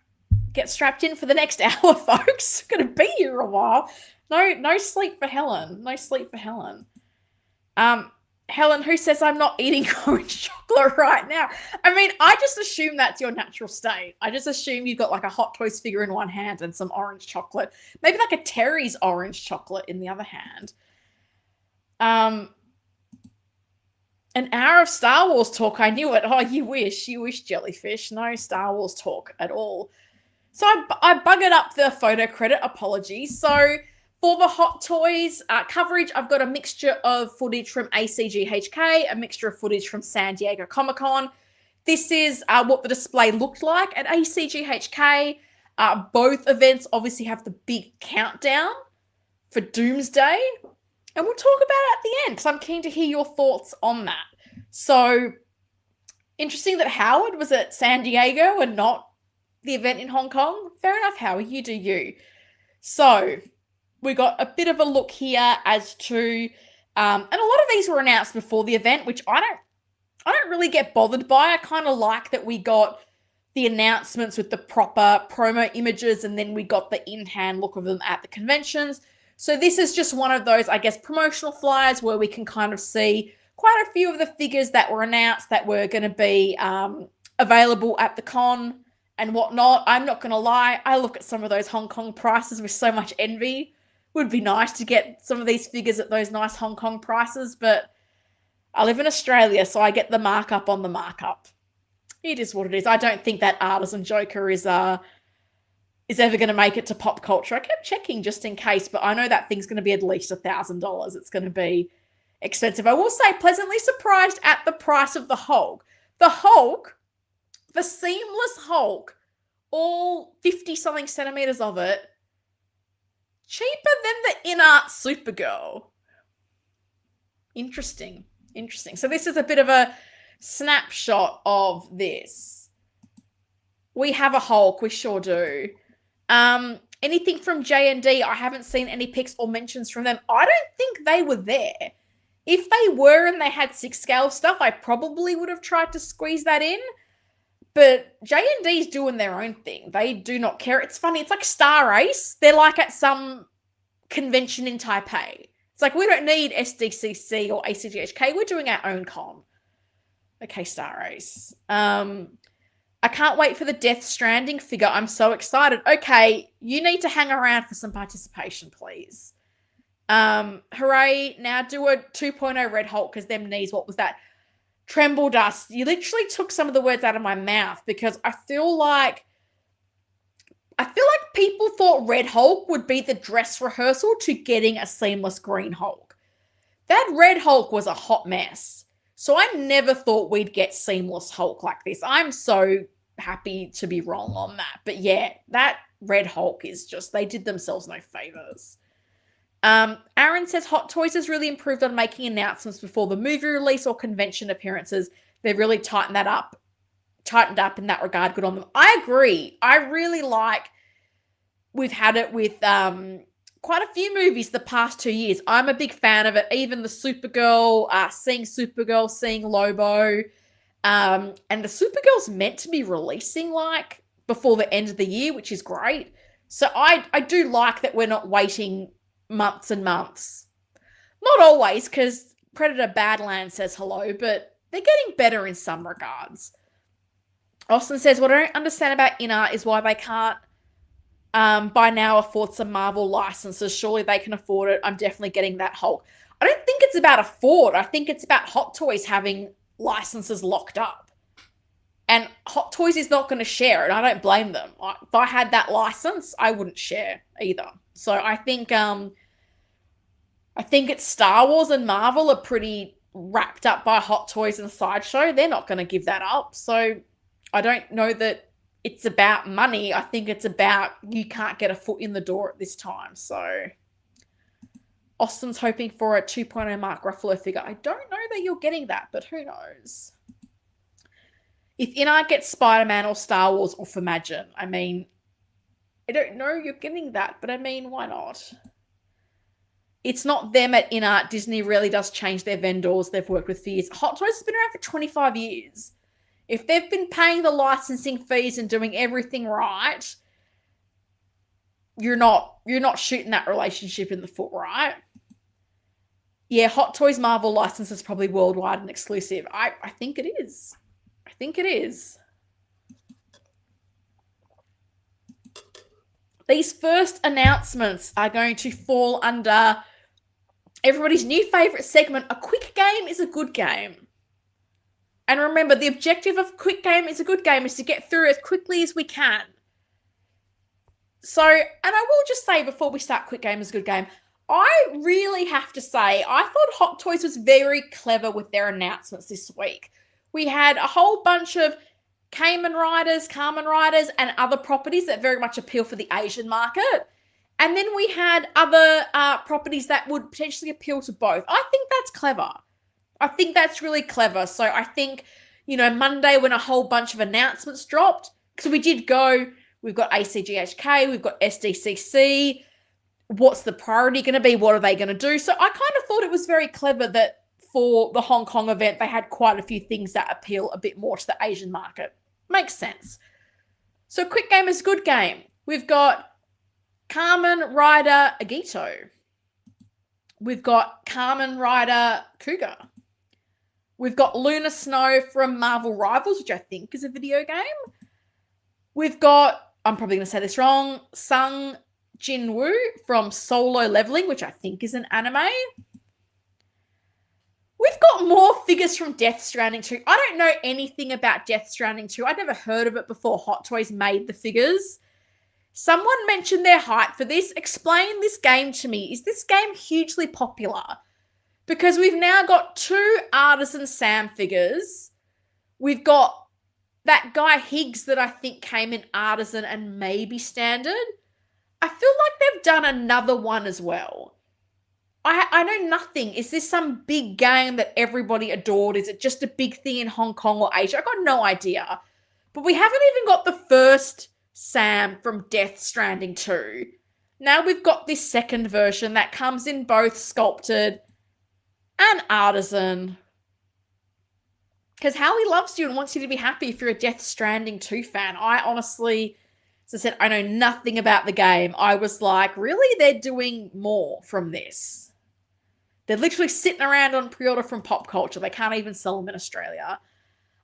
Get strapped in for the next hour, folks. Going to be here a while. No sleep for Helen. Helen, who says I'm not eating orange chocolate right now? I mean, I just assume that's your natural state. I just assume you've got like a Hot Toys figure in one hand and some orange chocolate. Maybe like a Terry's orange chocolate in the other hand. An hour of Star Wars talk. I knew it. Oh, you wish, Jellyfish. No Star Wars talk at all. So I buggered up the photo credit. Apologies. So for the Hot Toys coverage, I've got a mixture of footage from ACGHK, a mixture of footage from San Diego Comic-Con. This is what the display looked like at ACGHK. Both events obviously have the big countdown for Doomsday. And we'll talk about it at the end because I'm keen to hear your thoughts on that. So, interesting that Howard was at San Diego and not the event in Hong Kong. Fair enough, Howard, you do you. So, we got a bit of a look here as to, and a lot of these were announced before the event, which I don't really get bothered by. I kind of like that we got the announcements with the proper promo images and then we got the in-hand look of them at the conventions. So this is just one of those, I guess, promotional flyers where we can kind of see quite a few of the figures that were announced that were going to be available at the con and whatnot. I'm not going to lie. I look at some of those Hong Kong prices with so much envy. Would be nice to get some of these figures at those nice Hong Kong prices, but I live in Australia, so I get the markup on the markup. It is what it is. I don't think that Artisan Joker is ever going to make it to pop culture. I kept checking just in case, but I know that thing's going to be at least $1,000. It's going to be expensive. I will say, pleasantly surprised at the price of the Hulk. The Hulk, the seamless Hulk, all 50-something centimeters of it, cheaper than the InArt Supergirl. Interesting. So this is a bit of a snapshot of this. We have a Hulk. We sure do. Anything from J&D, I haven't seen any pics or mentions from them. I don't think they were there. If they were and they had 6-scale stuff, I probably would have tried to squeeze that in. But J&D's doing their own thing. They do not care. It's funny. It's like Star Race. They're like at some convention in Taipei. It's like, we don't need SDCC or ACGHK. We're doing our own con. Okay, Star Race. I can't wait for the Death Stranding figure. I'm so excited. Okay, you need to hang around for some participation, please. Hooray. Now do a 2.0 Red Hulk because them knees, what was that? Tremble dust. You literally took some of the words out of my mouth because I feel like people thought Red Hulk would be the dress rehearsal to getting a seamless green Hulk. That Red Hulk was a hot mess. So I never thought we'd get seamless Hulk like this. I'm so happy to be wrong on that. But yeah, that Red Hulk is just, they did themselves no favors. Aaron says Hot Toys has really improved on making announcements before the movie release or convention appearances. They've really tightened up in that regard. Good on them. I agree. I really like we've had it with quite a few movies the past 2 years. I'm a big fan of it. Even the Supergirl, seeing Lobo. And the Supergirl's meant to be releasing like before the end of the year, which is great. So I do like that we're not waiting months and months. Not always, because Predator Badlands says hello, but they're getting better in some regards. Austin says, what I don't understand about InArt is why they can't by now afford some Marvel licenses. Surely they can afford it. I'm definitely getting that Hulk. I don't think it's about afford. I think it's about Hot Toys having licenses locked up. And Hot Toys is not going to share it. I don't blame them. If I had that license, I wouldn't share either. So I think it's Star Wars and Marvel are pretty wrapped up by Hot Toys and Sideshow. They're not going to give that up. So I don't know that it's about money. I think it's about you can't get a foot in the door at this time. So Austin's hoping for a 2.0 Mark Ruffalo figure. I don't know that you're getting that, but who knows? If InArt gets Spider-Man or Star Wars or Imagine, I mean, I don't know you're getting that, but I mean, why not? It's not them at InArt. Disney really does change their vendors they've worked with for years. Hot Toys has been around for 25 years. If they've been paying the licensing fees and doing everything right, you're not shooting that relationship in the foot, right? Yeah, Hot Toys Marvel license is probably worldwide and exclusive. I think it is. I think it is. These first announcements are going to fall under everybody's new favorite segment. A quick game is a good game. And remember, the objective of quick game is a good game is to get through as quickly as we can. So, and I will just say before we start, quick game is a good game. I really have to say, I thought Hot Toys was very clever with their announcements this week. We had a whole bunch of Kamen Riders, and other properties that very much appeal for the Asian market. And then we had other properties that would potentially appeal to both. I think that's clever. I think that's really clever. So I think, Monday when a whole bunch of announcements dropped, because we've got ACGHK, we've got SDCC. What's the priority going to be? What are they going to do? So I kind of thought it was very clever that for the Hong Kong event, they had quite a few things that appeal a bit more to the Asian market. Makes sense. So quick game is good game. We've got Kamen Rider Agito. We've got Kamen Rider Cougar. We've got Luna Snow from Marvel Rivals, which I think is a video game. We've got, I'm probably going to say this wrong, Sung Jin-woo from Solo Leveling, which I think is an anime. We've got more figures from Death Stranding 2. I don't know anything about Death Stranding 2. I'd never heard of it before Hot Toys made the figures. Someone mentioned their hype for this. Explain this game to me. Is this game hugely popular? Because we've now got 2 Artisan Sam figures. We've got that guy Higgs that I think came in Artisan and maybe Standard. I feel like they've done another one as well. I know nothing. Is this some big game that everybody adored? Is it just a big thing in Hong Kong or Asia? I got no idea. But we haven't even got the first Sam from Death Stranding 2. Now we've got this second version that comes in both sculpted and Artisan. Because Howie loves you and wants you to be happy if you're a Death Stranding 2 fan. I honestly, as I said, I know nothing about the game. I was like, really? They're doing more from this. They're literally sitting around on pre-order from Pop Culture. They can't even sell them in Australia.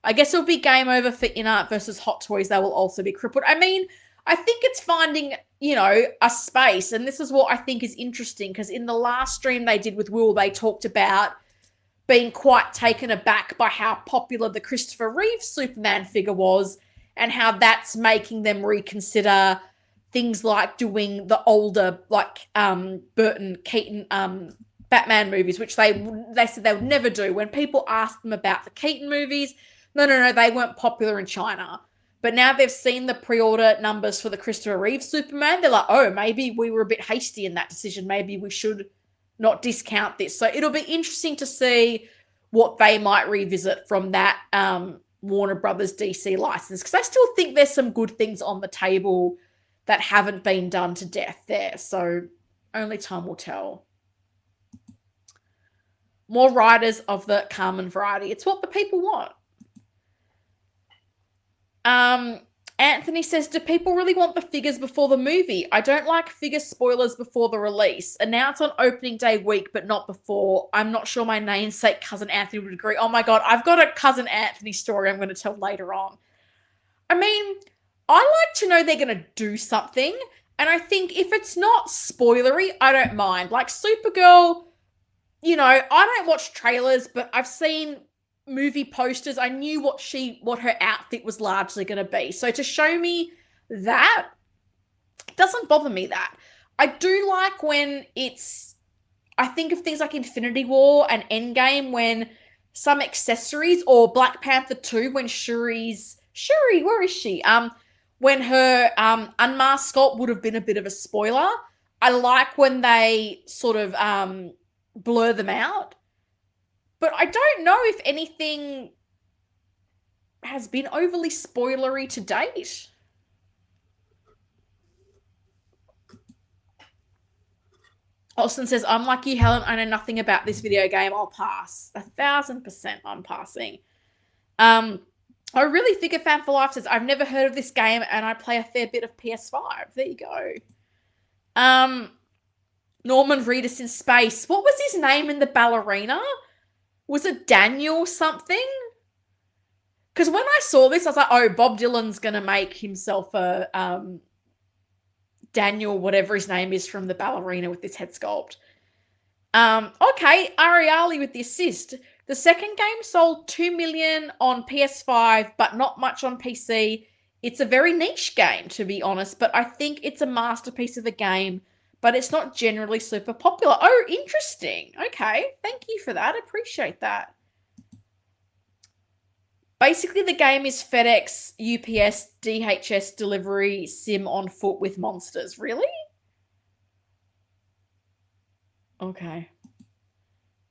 I guess it'll be game over for InArt versus Hot Toys. They will also be crippled. I mean, I think it's finding, a space. And this is what I think is interesting, because in the last stream they did with Will, they talked about being quite taken aback by how popular the Christopher Reeve Superman figure was and how that's making them reconsider things like doing the older, like Burton, Keaton, Batman movies, which they said they would never do. When people asked them about the Keaton movies, no, they weren't popular in China. But now they've seen the pre-order numbers for the Christopher Reeve Superman. They're like, oh, maybe we were a bit hasty in that decision. Maybe we should not discount this. So it'll be interesting to see what they might revisit from that Warner Brothers DC license, because I still think there's some good things on the table that haven't been done to death there. So only time will tell. More riders of the Carmen variety. It's what the people want. Anthony says, do people really want the figures before the movie? I don't like figure spoilers before the release. Announce on opening day week, but not before. I'm not sure my namesake cousin Anthony would agree. Oh my God, I've got a cousin Anthony story I'm going to tell later on. I mean, I like to know they're going to do something. And I think if it's not spoilery, I don't mind. Like Supergirl, you know, I don't watch trailers, but I've seen movie posters. I knew what her outfit was largely going to be. So to show me that doesn't bother me that. I do like when I think of things like Infinity War and Endgame when some accessories, or Black Panther 2 when Shuri, where is she? When her unmasked sculpt would have been a bit of a spoiler. I like when they sort of blur them out. But I don't know if anything has been overly spoilery to date. Austin says, I'm like you, Helen. I know nothing about this video game. I'll pass. 1,000% I'm passing. I really think a fan for life says, I've never heard of this game and I play a fair bit of PS5. There you go. Norman Reedus in space. What was his name in the ballerina? Was it Daniel something? Because when I saw this, I was like, oh, Bob Dylan's going to make himself a Daniel, whatever his name is, from the ballerina with this head sculpt. Okay, Ariali with the assist. The second game sold 2 million on PS5, but not much on PC. It's a very niche game, to be honest, but I think it's a masterpiece of a game, but it's not generally super popular. Oh, interesting. Okay, thank you for that. I appreciate that. Basically, the game is FedEx, UPS, DHS delivery sim on foot with monsters. Really? Okay.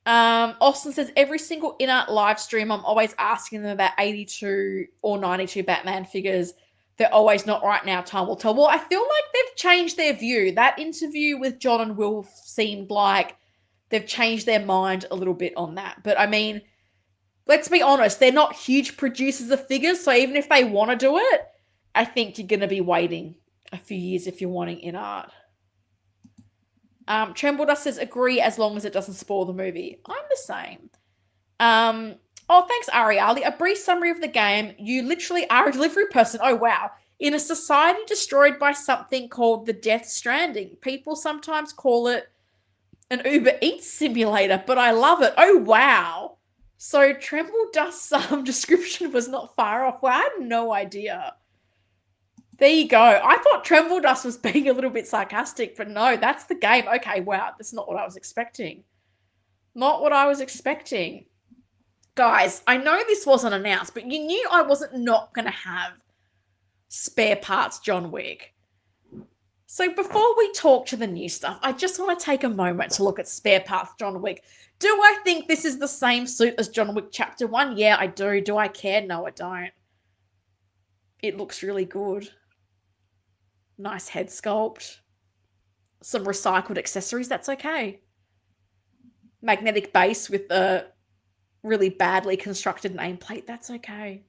Austin says, every single InArt live stream, I'm always asking them about 82 or 92 Batman figures. They're always not right now, time will tell. Well, I feel like they've changed their view. That interview with John and Will seemed like they've changed their mind a little bit on that. But I mean, let's be honest, they're not huge producers of figures, so even if they want to do it, I think you're going to be waiting a few years if you're wanting InArt. Tremble Dust says, agree as long as it doesn't spoil the movie. I'm the same. Oh, thanks, Ariali. A brief summary of the game. You literally are a delivery person. Oh, wow. In a society destroyed by something called the Death Stranding. People sometimes call it an Uber Eats simulator, but I love it. Oh, wow. So Tremble Dust's description was not far off. Well, I had no idea. There you go. I thought Tremble Dust was being a little bit sarcastic, but no, that's the game. Okay, wow. That's not what I was expecting. Not what I was expecting. Guys, I know this wasn't announced, but you knew I wasn't not going to have spare parts John Wick. So before we talk to the new stuff, I just want to take a moment to look at spare parts John Wick. Do I think this is the same suit as John Wick Chapter 1? Yeah, I do. Do I care? No, I don't. It looks really good. Nice head sculpt. Some recycled accessories. That's okay. Magnetic base with a really badly constructed nameplate. That's okay.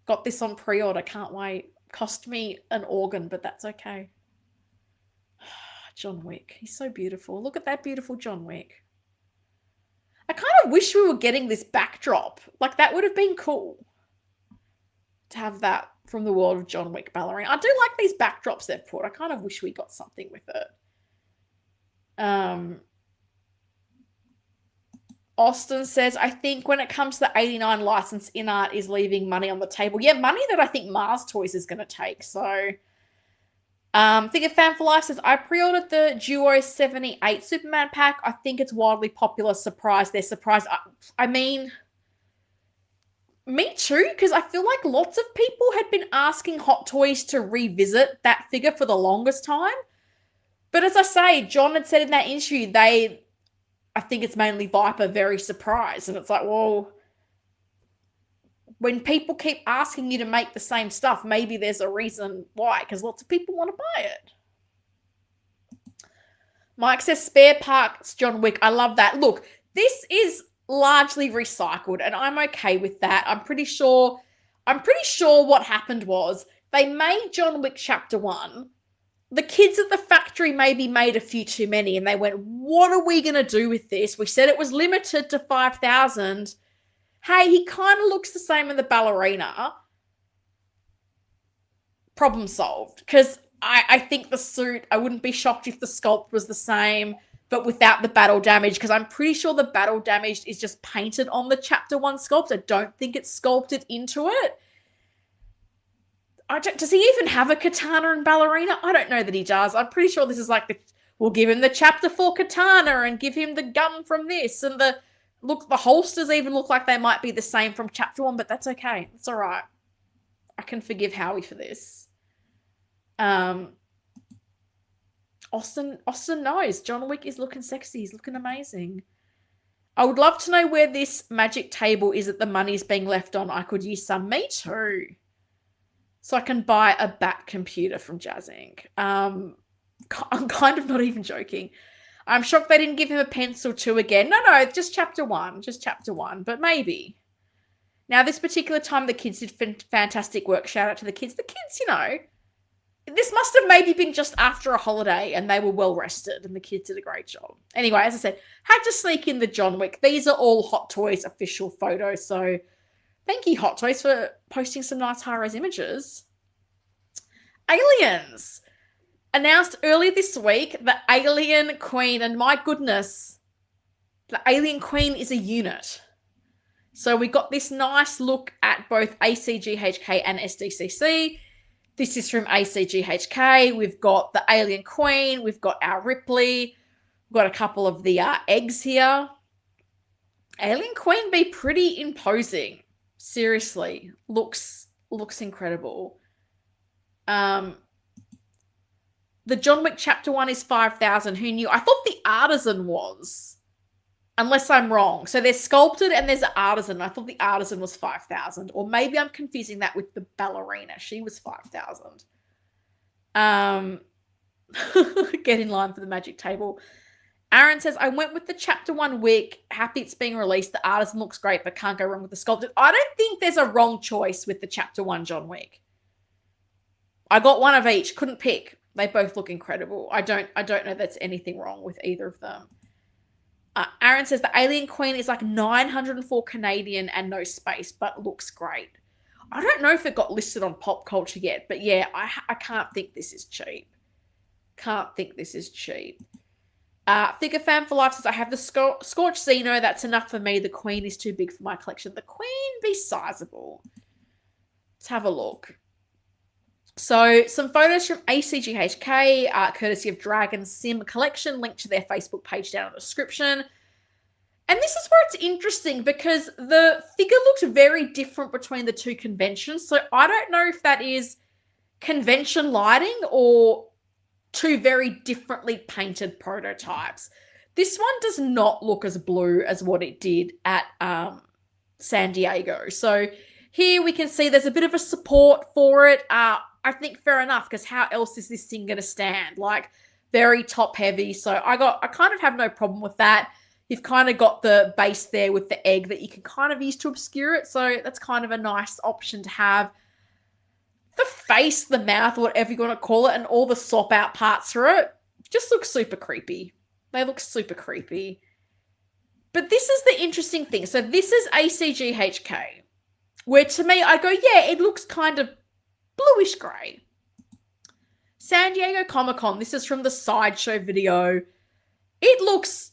Got this on pre-order. Can't wait. Cost me an organ, but that's okay. John Wick. He's so beautiful. Look at that beautiful John Wick. I kind of wish we were getting this backdrop. Like, that would have been cool to have that from the world of John Wick ballerina. I do like these backdrops they've put. I kind of wish we got something with it. Austin says, I think when it comes to the 89 license, InArt is leaving money on the table. Yeah, money that I think Mars Toys is going to take. So, Think of Fan for Life says, I pre-ordered the Duo 78 Superman pack. I think it's wildly popular. Surprised. They're surprised. I mean, me too, because I feel like lots of people had been asking Hot Toys to revisit that figure for the longest time. But as I say, John had said in that interview, I think it's mainly Viper, very surprised. And it's like, well, when people keep asking you to make the same stuff, maybe there's a reason why, because lots of people want to buy it. Mike says spare parts John Wick. I love that. Look, this is largely recycled, and I'm okay with that. I'm pretty sure what happened was they made John Wick Chapter 1. The kids at the factory maybe made a few too many, and they went, what are we going to do with this? We said it was limited to 5,000. Hey, he kind of looks the same in the ballerina. Problem solved. Because I think the suit, I wouldn't be shocked if the sculpt was the same, but without the battle damage, because I'm pretty sure the battle damage is just painted on the Chapter 1 sculpt. I don't think it's sculpted into it. Does he even have a katana and ballerina? I don't know that he does. I'm pretty sure this is like we'll give him the Chapter 4 katana and give him the gun from this. And the holsters even look like they might be the same from Chapter 1, but that's okay. It's all right. I can forgive Howie for this. Austin knows. John Wick is looking sexy. He's looking amazing. I would love to know where this magic table is that the money's being left on. I could use some. Me too. So I can buy a bat computer from JazzInc. I'm kind of not even joking. I'm shocked they didn't give him a pencil too again. No, just Chapter 1. Just Chapter 1, but maybe. Now, this particular time, the kids did fantastic work. Shout out to the kids. The kids, this must have maybe been just after a holiday and they were well rested and the kids did a great job. Anyway, as I said, had to sneak in the John Wick. These are all Hot Toys official photos. So thank you, Hot Toys, for posting some nice high-res images. Aliens. Announced earlier this week, the Alien Queen. And my goodness, the Alien Queen is a unit. So we got this nice look at both ACGHK and SDCC. This is from ACGHK. We've got the Alien Queen. We've got our Ripley. We've got a couple of the eggs here. Alien Queen be pretty imposing. Seriously. Looks incredible. The John Wick Chapter 1 is 5,000. Who knew? I thought the Artisan was. Unless I'm wrong. So they're sculpted and there's an Artisan. I thought the Artisan was 5,000. Or maybe I'm confusing that with the ballerina. She was 5,000. Get in line for the magic table. Aaron says, I went with the Chapter 1 Wick. Happy it's being released. The Artisan looks great, but can't go wrong with the sculpted. I don't think there's a wrong choice with the Chapter 1 John Wick. I got one of each. Couldn't pick. They both look incredible. I don't know that's anything wrong with either of them. Aaron says the Alien Queen is like 904 Canadian and no space, but looks great. I don't know if it got listed on Pop Culture yet, but yeah, I can't think this is cheap. Can't think this is cheap. Figure Fan for Life says, I have the Scorch Xeno. That's enough for me. The Queen is too big for my collection. The Queen be sizable. Let's have a look. So some photos from ACGHK, courtesy of Dragon Sim Collection, linked to their Facebook page down in the description. And this is where it's interesting because the figure looked very different between the two conventions. So I don't know if that is convention lighting or two very differently painted prototypes. This one does not look as blue as what it did at San Diego. So here we can see there's a bit of a support for it. I think fair enough, because how else is this thing going to stand? Like, very top heavy. So I kind of have no problem with that. You've kind of got the base there with the egg that you can kind of use to obscure it. So that's kind of a nice option to have. The face, the mouth, whatever you want to call it, and all the swap out parts for it just look super creepy. They look super creepy. But this is the interesting thing. So this is ACGHK, where to me, I go, yeah, it looks kind of bluish grey. San Diego Comic-Con, this is from the sideshow video. It looks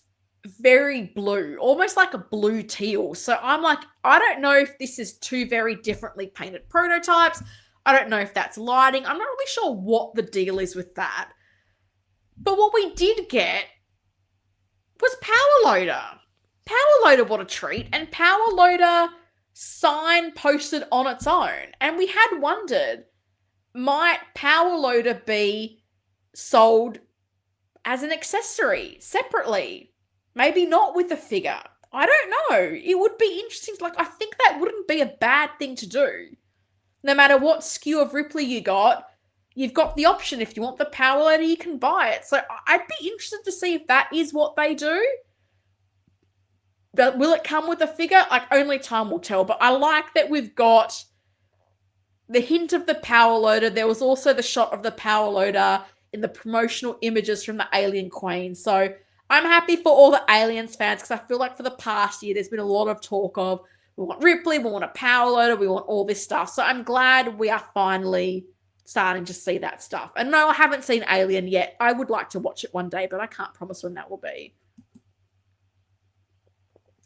very blue, almost like a blue teal. So I'm like, I don't know if this is two very differently painted prototypes. I don't know if that's lighting. I'm not really sure what the deal is with that. But what we did get was Power Loader. Power Loader, what a treat. And Power Loader sign posted on its own. And we had wondered, might Power Loader be sold as an accessory separately? Maybe not with the figure. I don't know. It would be interesting. Like, I think that wouldn't be a bad thing to do. No matter what skew of Ripley you got, you've got the option. If you want the power loader, you can buy it. So I'd be interested to see if that is what they do. But will it come with a figure? Like, only time will tell. But I like that we've got the hint of the power loader. There was also the shot of the power loader in the promotional images from the Alien Queen. So I'm happy for all the Aliens fans because I feel like for the past year there's been a lot of talk of we want Ripley, we want a power loader, we want all this stuff. So I'm glad we are finally starting to see that stuff. And no, I haven't seen Alien yet. I would like to watch it one day, but I can't promise when that will be.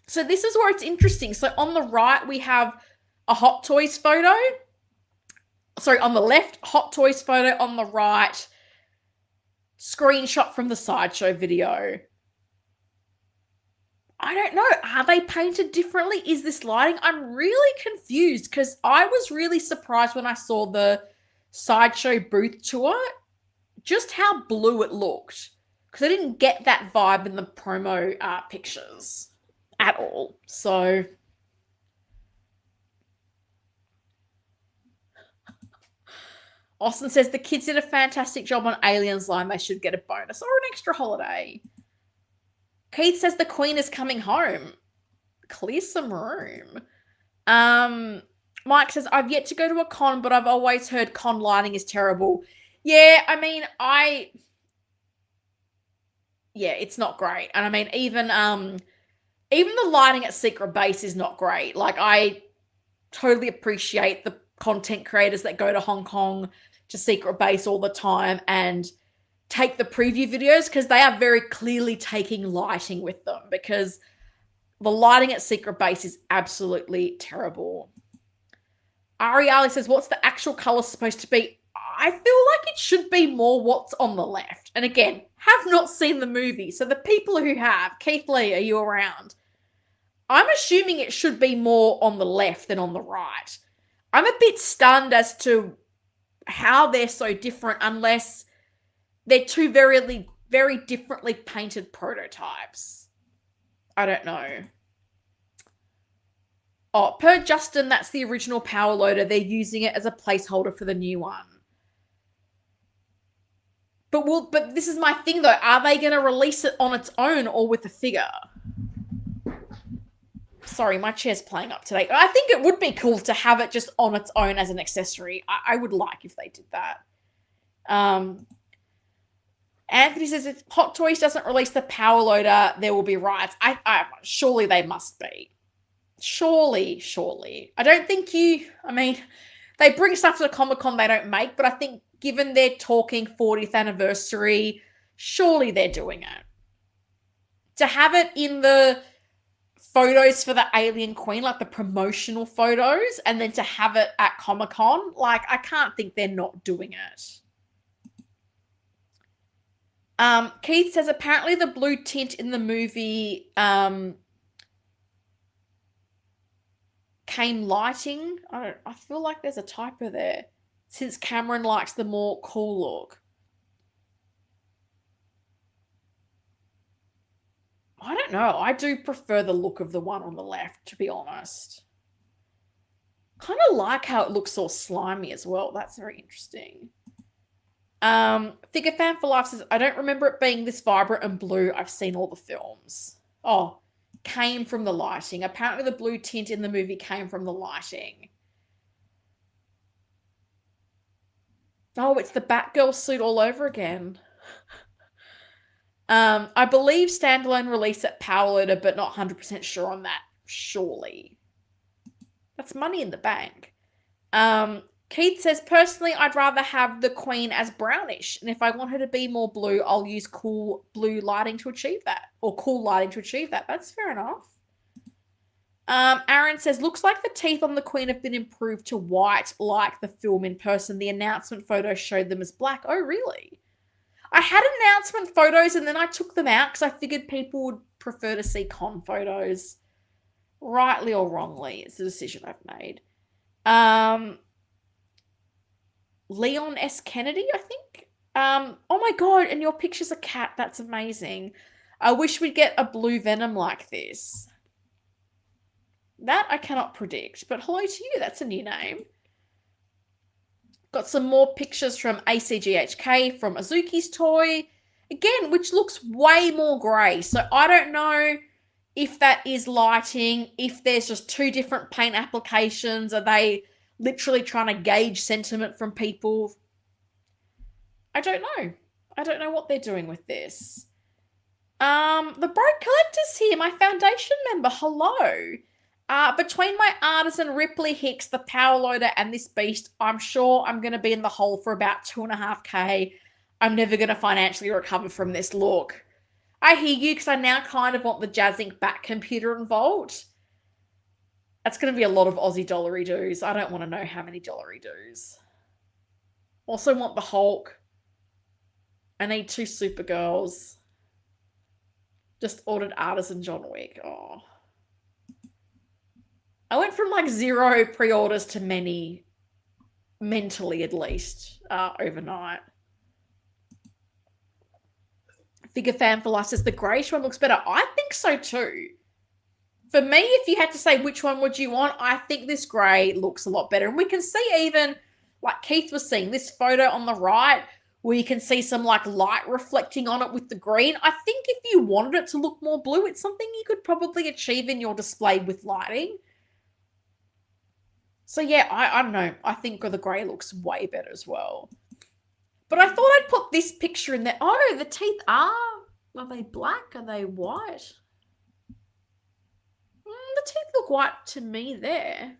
So this is where it's interesting. So on the right, we have a Hot Toys photo. Sorry, on the left, Hot Toys photo. On the right, screenshot from the Sideshow video. I don't know. Are they painted differently? Is this lighting? I'm really confused because I was really surprised when I saw the Sideshow booth tour just how blue it looked because I didn't get that vibe in the promo pictures at all. So Austin says the kids did a fantastic job on Aliens line. They should get a bonus or an extra holiday. Keith says the Queen is coming home. Clear some room. Mike says, I've yet to go to a con, but I've always heard con lighting is terrible. Yeah, I mean, yeah, it's not great. And I mean, even the lighting at Secret Base is not great. Like, I totally appreciate the content creators that go to Hong Kong to Secret Base all the time and take the preview videos because they are very clearly taking lighting with them because the lighting at Secret Base is absolutely terrible. Ariali says, what's the actual color supposed to be? I feel like it should be more what's on the left. And again, have not seen the movie. So the people who have, Keith Lee, are you around? I'm assuming it should be more on the left than on the right. I'm a bit stunned as to how they're so different unless they're two very, very differently painted prototypes. I don't know. Oh, per Justin, that's the original power loader. They're using it as a placeholder for the new one. But this is my thing though. Are they going to release it on its own or with a figure? Sorry, my chair's playing up today. I think it would be cool to have it just on its own as an accessory. I would like if they did that. Anthony says if Hot Toys doesn't release the power loader, there will be riots. Surely they must be. Surely. I don't think they bring stuff to the Comic-Con they don't make, but I think given they're talking 40th anniversary, surely they're doing it. To have it in the photos for the Alien Queen, like the promotional photos, and then to have it at Comic-Con, like I can't think they're not doing it. Keith says apparently the blue tint in the movie came lighting. I feel like there's a typo there. Since Cameron likes the more cool look. I don't know. I do prefer the look of the one on the left, to be honest. Kind of like how it looks all slimy as well. That's very interesting. Figure Fan for Life says, I don't remember it being this vibrant and blue. I've seen all the films. Oh, came from the lighting. Apparently the blue tint in the movie came from the lighting. Oh, it's the Batgirl suit all over again. I believe standalone release at Power Loader, but not 100% sure on that. Surely. That's money in the bank. Keith says, personally, I'd rather have the Queen as brownish. And if I want her to be more blue, I'll use cool blue lighting to achieve that. Or cool lighting to achieve that. That's fair enough. Aaron says, looks like the teeth on the Queen have been improved to white like the film in person. The announcement photo showed them as black. Oh, really? I had announcement photos and then I took them out because I figured people would prefer to see con photos. Rightly or wrongly, it's a decision I've made. Leon S. Kennedy, I think. Oh my God, and your picture's a cat. That's amazing. I wish we'd get a blue Venom like this. That I cannot predict, but hello to you. That's a new name. Got some more pictures from ACGHK from Azuki's toy. Again, which looks way more grey. So I don't know if that is lighting, if there's just two different paint applications. Are they literally trying to gauge sentiment from people? I don't know. I don't know what they're doing with this. The Broke Collector's here, my foundation member. Hello. Between my Artisan, Ripley Hicks, the Power Loader, and this beast, I'm sure I'm going to be in the hole for about 2.5K. I'm never going to financially recover from this look. I hear you, because I now kind of want the JazzInc back computer involved. That's going to be a lot of Aussie dollary doos. I don't want to know how many dollary doos. Also want the Hulk. I need 2 Supergirls. Just ordered Artisan John Wick. Oh. I went from like 0 pre-orders to many, mentally at least, overnight. Figure Fan for Life says the greyish one looks better. I think so too. For me, if you had to say which one would you want, I think this grey looks a lot better. And we can see even, like Keith was seeing, this photo on the right where you can see some like light reflecting on it with the green. I think if you wanted it to look more blue, it's something you could probably achieve in your display with lighting. So yeah, I don't know. I think the grey looks way better as well. But I thought I'd put this picture in there. Oh, the teeth are they black? Are they white? The teeth look white to me there.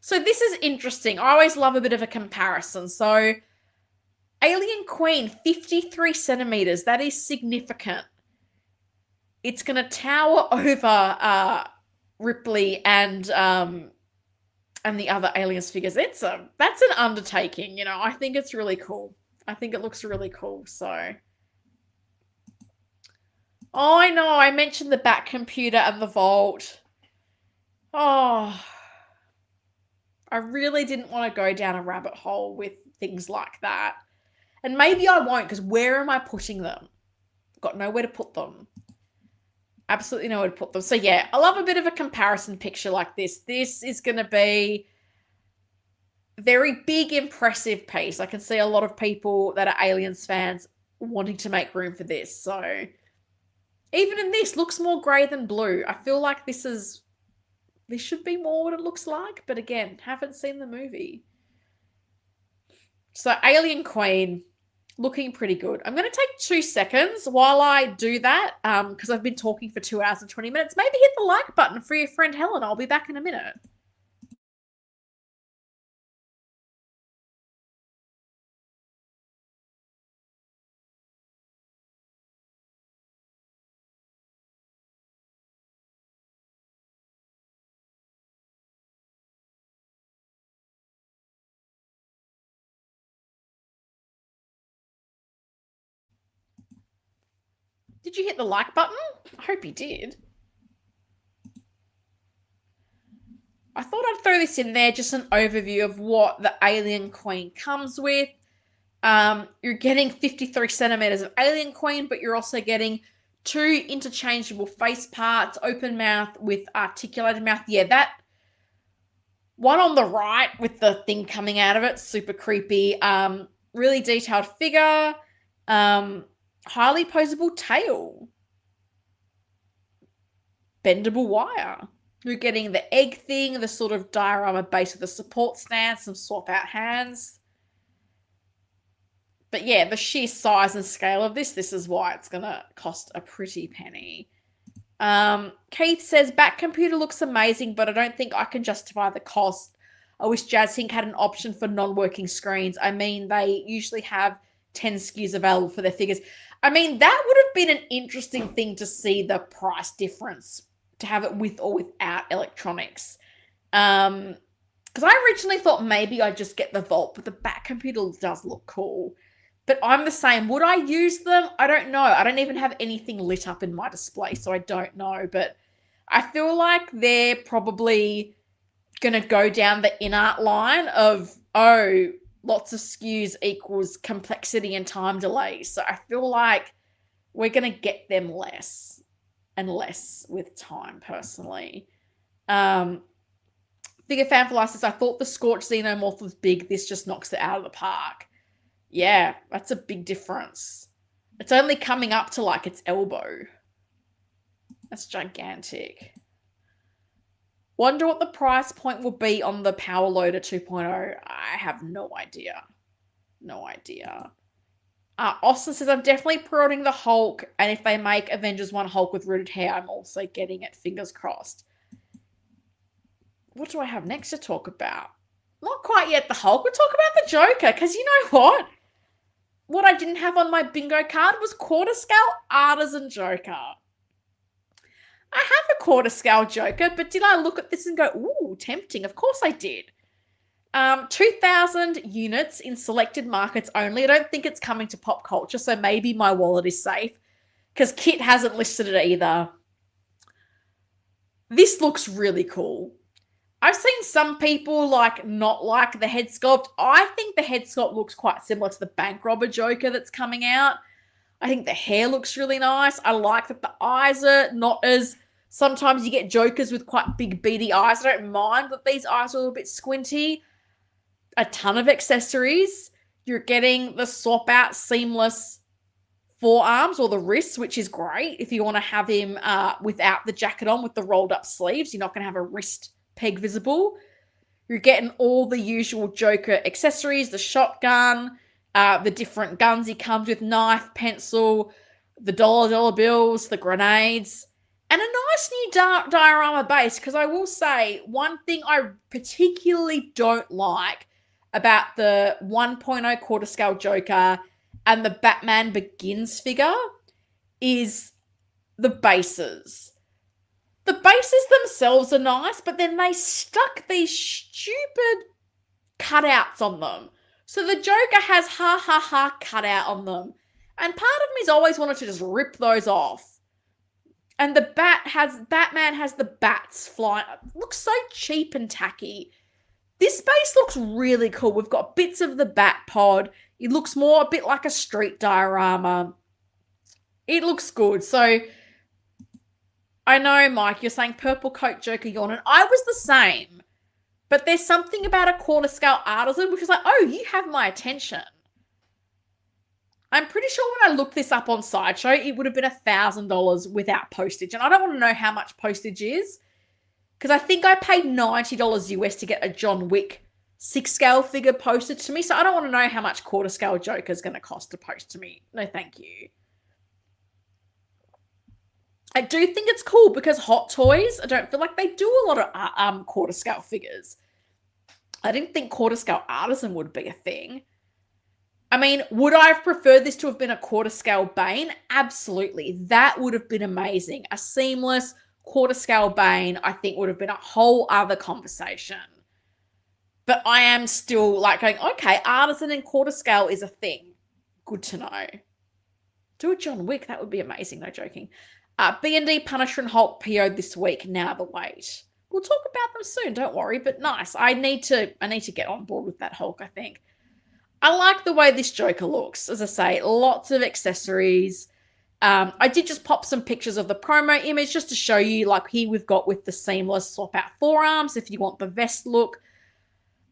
So this is interesting. I always love a bit of a comparison. So Alien Queen, 53 centimeters. That is significant. It's going to tower over Ripley and the other Aliens figures. That's an undertaking, you know. I think it's really cool. I think it looks really cool. So, oh, I know. I mentioned the back computer and the vault. Oh, I really didn't want to go down a rabbit hole with things like that. And maybe I won't, because where am I putting them? Got nowhere to put them. Absolutely nowhere to put them. So yeah, I love a bit of a comparison picture like this. This is going to be a very big, impressive piece. I can see a lot of people that are Aliens fans wanting to make room for this. So even in this, looks more grey than blue. I feel like this should be more what it looks like. But again, haven't seen the movie. So Alien Queen, looking pretty good. I'm going to take 2 seconds while I do that, because I've been talking for 2 hours and 20 minutes. Maybe hit the like button for your friend Helen. I'll be back in a minute. Did you hit the like button? I hope you did. I thought I'd throw this in there, just an overview of what the Alien Queen comes with. You're getting 53 centimeters of Alien Queen, but you're also getting 2 interchangeable face parts, open mouth with articulated mouth. Yeah, that one on the right with the thing coming out of it, super creepy. Really detailed figure. Highly posable tail. Bendable wire. You're getting the egg thing, the sort of diorama base of the support stand, some swap out hands. But yeah, the sheer size and scale of this is why it's going to cost a pretty penny. Keith says, back computer looks amazing, but I don't think I can justify the cost. I wish JazzInc had an option for non-working screens. I mean, they usually have 10 SKUs available for their figures. I mean, that would have been an interesting thing to see the price difference, to have it with or without electronics. Because I originally thought maybe I'd just get the Vault, but the back computer does look cool. But I'm the same. Would I use them? I don't know. I don't even have anything lit up in my display, so I don't know. But I feel like they're probably going to go down the InArt line of, oh, lots of SKUs equals complexity and time delay. So I feel like we're going to get them less and less with time, personally. Figure fan for life says, I thought the Scorched Xenomorph was big. This just knocks it out of the park. Yeah, that's a big difference. It's only coming up to like its elbow. That's gigantic. Wonder what the price point will be on the Power Loader 2.0. I have no idea. No idea. Austin says, I'm definitely pre-ordering the Hulk, and if they make Avengers 1 Hulk with rooted hair, I'm also getting it. Fingers crossed. What do I have next to talk about? Not quite yet the Hulk. We'll talk about the Joker, because you know what? What I didn't have on my bingo card was quarter scale Artisan Joker. I have a quarter scale Joker, but did I look at this and go, ooh, tempting? Of course I did. 2,000 units in selected markets only. I don't think it's coming to pop culture, so maybe my wallet is safe because Kit hasn't listed it either. This looks really cool. I've seen some people not like the head sculpt. I think the head sculpt looks quite similar to the Bank Robber Joker that's coming out. I think the hair looks really nice. I like that the eyes are not as... Sometimes you get Jokers with quite big beady eyes. I don't mind that these eyes are a little bit squinty. A ton of accessories. You're getting the swap out seamless forearms or the wrists, which is great. If you want to have him without the jacket on with the rolled up sleeves, you're not going to have a wrist peg visible. You're getting all the usual Joker accessories, the shotgun, the different guns he comes with, knife, pencil, the dollar bills, the grenades, and a nice new diorama base. Because I will say, one thing I particularly don't like about the 1.0 quarter scale Joker and the Batman Begins figure is the bases. The bases themselves are nice, but then they stuck these stupid cutouts on them. So the Joker has ha ha ha cutout on them. And part of me's always wanted to just rip those off. And the Batman has the bats flying. It looks so cheap and tacky. This base looks really cool. We've got bits of the Bat Pod. It looks more a bit like a street diorama. It looks good. So I know, Mike, you're saying purple coat Joker yawn, and I was the same. But there's something about a quarter scale Artisan which is like, oh, you have my attention. I'm pretty sure when I looked this up on Sideshow, it would have been $1,000 without postage. And I don't want to know how much postage is, because I think I paid $90 US to get a John Wick 6-scale figure posted to me. So I don't want to know how much quarter scale Joker is going to cost to post to me. No, thank you. I do think it's cool because Hot Toys, I don't feel like they do a lot of quarter scale figures. I didn't think quarter scale Artisan would be a thing. I mean, would I have preferred this to have been a quarter scale Bane? Absolutely. That would have been amazing. A seamless quarter scale Bane, I think, would have been a whole other conversation. But I am still going, okay, Artisan and quarter scale is a thing. Good to know. Do a John Wick. That would be amazing. No joking. B&D, Punisher, and Hulk PO'd this week. Now the wait. We'll talk about them soon. Don't worry. But nice. I need to get on board with that Hulk, I think. I like the way this Joker looks. As I say, lots of accessories. I did just pop some pictures of the promo image just to show you, here we've got with the seamless swap out forearms if you want the vest look.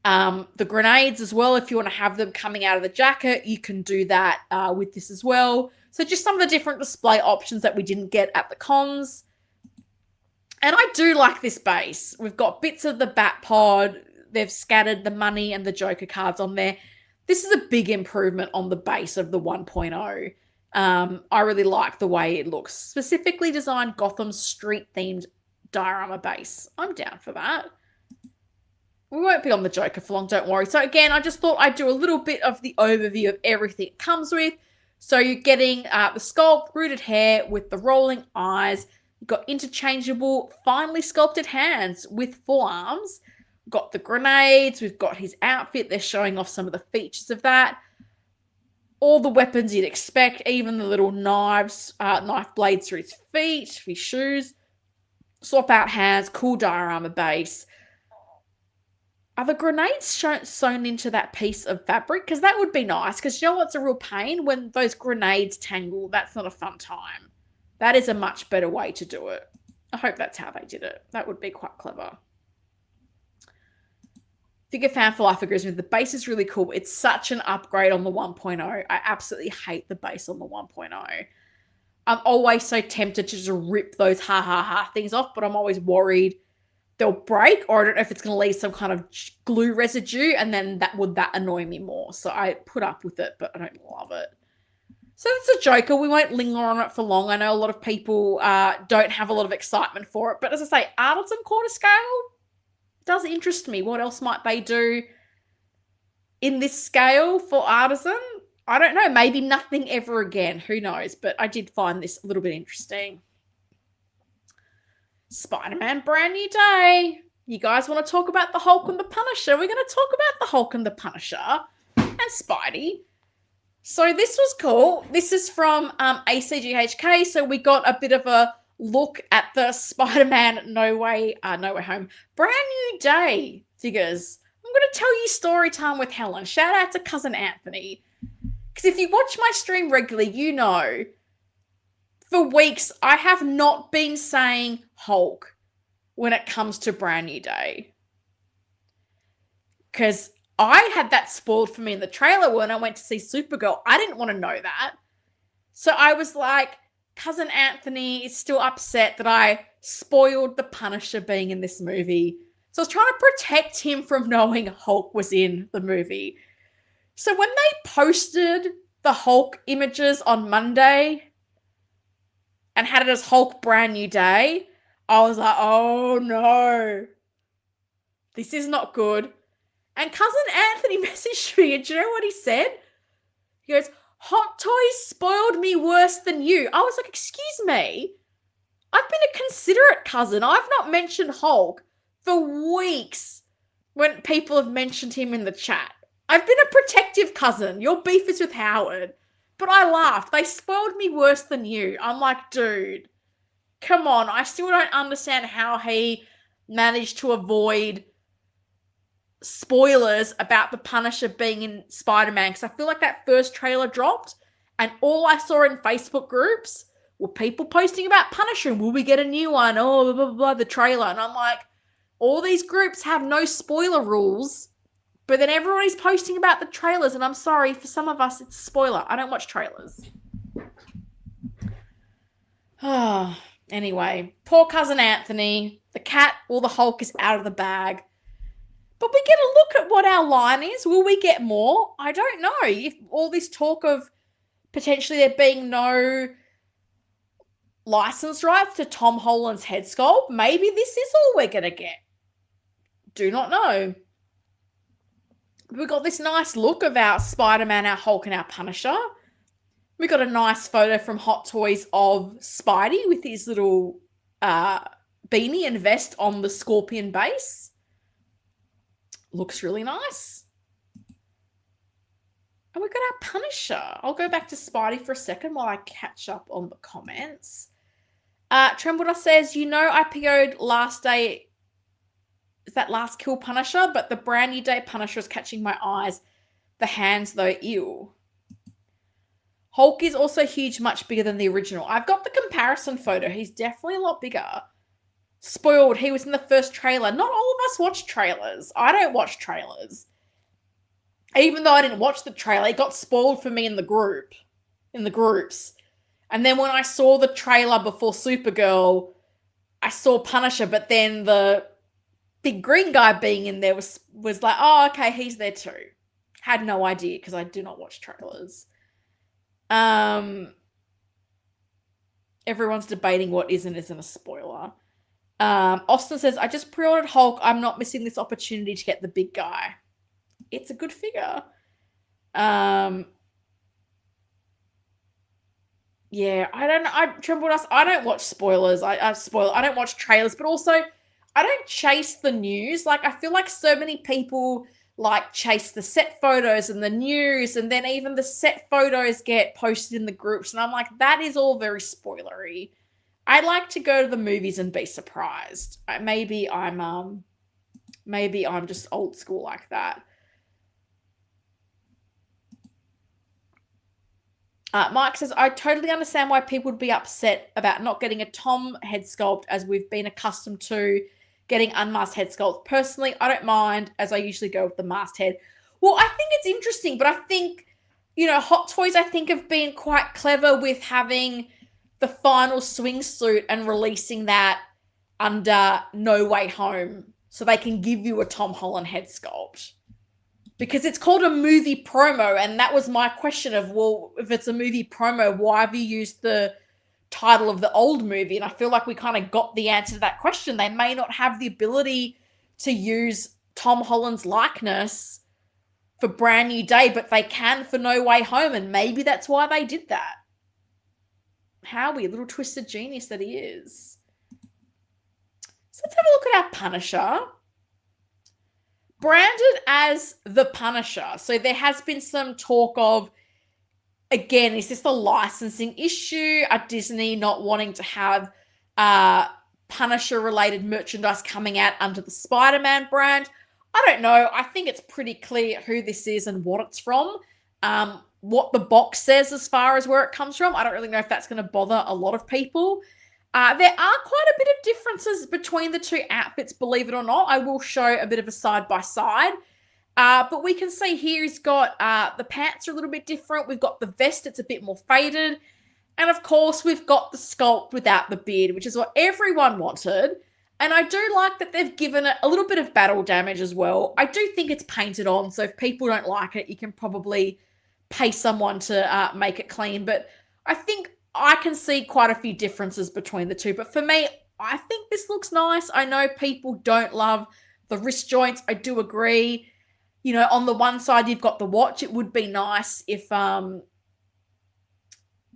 The grenades as well, if you want to have them coming out of the jacket, you can do that with this as well. So just some of the different display options that we didn't get at the cons. And I do like this base. We've got bits of the Bat Pod. They've scattered the money and the Joker cards on there. This is a big improvement on the base of the 1.0. I really like the way it looks. Specifically designed Gotham street-themed diorama base. I'm down for that. We won't be on the Joker for long, don't worry. So again, I just thought I'd do a little bit of the overview of everything it comes with. So you're getting the sculpt, rooted hair with the rolling eyes. You've got interchangeable, finely sculpted hands with forearms. We've got the grenades. We've got his outfit. They're showing off some of the features of that. All the weapons you'd expect, even the little knife blades through his feet, his shoes. Swap out hands, cool diorama base. Are the grenades sewn into that piece of fabric? Because that would be nice. Because you know what's a real pain? When those grenades tangle, that's not a fun time. That is a much better way to do it. I hope that's how they did it. That would be quite clever. Figure Fan for Life agrees with me. The base is really cool. It's such an upgrade on the 1.0. I absolutely hate the base on the 1.0. I'm always so tempted to just rip those ha ha ha things off, but I'm always worried they'll break, or I don't know if it's going to leave some kind of glue residue, and then that annoy me more. So I put up with it, but I don't love it. So it's a Joker. We won't linger on it for long. I know a lot of people don't have a lot of excitement for it, but as I say, Artisan quarter scale does interest me. What else might they do in this scale for Artisan? I don't know. Maybe nothing ever again. Who knows? But I did find this a little bit interesting. Spider-Man Brand New Day. You guys want to talk about the Hulk and the Punisher? We're going to talk about the Hulk and the Punisher and Spidey. So this was cool. This is from ACGHK. So we got a bit of a look at the Spider-Man No Way Home Brand New Day figures. I'm going to tell you story time with Helen. Shout out to cousin Anthony. Because if you watch my stream regularly, you know for weeks I have not been saying Hulk when it comes to Brand New Day. Because I had that spoiled for me in the trailer when I went to see Supergirl. I didn't want to know that. So I was like, cousin Anthony is still upset that I spoiled the Punisher being in this movie. So I was trying to protect him from knowing Hulk was in the movie. So when they posted the Hulk images on Monday and had it as Hulk Brand New Day, I was like, oh no, this is not good. And cousin Anthony messaged me, and do you know what he said? He goes, Hot Toys spoiled me worse than you. I was like, excuse me? I've been a considerate cousin. I've not mentioned Hulk for weeks when people have mentioned him in the chat. I've been a protective cousin. Your beef is with Howard. But I laughed. They spoiled me worse than you. I'm like, dude, come on. I still don't understand how he managed to avoid spoilers about the Punisher being in Spider-Man, because I feel like that first trailer dropped and all I saw in Facebook groups were people posting about Punisher and will we get a new one? Oh, blah, blah, blah, the trailer. And I'm like, all these groups have no spoiler rules, but then everybody's posting about the trailers, and I'm sorry, for some of us it's a spoiler. I don't watch trailers. Anyway, poor cousin Anthony. The cat or the Hulk is out of the bag. But we get a look at what our line is. Will we get more? I don't know. If all this talk of potentially there being no license rights to Tom Holland's head sculpt, maybe this is all we're going to get. Do not know. We got this nice look of our Spider-Man, our Hulk, and our Punisher. We got a nice photo from Hot Toys of Spidey with his little beanie and vest on the Scorpion base. Looks really nice. And we've got our Punisher. I'll go back to Spidey for a second while I catch up on the comments. Trembledor says, you know I PO'd last day, is that last kill Punisher, but the Brand New Day Punisher is catching my eyes. The hands, though, ew. Hulk is also huge, much bigger than the original. I've got the comparison photo. He's definitely a lot bigger. Spoiled, he was in the first trailer. Not all of us watch trailers. I don't watch trailers. Even though I didn't watch the trailer, it got spoiled for me in the groups. And then when I saw the trailer before Supergirl, I saw Punisher, but then the big green guy being in there was like, oh, okay, he's there too. Had no idea because I do not watch trailers. Everyone's debating what is and isn't a spoiler. Austin says, I just pre-ordered Hulk. I'm not missing this opportunity to get the big guy. It's a good figure. Yeah, I don't know. I don't watch spoilers. I don't watch trailers, but also I don't chase the news. Like, I feel like so many people like chase the set photos and the news, and then even the set photos get posted in the groups, and I'm like, that is all very spoilery. I like to go to the movies and be surprised. Maybe I'm just old school like that. Mike says, I totally understand why people would be upset about not getting a Tom head sculpt as we've been accustomed to getting unmasked head sculpts. Personally, I don't mind as I usually go with the masked head. Well, I think it's interesting, but I think, Hot Toys, I think, have been quite clever with having the final swimsuit and releasing that under No Way Home so they can give you a Tom Holland head sculpt. Because it's called a movie promo, and that was my question of, well, if it's a movie promo, why have you used the title of the old movie? And I feel like we kind of got the answer to that question. They may not have the ability to use Tom Holland's likeness for Brand New Day, but they can for No Way Home, and maybe that's why they did that. Howie, little twisted genius that he is. So let's have a look at our Punisher. Branded as the Punisher. So there has been some talk of, again, is this a licensing issue? Are Disney not wanting to have Punisher-related merchandise coming out under the Spider-Man brand? I don't know. I think it's pretty clear who this is and what it's from. What the box says as far as where it comes from, I don't really know if that's going to bother a lot of people. There are quite a bit of differences between the two outfits, believe it or not. I will show a bit of a side-by-side. But we can see here he's got the pants are a little bit different. We've got the vest, it's a bit more faded. And of course, we've got the sculpt without the beard, which is what everyone wanted. And I do like that they've given it a little bit of battle damage as well. I do think it's painted on, so if people don't like it, you can probably pay someone to make it clean. But I think I can see quite a few differences between the two. But for me, I think this looks nice. I know people don't love the wrist joints. I do agree. On the one side, you've got the watch. It would be nice if,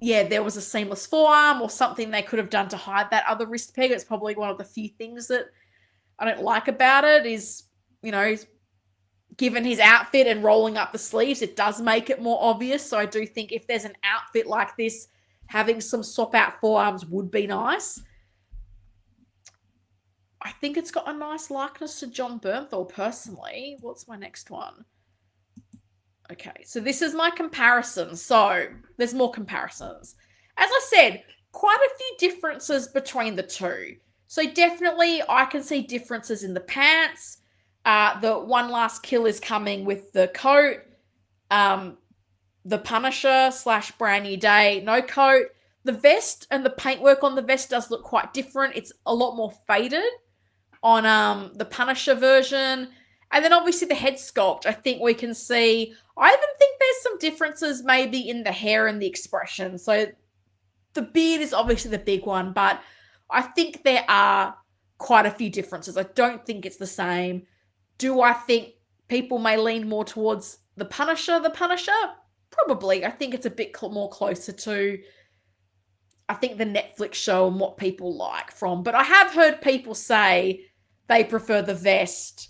there was a seamless forearm or something they could have done to hide that other wrist peg. It's probably one of the few things that I don't like about it is, given his outfit and rolling up the sleeves, it does make it more obvious. So I do think if there's an outfit like this, having some swap out forearms would be nice. I think it's got a nice likeness to John Bernthal, personally. What's my next one? Okay, so this is my comparison. So there's more comparisons. As I said, quite a few differences between the two. So definitely I can see differences in the pants. The One Last Kill is coming with the coat. The Punisher / Brand New Day, no coat. The vest and the paintwork on the vest does look quite different. It's a lot more faded on the Punisher version. And then obviously the head sculpt, I think we can see, I even think there's some differences maybe in the hair and the expression. So the beard is obviously the big one, but I think there are quite a few differences. I don't think it's the same. Do I think people may lean more towards the Punisher? Probably. I think it's a bit more closer to, I think, the Netflix show and what people like from. But I have heard people say they prefer the vest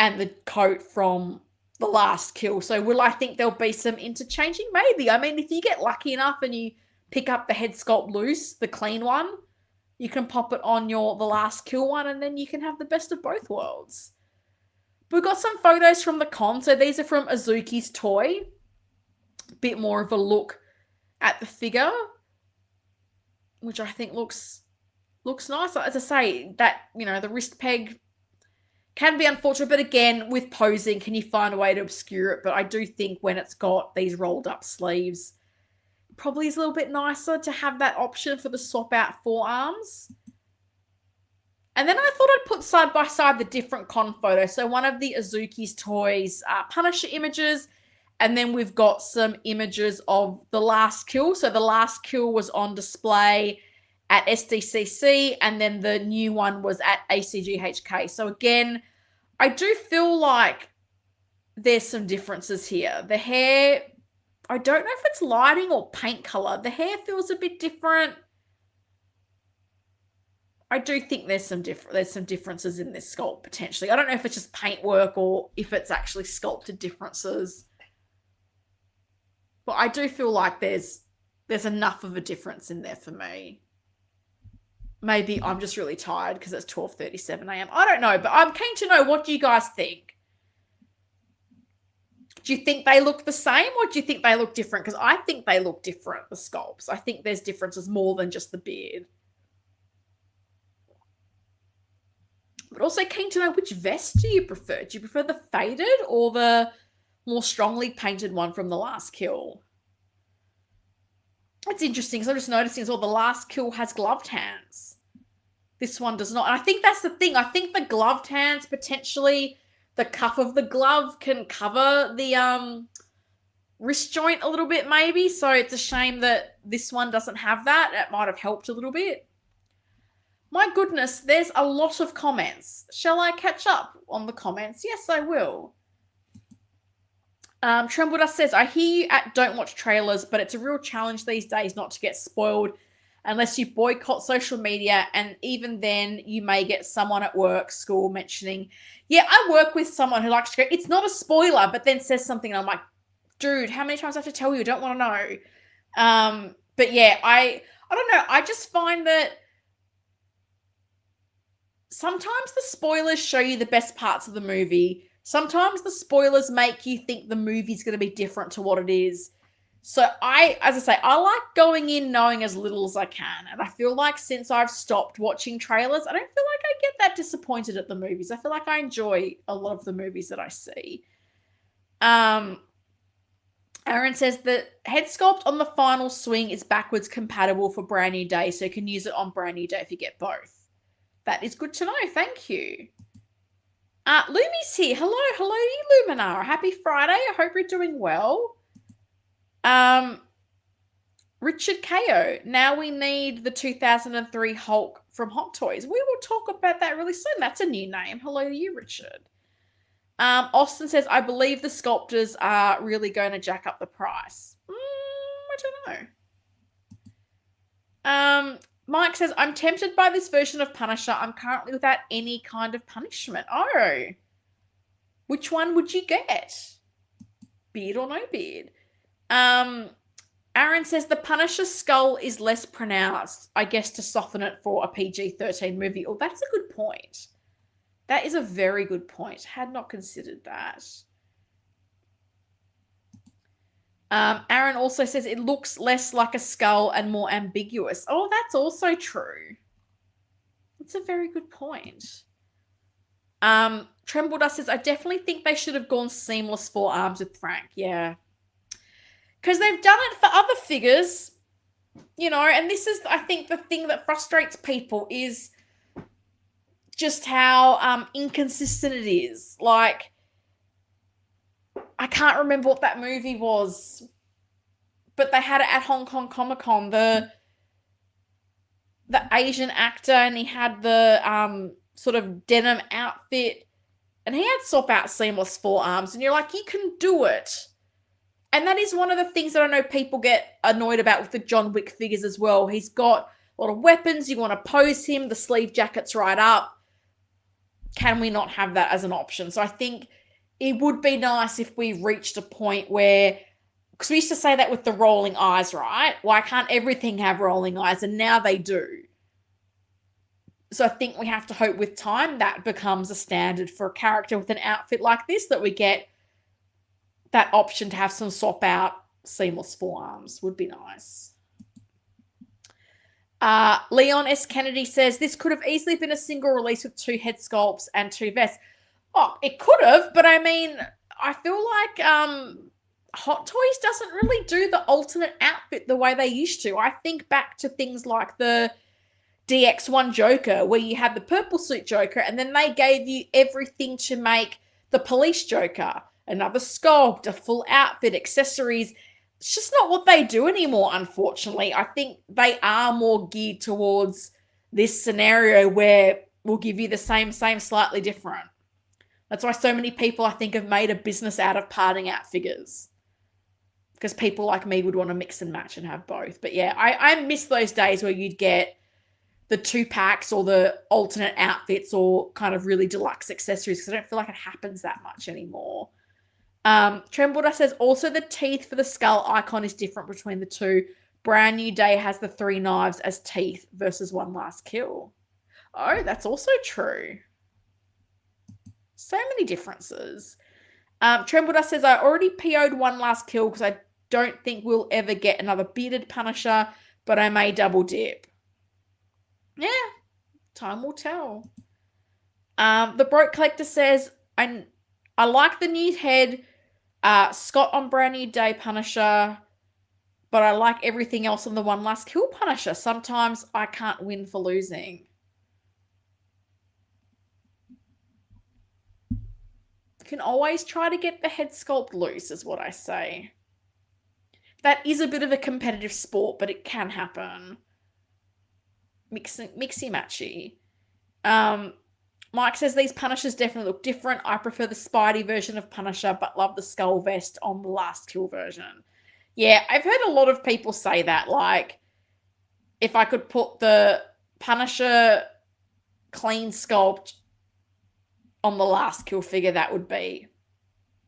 and the coat from The Last Kill. So will I think there'll be some interchanging? Maybe. I mean, if you get lucky enough and you pick up the head sculpt loose, the clean one, you can pop it on The Last Kill one, and then you can have the best of both worlds. We've got some photos from the con. So these are from Azuki's toy. Bit more of a look at the figure, which I think looks nice. As I say, that, the wrist peg can be unfortunate, but again, with posing, can you find a way to obscure it? But I do think when it's got these rolled up sleeves, probably is a little bit nicer to have that option for the swap out forearms. And then I thought I'd put side by side the different con photos. So one of the Azuki's Toys Punisher images, and then we've got some images of The Last Kill. So The Last Kill was on display at SDCC, and then the new one was at ACGHK. So again, I do feel like there's some differences here. The hair, I don't know if it's lighting or paint color. The hair feels a bit different. I do think there's some differences in this sculpt potentially. I don't know if it's just paint work or if it's actually sculpted differences. But I do feel like there's enough of a difference in there for me. Maybe I'm just really tired because it's 12:37 a.m. I don't know, but I'm keen to know, what do you guys think? Do you think they look the same or do you think they look different? Because I think they look different, the sculpts. I think there's differences more than just the beard. But also keen to know, which vest do you prefer? Do you prefer the faded or the more strongly painted one from the last kill? It's interesting because I'm just noticing as well the last kill has gloved hands. This one does not. And I think that's the thing. I think the gloved hands, potentially the cuff of the glove can cover the wrist joint a little bit maybe. So it's a shame that this one doesn't have that. It might have helped a little bit. My goodness, there's a lot of comments. Shall I catch up on the comments? Yes, I will. Trembledust says, I hear you at don't watch trailers, but it's a real challenge these days not to get spoiled unless you boycott social media, and even then you may get someone at work, school mentioning, yeah, I work with someone who likes to go, it's not a spoiler, but then says something and I'm like, dude, how many times do I have to tell you? I don't want to know. But yeah, I don't know. I just find that sometimes the spoilers show you the best parts of the movie. Sometimes the spoilers make you think the movie's going to be different to what it is. So as I say, I like going in knowing as little as I can. And I feel like since I've stopped watching trailers, I don't feel like I get that disappointed at the movies. I feel like I enjoy a lot of the movies that I see. Aaron says the head sculpt on the final swing is backwards compatible for Brand New Day, so you can use it on Brand New Day if you get both. That is good to know. Thank you. Lumi's here. Hello to you, Luminara. Happy Friday. I hope you're doing well. Richard KO. Now we need the 2003 Hulk from Hot Toys. We will talk about that really soon. That's a new name. Hello to you, Richard. Austin says, I believe the sculptors are really going to jack up the price. I don't know. Mike says, I'm tempted by this version of Punisher. I'm currently without any kind of punishment. Oh. Which one would you get? Beard or no beard? Aaron says, the Punisher skull is less pronounced, I guess, to soften it for a PG-13 movie. Oh, that's a good point. That is a very good point. Had not considered that. Aaron also says it looks less like a skull and more ambiguous. Oh, that's also true. That's a very good point. Trembledust says, I definitely think they should have gone seamless forearms with Frank. Yeah. Because they've done it for other figures, you know, and this is, I think, the thing that frustrates people is just how inconsistent it is. Like, I can't remember what that movie was, but they had it at Hong Kong Comic Con. The Asian actor, and he had the sort of denim outfit, and he had swap out seamless forearms, and you're like, you can do it. And that is one of the things that I know people get annoyed about with the John Wick figures as well. He's got a lot of weapons. You want to pose him. The sleeve jacket's right up. Can we not have that as an option? So I think it would be nice if we reached a point where, because we used to say that with the rolling eyes, right? Why can't everything have rolling eyes? And now they do. So I think we have to hope with time that becomes a standard for a character with an outfit like this, that we get that option to have some swap out seamless forearms would be nice. Leon S. Kennedy says, this could have easily been a single release with 2 head sculpts and 2 vests. Oh, it could have, but I mean, I feel like Hot Toys doesn't really do the alternate outfit the way they used to. I think back to things like the DX1 Joker, where you had the purple suit Joker, and then they gave you everything to make the police Joker. Another sculpt, a full outfit, accessories. It's just not what they do anymore, unfortunately. I think they are more geared towards this scenario where we'll give you the same, slightly different. That's why so many people, I think, have made a business out of parting out figures. Because people like me would want to mix and match and have both. But yeah, I miss those days where you'd get the 2 packs or the alternate outfits or kind of really deluxe accessories, because I don't feel like it happens that much anymore. Trembledust says, also the teeth for the skull icon is different between the 2. Brand New Day has the 3 knives as teeth versus One Last Kill. Oh, that's also true. So many differences. Trembledust says, I already PO'd one last kill because I don't think we'll ever get another bearded Punisher, but I may double dip. Yeah, time will tell. The Broke Collector says, I like the new head, Scott on Brand New Day Punisher, but I like everything else on the One Last Kill Punisher. Sometimes I can't win for losing. You can always try to get the head sculpt loose, is what I say. That is a bit of a competitive sport, but it can happen. Mixy-matchy. Mike says, these Punishers definitely look different. I prefer the Spidey version of Punisher, but love the skull vest on the Last Kill version. Yeah, I've heard a lot of people say that. Like, if I could put the Punisher clean sculpt on the Last Kill figure, that would be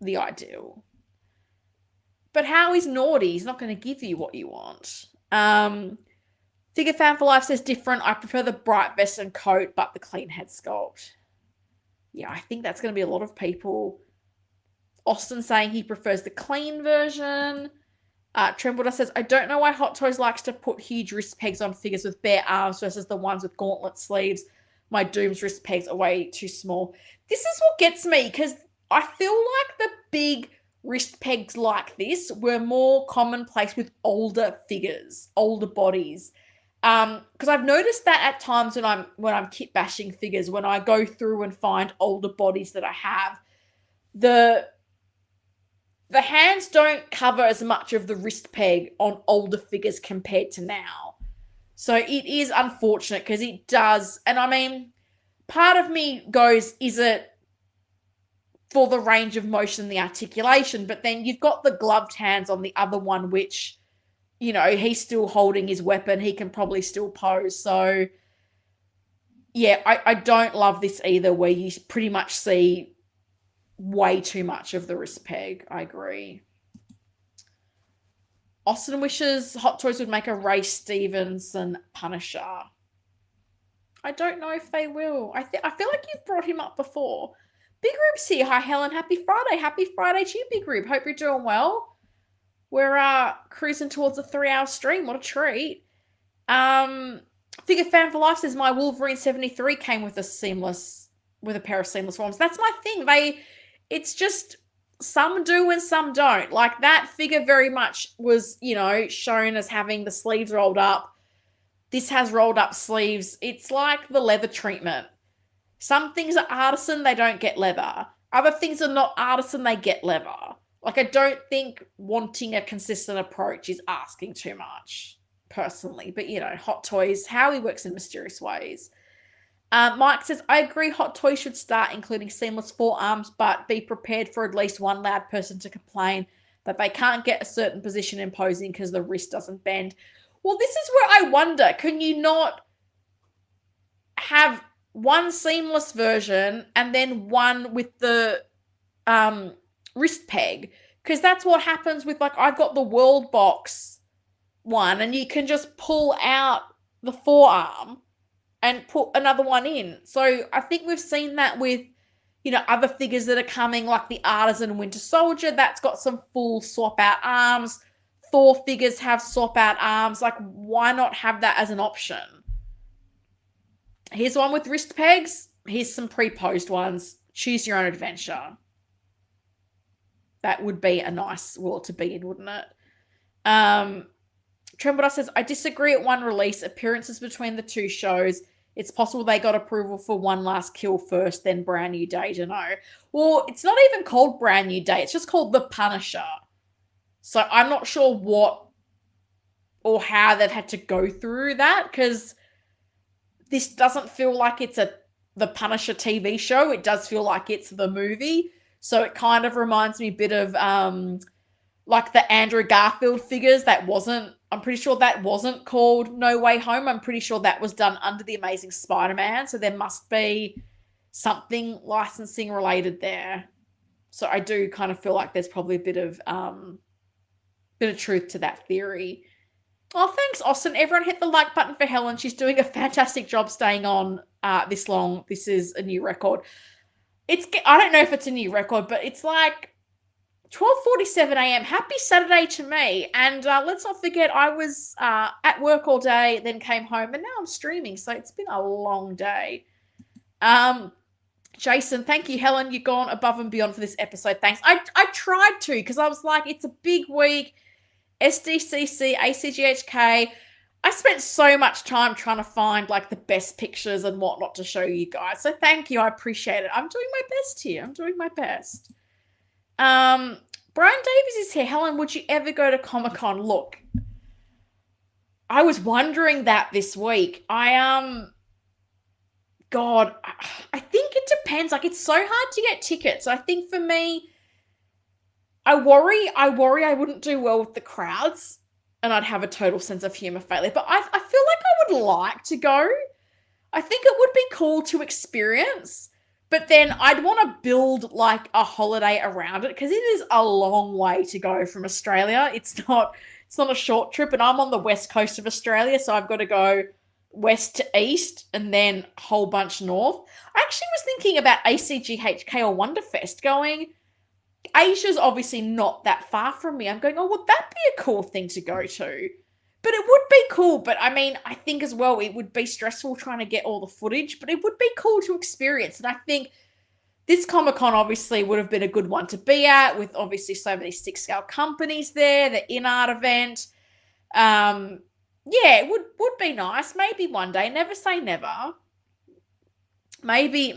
the ideal. But how is naughty? He's not going to give you what you want. Figure Fan for Life says different. I prefer the bright vest and coat, but the clean head sculpt. Yeah, I think that's going to be a lot of people. Austin saying he prefers the clean version. Trembledust says, I don't know why Hot Toys likes to put huge wrist pegs on figures with bare arms versus the ones with gauntlet sleeves. My Doom's wrist pegs are way too small. This is what gets me, because I feel like the big wrist pegs like this were more commonplace with older figures, older bodies. Because I've noticed that at times when I'm kit bashing figures, when I go through and find older bodies that I have, the hands don't cover as much of the wrist peg on older figures compared to now. So it is unfortunate because it does, and I mean, part of me goes, is it for the range of motion, the articulation? But then you've got the gloved hands on the other one, which, you know, he's still holding his weapon. He can probably still pose. So, yeah, I don't love this either, where you pretty much see way too much of the wrist peg. I agree. Austin wishes Hot Toys would make a Ray Stevenson Punisher. I don't know if they will. I feel like you've brought him up before. Big Rib's here. Hi, Helen. Happy Friday. Happy Friday to you, Big Rib. Hope you're doing well. We're cruising towards a 3-hour stream. What a treat. Figure Fan for Life says, my Wolverine 73 came with a pair of seamless forms. That's my thing. It's just, some do and some don't. Like, that figure very much was, you know, shown as having the sleeves rolled up. This has rolled up sleeves. It's like the leather treatment. Some things are Artisan, they don't get leather. Other things are not Artisan, they get leather. Like, I don't think wanting a consistent approach is asking too much, personally. But, you know, Hot Toys, how he works in mysterious ways. Mike says, I agree Hot Toys should start including seamless forearms, but be prepared for at least one loud person to complain that they can't get a certain position in posing because the wrist doesn't bend. Well, this is where I wonder, can you not have one seamless version and then one with the wrist peg? Because that's what happens with, like, I've got the World Box one, and you can just pull out the forearm and put another one in. So I think we've seen that with, you know, other figures that are coming, like the Artisan Winter Soldier. That's got some full swap out arms. Thor figures have swap out arms. Like, why not have that as an option? Here's one with wrist pegs. Here's some pre-posed ones. Choose your own adventure. That would be a nice world to be in, wouldn't it? Trembledust says, I disagree at one release. Appearances between the two shows. It's possible they got approval for One Last Kill first, then Brand New Day. Don't know. Well, it's not even called Brand New Day. It's just called The Punisher. So I'm not sure what or how they've had to go through that, because this doesn't feel like it's the Punisher TV show. It does feel like it's the movie. So it kind of reminds me a bit of like the Andrew Garfield figures. I'm pretty sure that wasn't called No Way Home. I'm pretty sure that was done under The Amazing Spider-Man. So there must be something licensing related there. So I do kind of feel like there's probably a bit of truth to that theory. Oh, thanks, Austin. Everyone hit the like button for Helen. She's doing a fantastic job staying on this long. This is a new record. I don't know if it's a new record, but it's like 12:47 a.m. Happy Saturday to me. And let's not forget, I was at work all day, then came home, and now I'm streaming. So it's been a long day. Jason, thank you, Helen. You've gone above and beyond for this episode. Thanks. I tried to, because I was like, it's a big week. SDCC, ACGHK. I spent so much time trying to find like the best pictures and whatnot to show you guys. So thank you. I appreciate it. I'm doing my best here. I'm doing my best. Brian Davies is here. Helen, would you ever go to Comic-Con? Look, I was wondering that this week. God, I think it depends. Like, it's so hard to get tickets. I think for me, I worry I wouldn't do well with the crowds and I'd have a total sense of humor failure. But I feel like I would like to go. I think it would be cool to experience, but then I'd want to build like a holiday around it, because it is a long way to go from Australia. It's not a short trip, and I'm on the west coast of Australia, so I've got to go west to east and then a whole bunch north. I actually was thinking about ACGHK or Wonderfest, going, Asia's obviously not that far from me. I'm going, oh, would that be a cool thing to go to? But it would be cool. But I mean, I think as well, it would be stressful trying to get all the footage, but it would be cool to experience. And I think this Comic-Con obviously would have been a good one to be at, with obviously so many 6-scale companies there, the InArt event. Yeah, it would be nice. Maybe one day. Never say never. Maybe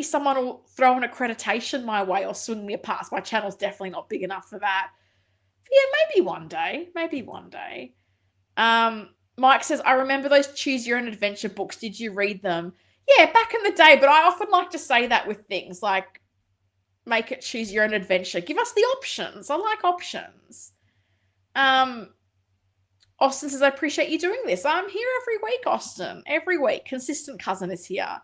someone will throw an accreditation my way or swing me a pass. My channel's definitely not big enough for that. But yeah, maybe one day. Maybe one day. Mike says, I remember those Choose Your Own Adventure books. Did you read them? Yeah, back in the day, but I often like to say that with things like, make it choose your own adventure. Give us the options. I like options. Austin says, I appreciate you doing this. I'm here every week, Austin. Every week. Consistent cousin is here.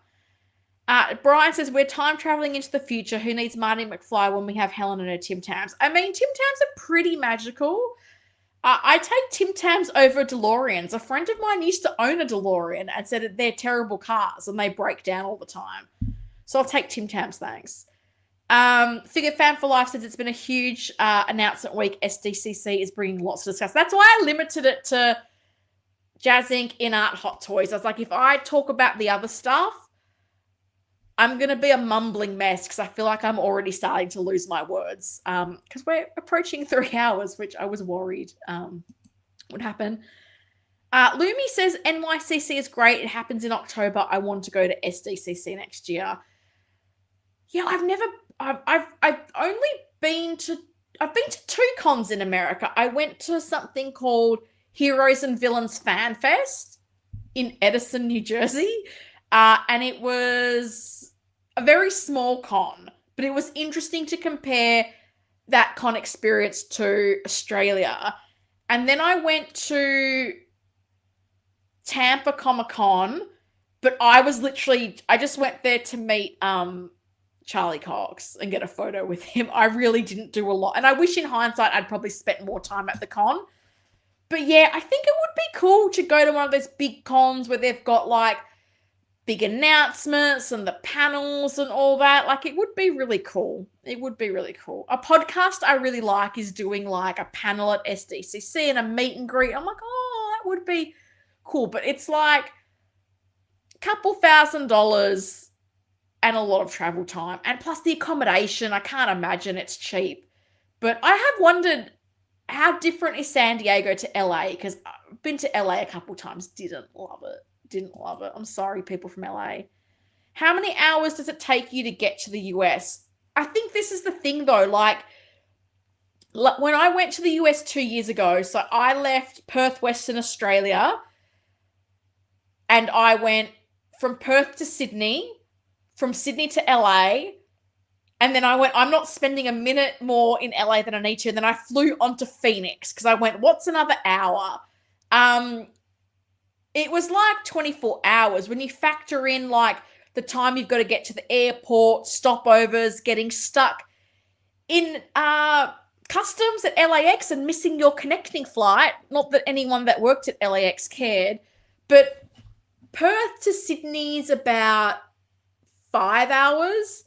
Brian says, we're time traveling into the future. Who needs Marty McFly when we have Helen and her Tim Tams? I mean, Tim Tams are pretty magical. I take Tim Tams over DeLoreans. A friend of mine used to own a DeLorean and said that they're terrible cars and they break down all the time. So I'll take Tim Tams, thanks. Figure Fan for Life says it's been a huge announcement week. SDCC is bringing lots to discuss. That's why I limited it to JazzInc, InArt, Hot Toys. I was like, if I talk about the other stuff, I'm going to be a mumbling mess, because I feel like I'm already starting to lose my words, because we're approaching 3 hours, which I was worried would happen. Lumi says NYCC is great. It happens in October. I want to go to SDCC next year. Yeah, I've only been to 2 cons in America. I went to something called Heroes and Villains Fan Fest in Edison, New Jersey. And it was a very small con, but it was interesting to compare that con experience to Australia. And then I went to Tampa Comic-Con, but I just went there to meet Charlie Cox and get a photo with him. I really didn't do a lot. And I wish in hindsight I'd probably spent more time at the con. But yeah, I think it would be cool to go to one of those big cons where they've got like big announcements and the panels and all that. Like, it would be really cool. It would be really cool. A podcast I really like is doing like a panel at SDCC and a meet and greet. I'm like, oh, that would be cool. But it's like a couple $1,000 and a lot of travel time. And plus the accommodation, I can't imagine it's cheap. But I have wondered, how different is San Diego to LA? Because I've been to LA a couple times, didn't love it. I'm sorry, people from LA. How many hours does it take you to get to the US? I think this is the thing though, like when I went to the US 2 years ago, so I left Perth, Western Australia, and I went from Perth to Sydney, from Sydney to LA, and then I went, I'm not spending a minute more in LA than I need to, and then I flew on to Phoenix, because I went, what's another hour? It was like 24 hours when you factor in like the time you've got to get to the airport, stopovers, getting stuck in customs at LAX and missing your connecting flight. Not that anyone that worked at LAX cared, but Perth to Sydney is about 5 hours.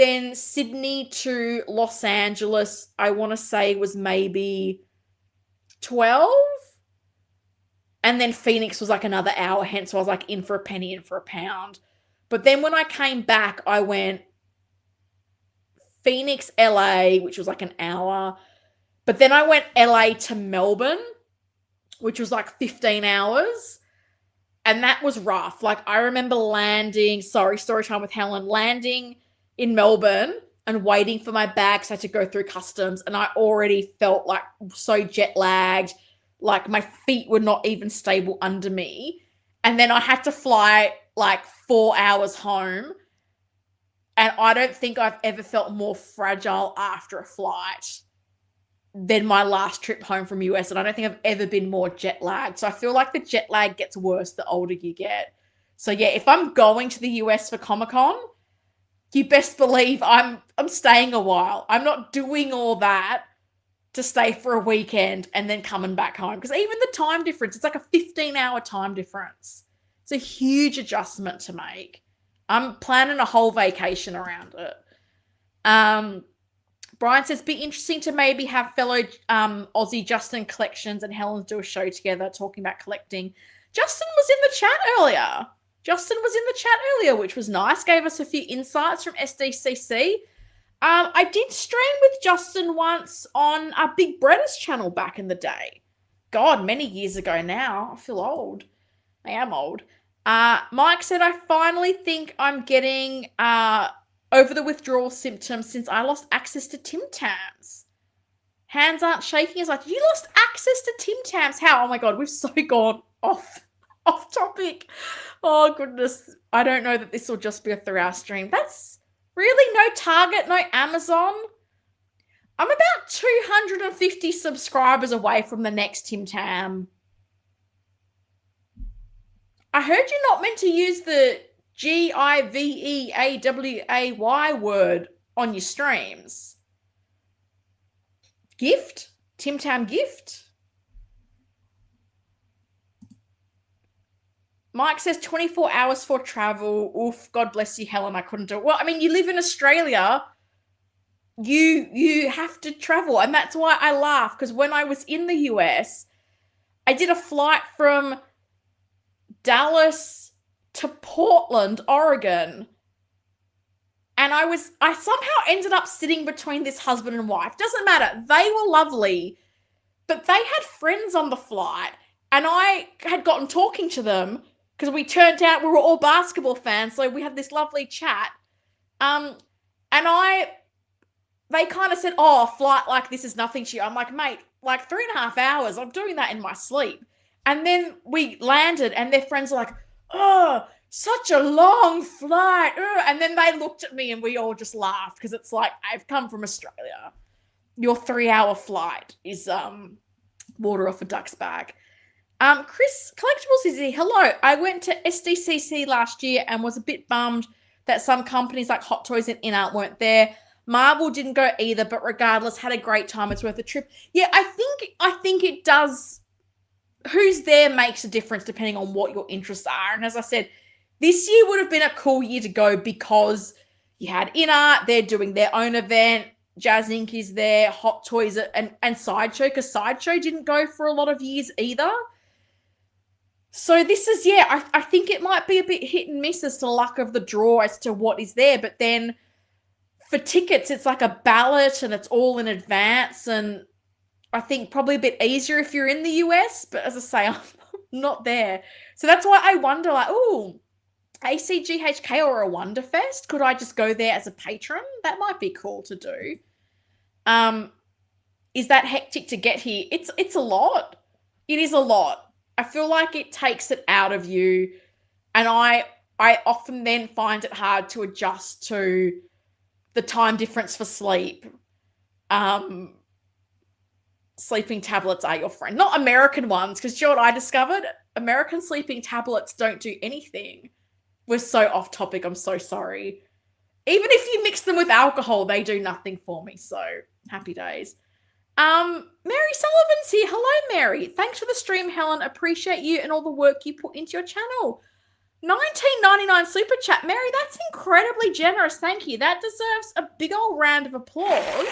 then Sydney to Los Angeles, I want to say was maybe 12. And then Phoenix was like another hour, hence I was like in for a penny, in for a pound. But then when I came back, I went Phoenix, LA, which was like an hour. But then I went LA to Melbourne, which was like 15 hours. And that was rough. Like I remember landing, story time with Helen, landing in Melbourne and waiting for my bags. I had to go through customs and I already felt like so jet lagged. Like my feet were not even stable under me. And then I had to fly like 4 hours home. And I don't think I've ever felt more fragile after a flight than my last trip home from US. And I don't think I've ever been more jet lagged. So I feel like the jet lag gets worse the older you get. So yeah, if I'm going to the US for Comic-Con, you best believe I'm staying a while. I'm not doing all that to stay for a weekend and then coming back home. Because even the time difference, it's like a 15-hour time difference. It's a huge adjustment to make. I'm planning a whole vacation around it. Brian says, be interesting to maybe have fellow Aussie Justin collections and Helen's do a show together talking about collecting. Justin was in the chat earlier. Which was nice. Gave us a few insights from SDCC. I did stream with Justin once on our Big Bretta's channel back in the day. God, many years ago now. I feel old. I am old. Mike said, I finally think I'm getting over the withdrawal symptoms since I lost access to Tim Tams. Hands aren't shaking. It's like, you lost access to Tim Tams? How? Oh my God, we've so gone off topic. Oh goodness. I don't know that this will just be a 3-hour stream. That's really no Target, no Amazon. I'm about 250 subscribers away from the next Tim Tam. I heard you're not meant to use the GIVEAWAY word on your streams. Gift? Tim Tam gift? Mike says 24 hours for travel. Oof, God bless you, Helen. I couldn't do it. Well, I mean, you live in Australia. You have to travel. And that's why I laugh. Because when I was in the US, I did a flight from Dallas to Portland, Oregon. And I somehow ended up sitting between this husband and wife. Doesn't matter. They were lovely. But they had friends on the flight. And I had gotten talking to them because we turned out we were all basketball fans. So we had this lovely chat. And they kind of said, oh, a flight like this is nothing to you. I'm like, mate, like 3.5 hours. I'm doing that in my sleep. And then we landed and their friends were like, oh, such a long flight. And then they looked at me and we all just laughed because it's like, I've come from Australia. Your 3-hour flight is water off a duck's back. Chris Collectibles is here. Hello. I went to SDCC last year and was a bit bummed that some companies like Hot Toys and InArt weren't there. Marvel didn't go either, but regardless, had a great time. It's worth a trip. Yeah, I think it does. Who's there makes a difference depending on what your interests are. And as I said, this year would have been a cool year to go because you had InArt, they're doing their own event, JazzInc is there, Hot Toys and Sideshow, because Sideshow didn't go for a lot of years either. So this is, yeah, I think it might be a bit hit and miss as to luck of the draw as to what is there. But then for tickets, it's like a ballot and it's all in advance. And I think probably a bit easier if you're in the US. But as I say, I'm not there. So that's why I wonder, like, oh, ACGHK or a Wonderfest? Could I just go there as a patron? That might be cool to do. Is that hectic to get here? It's a lot. It is a lot. I feel like it takes it out of you. And I often then find it hard to adjust to the time difference for sleep. Sleeping tablets are your friend. Not American ones, because you know what I discovered? American sleeping tablets don't do anything. We're so off topic. I'm so sorry. Even if you mix them with alcohol, they do nothing for me. So happy days. Mary Sullivan's here. Hello, Mary. Thanks for the stream, Helen. Appreciate you and all the work you put into your channel. $19.99 super chat. Mary, that's incredibly generous. Thank you. That deserves a big old round of applause.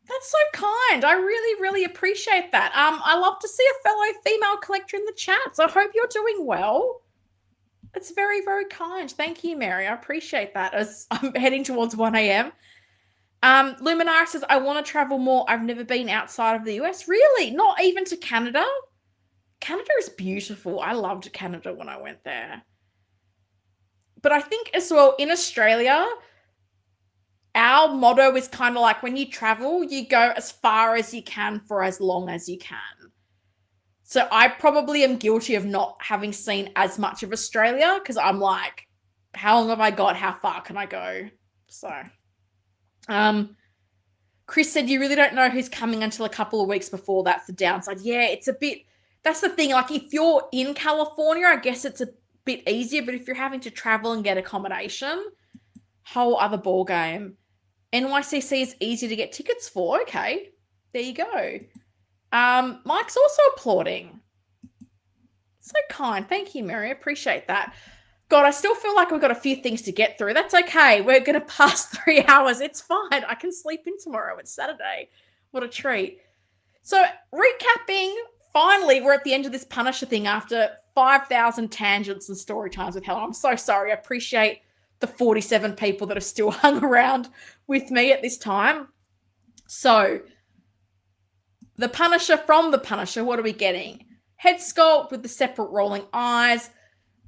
That's so kind. I really, really appreciate that. I love to see a fellow female collector in the chat, so I hope you're doing well. It's very, very kind. Thank you, Mary. I appreciate that as I'm heading towards 1 a.m. Luminara says, I want to travel more. I've never been outside of the US. Really? Not even to Canada? Canada is beautiful. I loved Canada when I went there. But I think as well, in Australia, our motto is kind of like when you travel, you go as far as you can for as long as you can. So I probably am guilty of not having seen as much of Australia because I'm like, how long have I got? How far can I go? So, Chris said, you really don't know who's coming until a couple of weeks before. That's the downside. Yeah, it's a bit, that's the thing. Like if you're in California, I guess it's a bit easier, but if you're having to travel and get accommodation, whole other ball game. NYCC is easy to get tickets for. Okay, there you go. Mike's also applauding. So kind. Thank you, Mary. Appreciate that. God, I still feel like we've got a few things to get through. That's okay. We're going to pass 3 hours. It's fine. I can sleep in tomorrow. It's Saturday. What a treat. So recapping, finally, we're at the end of this Punisher thing after 5,000 tangents and story times with Helen. I'm so sorry. I appreciate the 47 people that have still hung around with me at this time. So the Punisher from the Punisher, what are we getting? Head sculpt with the separate rolling eyes,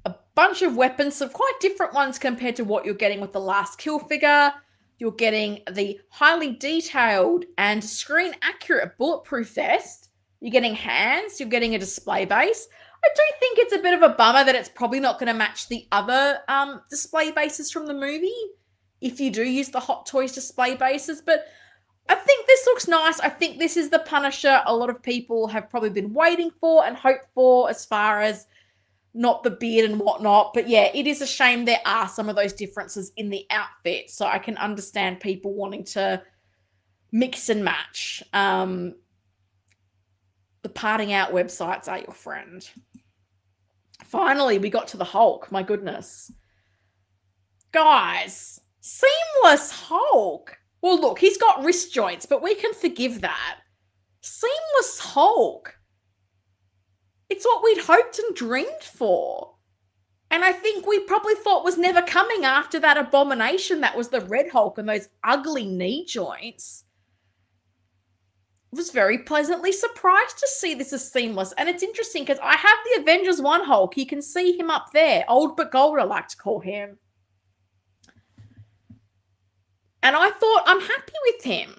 a bunch of weapons, some quite different ones compared to what you're getting with the last kill figure. You're getting the highly detailed and screen accurate bulletproof vest. You're getting hands. You're getting a display base. I do think it's a bit of a bummer that it's probably not going to match the other display bases from the movie if you do use the Hot Toys display bases, but I think this looks nice. I think this is the Punisher a lot of people have probably been waiting for and hoped for as far as not the beard and whatnot. But yeah, it is a shame there are some of those differences in the outfit. So I can understand people wanting to mix and match. The parting out websites are your friend. Finally, we got to the Hulk. My goodness. Guys, seamless Hulk. Well, look, he's got wrist joints, but we can forgive that. Seamless Hulk. It's what we'd hoped and dreamed for. And I think we probably thought was never coming after that abomination that was the Red Hulk and those ugly knee joints. I was very pleasantly surprised to see this as seamless. And it's interesting because I have the Avengers 1 Hulk. You can see him up there. Old but gold, I like to call him. And I thought, I'm happy with him.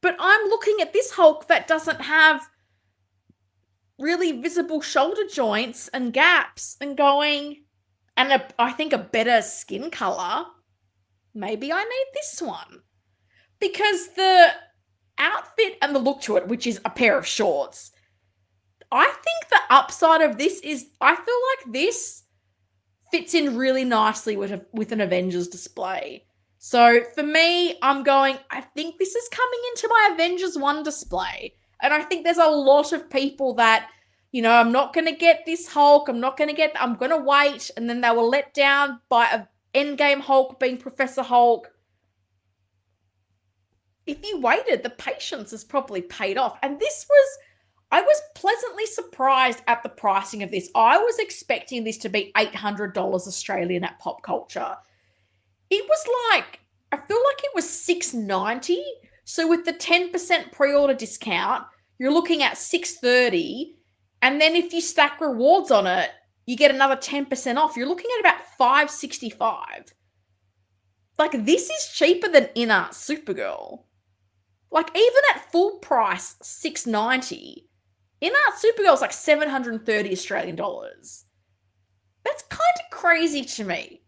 But I'm looking at this Hulk that doesn't have really visible shoulder joints and gaps and going, and I think a better skin color. Maybe I need this one. Because the outfit and the look to it, which is a pair of shorts, I think the upside of this is I feel like this fits in really nicely with an Avengers display. So for me, I'm going, I think this is coming into my Avengers 1 display. And I think there's a lot of people that, you know, I'm not going to get this Hulk. I'm going to wait. And then they were let down by an Endgame Hulk being Professor Hulk. If you waited, the patience has probably paid off. And I was pleasantly surprised at the pricing of this. I was expecting this to be $800 Australian at Pop Culture. It was like, I feel like it was $690. So with the 10% pre-order discount, you're looking at $630. And then if you stack rewards on it, you get another 10% off. You're looking at about $565. Like, this is cheaper than InArt Supergirl. Like, even at full price, $690, InArt Supergirl is like 730 Australian dollars. That's kind of crazy to me.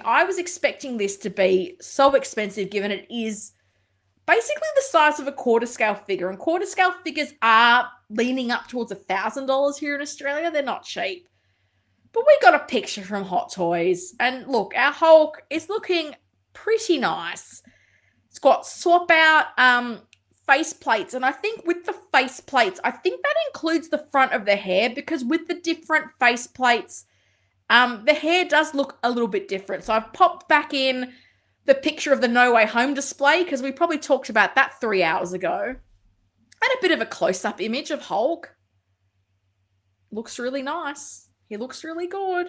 I was expecting this to be so expensive given it is basically the size of a quarter scale figure. And quarter scale figures are leaning up towards $1,000 here in Australia. They're not cheap. But we got a picture from Hot Toys. And look, our Hulk is looking pretty nice. It's got swap out face plates, and I think with the face plates, I think that includes the front of the hair, because with the different face plates, the hair does look a little bit different. So I've popped back in the picture of the No Way Home display, because we probably talked about that 3 hours ago. And a bit of a close-up image of Hulk. Looks really nice. He looks really good.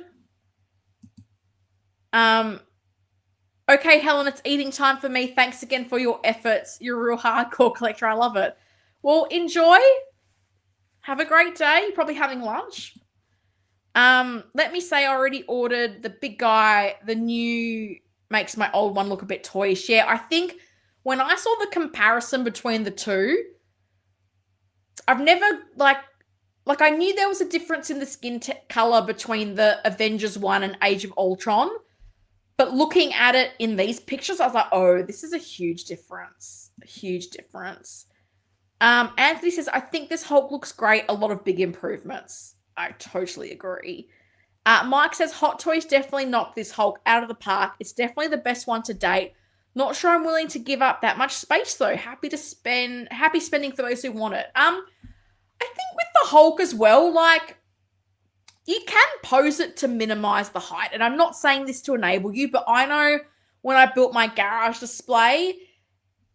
Okay, Helen, it's eating time for me. Thanks again for your efforts. You're a real hardcore collector. I love it. Well, enjoy. Have a great day. You're probably having lunch. Let me say I already ordered the big guy. The new makes my old one look a bit toyish. Yeah, I think when I saw the comparison between the two, I've never, like I knew there was a difference in the skin color between the Avengers one and Age of Ultron. But looking at it in these pictures, I was like, oh, this is a huge difference. A huge difference. Anthony says, I think this Hulk looks great. A lot of big improvements. I totally agree. Mike says, Hot Toys definitely knocked this Hulk out of the park. It's definitely the best one to date. Not sure I'm willing to give up that much space, though. Happy spending for those who want it. I think with the Hulk as well, like, you can pose it to minimize the height. And I'm not saying this to enable you, but I know when I built my garage display,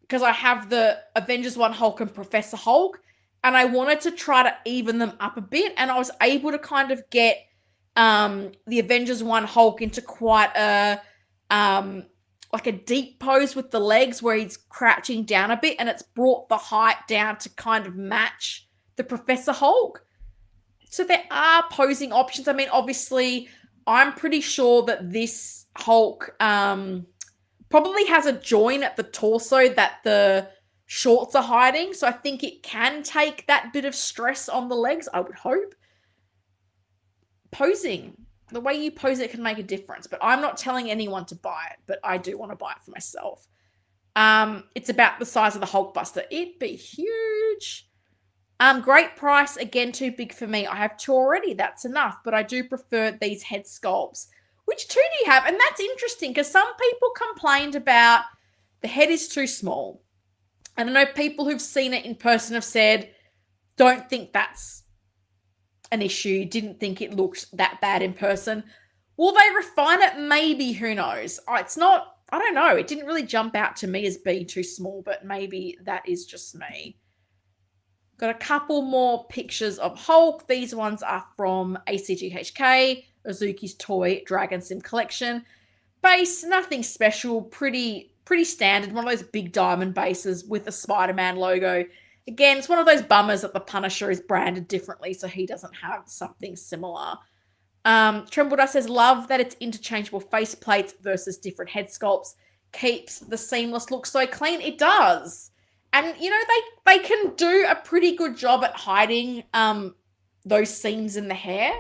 because I have the Avengers 1 Hulk and Professor Hulk, and I wanted to try to even them up a bit, and I was able to kind of get the Avengers 1 Hulk into quite a like a deep pose with the legs where he's crouching down a bit, and it's brought the height down to kind of match the Professor Hulk. So there are posing options. I mean, obviously, I'm pretty sure that this Hulk probably has a join at the torso that the shorts are hiding. So I think it can take that bit of stress on the legs, I would hope. Posing. The way you pose it can make a difference. But I'm not telling anyone to buy it. But I do want to buy it for myself. It's about the size of the Hulkbuster. It'd be huge. Great price. Again, too big for me. I have 2 already. That's enough. But I do prefer these head sculpts. Which 2 do you have? And that's interesting because some people complained about the head is too small. And I know people who've seen it in person have said, don't think that's an issue. Didn't think it looked that bad in person. Will they refine it? Maybe. Who knows? It's not, I don't know. It didn't really jump out to me as being too small, but maybe that is just me. Got a couple more pictures of Hulk. These ones are from ACGHK, Ozuki's Toy Dragon Sim Collection. Base, nothing special, pretty standard. One of those big diamond bases with a Spider-Man logo. Again, it's one of those bummers that the Punisher is branded differently, so he doesn't have something similar. Trembledar says, love that it's interchangeable face plates versus different head sculpts. Keeps the seamless look so clean. It does. And, you know, they can do a pretty good job at hiding those seams in the hair.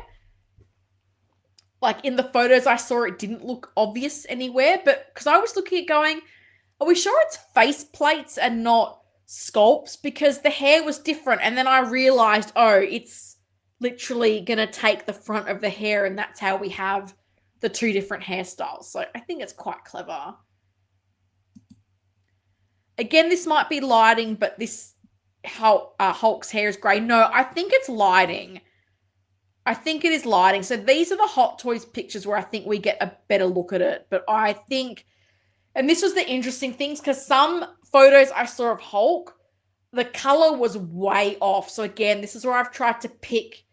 Like, in the photos I saw, it didn't look obvious anywhere. But, because I was looking at going, are we sure it's face plates and not sculpts? Because the hair was different. And then I realized, oh, it's literally going to take the front of the hair. And that's how we have the 2 different hairstyles. So, I think it's quite clever. Again, this might be lighting, but this Hulk's hair is grey. No, I think it's lighting. I think it is lighting. So these are the Hot Toys pictures where I think we get a better look at it. But I think, and this was the interesting things, because some photos I saw of Hulk, the color was way off. So again, this is where I've tried to pick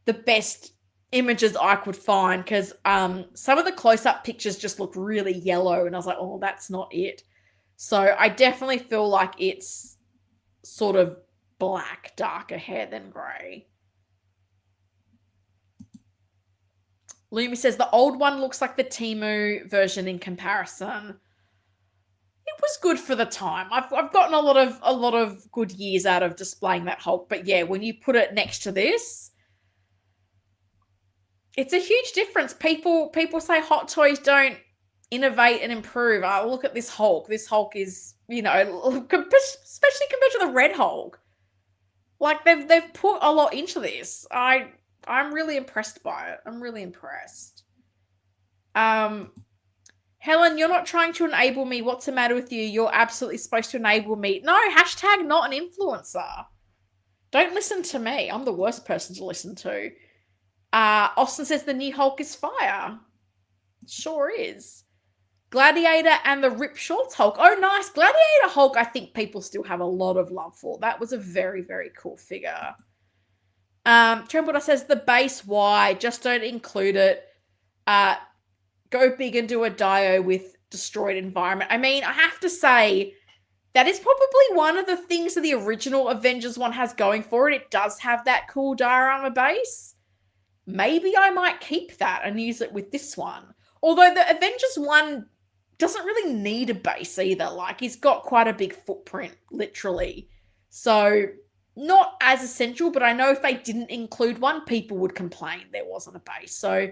the best images I could find, because some of the close-up pictures just look really yellow. And I was like, oh, that's not it. So I definitely feel like it's sort of black, darker hair than grey. Lumi says the old one looks like the Temu version in comparison. It was good for the time. I've gotten a lot of good years out of displaying that Hulk. But yeah, when you put it next to this, it's a huge difference. People say Hot Toys don't innovate and improve. Look at this Hulk. This Hulk is, you know, especially compared to the Red Hulk. Like they've put a lot into this. I'm really impressed by it. I'm really impressed. Helen Helen, you're not trying to enable me. What's the matter with you? You're absolutely supposed to enable me. No, hashtag not an influencer. Don't listen to me. I'm the worst person to listen to. Austin says the new Hulk is fire. Sure is. Gladiator and the Rip Shorts Hulk. Oh, nice. Gladiator Hulk, I think people still have a lot of love for. That was a very, very cool figure. Trembler says the base, why? Just don't include it. Go big and do a Dio with destroyed environment. I mean, I have to say, that is probably one of the things that the original Avengers one has going for it. It does have that cool diorama base. Maybe I might keep that and use it with this one. Although the Avengers one doesn't really need a base either. Like, he's got quite a big footprint, literally. So, not as essential, but I know if they didn't include one, people would complain there wasn't a base. So,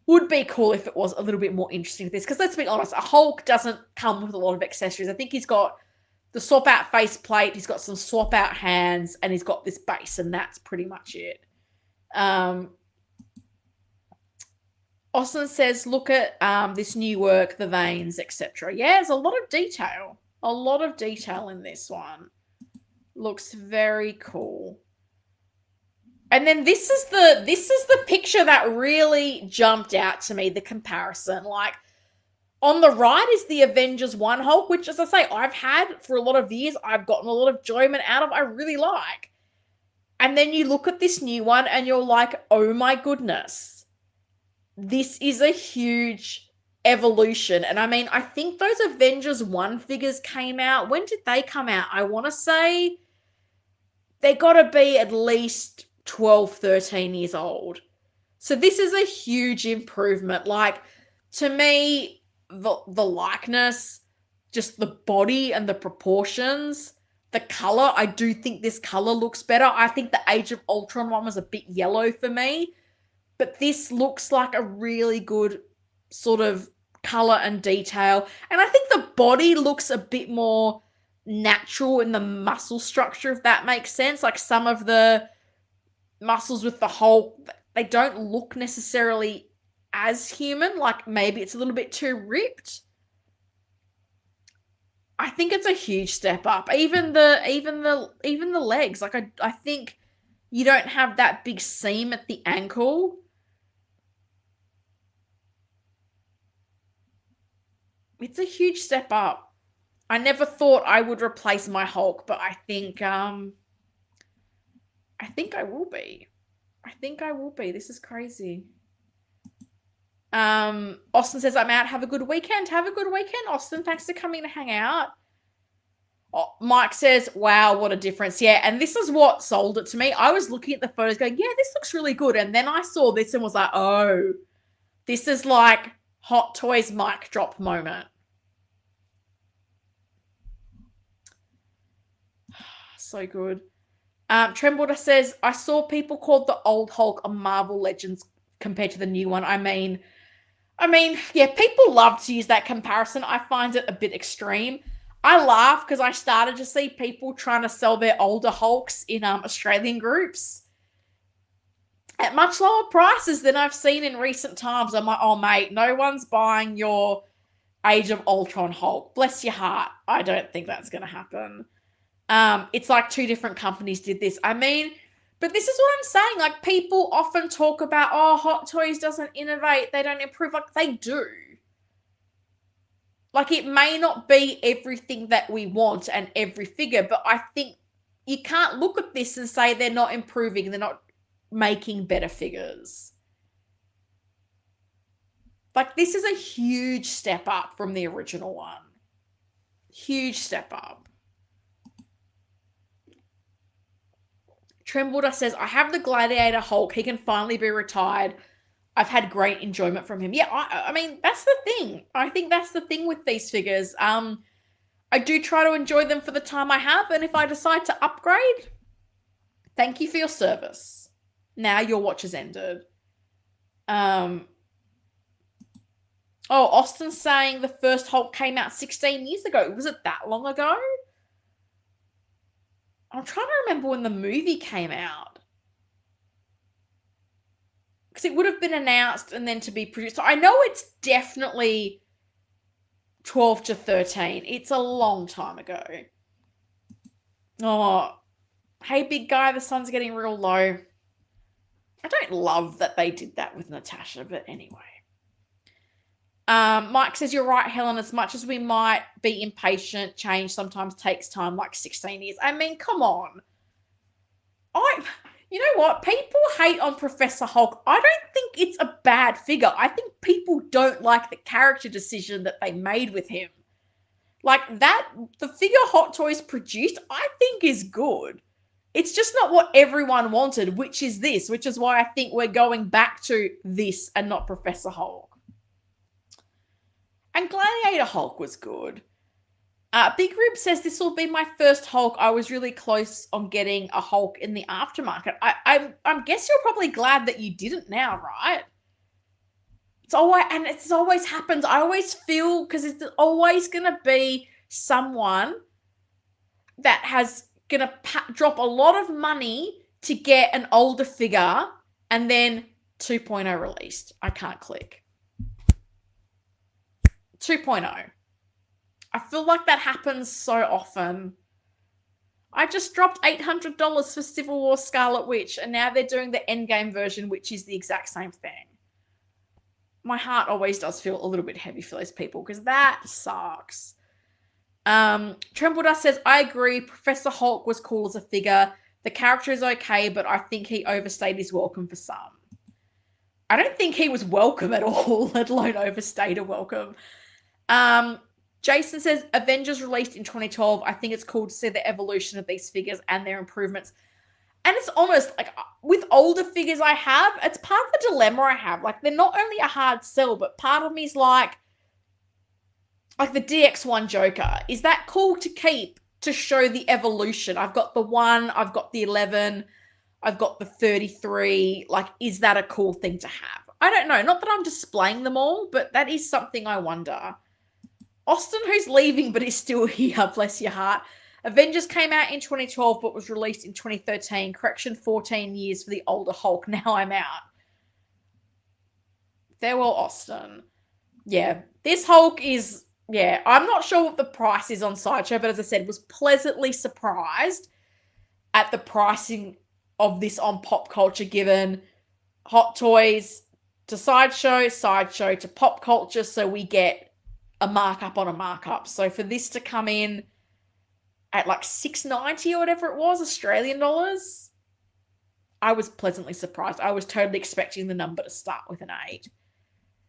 would be cool if it was a little bit more interesting with this. Because let's be honest, a Hulk doesn't come with a lot of accessories. I think he's got the swap out faceplate, he's got some swap out hands, and he's got this base, and that's pretty much it. Austin says, look at this new work, the veins, etc. Yeah, there's a lot of detail. A lot of detail in this one. Looks very cool. And then this is the picture that really jumped out to me, the comparison. Like, on the right is the Avengers 1 Hulk, which, as I say, I've had for a lot of years. I've gotten a lot of enjoyment out of. I really like. And then you look at this new one and you're like, oh my goodness. This is a huge evolution. And I mean, I think those Avengers 1 figures came out. When did they come out? I want to say they got to be at least 12, 13 years old. So this is a huge improvement. Like, to me, the likeness, just the body and the proportions, the color, I do think this color looks better. I think the Age of Ultron one was a bit yellow for me, but this looks like a really good sort of color and detail. And I think the body looks a bit more natural in the muscle structure, if that makes sense. Like, some of the muscles with the Hulk, they don't look necessarily as human. Like, maybe it's a little bit too ripped. I think it's a huge step up. Even the legs. Like, I think you don't have that big seam at the ankle. It's a huge step up. I never thought I would replace my Hulk, but I think I will be. I think I will be. This is crazy. Austin says, I'm out. Have a good weekend. Have a good weekend, Austin. Thanks for coming to hang out. Oh, Mike says, wow, what a difference. Yeah, and this is what sold it to me. I was looking at the photos going, yeah, this looks really good. And then I saw this and was like, oh, this is like Hot Toys mic drop moment. So good. Trembwater says, I saw people called the old Hulk a Marvel Legends compared to the new one. I mean, yeah, people love to use that comparison. I find it a bit extreme. I laugh because I started to see people trying to sell their older Hulks in Australian groups at much lower prices than I've seen in recent times. I'm like, oh, mate, no one's buying your Age of Ultron Hulk. Bless your heart. I don't think that's going to happen. It's like two different companies did this. I mean, but this is what I'm saying. Like, people often talk about, oh, Hot Toys doesn't innovate. They don't improve. Like, they do. Like, it may not be everything that we want and every figure, but I think you can't look at this and say they're not improving. They're not making better figures. Like, this is a huge step up from the original one. Huge step up. Trembwater says, I have the Gladiator Hulk. He can finally be retired. I've had great enjoyment from him. Yeah, I mean, that's the thing. I think that's the thing with these figures. I do try to enjoy them for the time I have, and if I decide to upgrade, thank you for your service. Now your watch has ended. Oh, Austin's saying the first Hulk came out 16 years ago. Was it that long ago? I'm trying to remember when the movie came out. Because it would have been announced and then to be produced. So I know it's definitely 12 to 13. It's a long time ago. Oh, hey, big guy, the sun's getting real low. I don't love that they did that with Natasha, but anyway. Mike says, you're right, Helen. As much as we might be impatient, change sometimes takes time, like 16 years. I mean, come on. You know what? People hate on Professor Hulk. I don't think it's a bad figure. I think people don't like the character decision that they made with him. Like that, the figure Hot Toys produced, I think is good. It's just not what everyone wanted, which is this, which is why I think we're going back to this and not Professor Hulk. And Gladiator Hulk was good. Big Rib says, this will be my first Hulk. I was really close on getting a Hulk in the aftermarket. I guess you're probably glad that you didn't now, right? It's always happens. I always feel, because it's always going to be someone that has going to drop a lot of money to get an older figure and then 2.0 released. I can't click. 2.0. I feel like that happens so often. I just dropped $800 for Civil War Scarlet Witch, and now they're doing the Endgame version, which is the exact same thing. My heart always does feel a little bit heavy for those people, because that sucks. Trembledust says, I agree. Professor Hulk was cool as a figure. The character is okay, but I think he overstayed his welcome for some. I don't think he was welcome at all, let alone overstayed a welcome. Jason says, Avengers released in 2012. I think it's cool to see the evolution of these figures and their improvements. And it's honest, like with older figures I have, it's part of the dilemma I have. Like they're not only a hard sell, but part of me is like the DX1 Joker. Is that cool to keep to show the evolution? I've got the 1, I've got the 11, I've got the 33. Like, is that a cool thing to have? I don't know. Not that I'm displaying them all, but that is something I wonder. Austin, who's leaving but is still here, bless your heart. Avengers came out in 2012 but was released in 2013. Correction, 14 years for the older Hulk. Now I'm out. Farewell, Austin. Yeah, this Hulk is, yeah, I'm not sure what the price is on Sideshow, but as I said, was pleasantly surprised at the pricing of this on Pop Culture, given Hot Toys to Sideshow, Sideshow to Pop Culture, so we get a markup on a markup. So for this to come in at like $6.90 or whatever it was, Australian dollars, I was pleasantly surprised. I was totally expecting the number to start with an 8.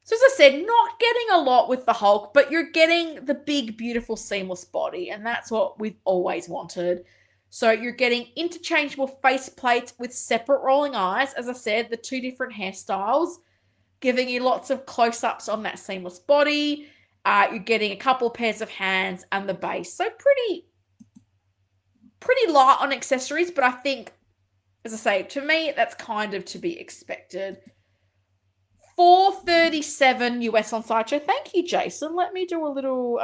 So as I said, not getting a lot with the Hulk, but you're getting the big, beautiful, seamless body, and that's what we've always wanted. So you're getting interchangeable face plates with separate rolling eyes. As I said, the 2 different hairstyles, giving you lots of close-ups on that seamless body. You're getting a couple of pairs of hands and the base. So pretty light on accessories, but I think, as I say, to me, that's kind of to be expected. $437 US on Sideshow. Thank you, Jason. Let me do a little.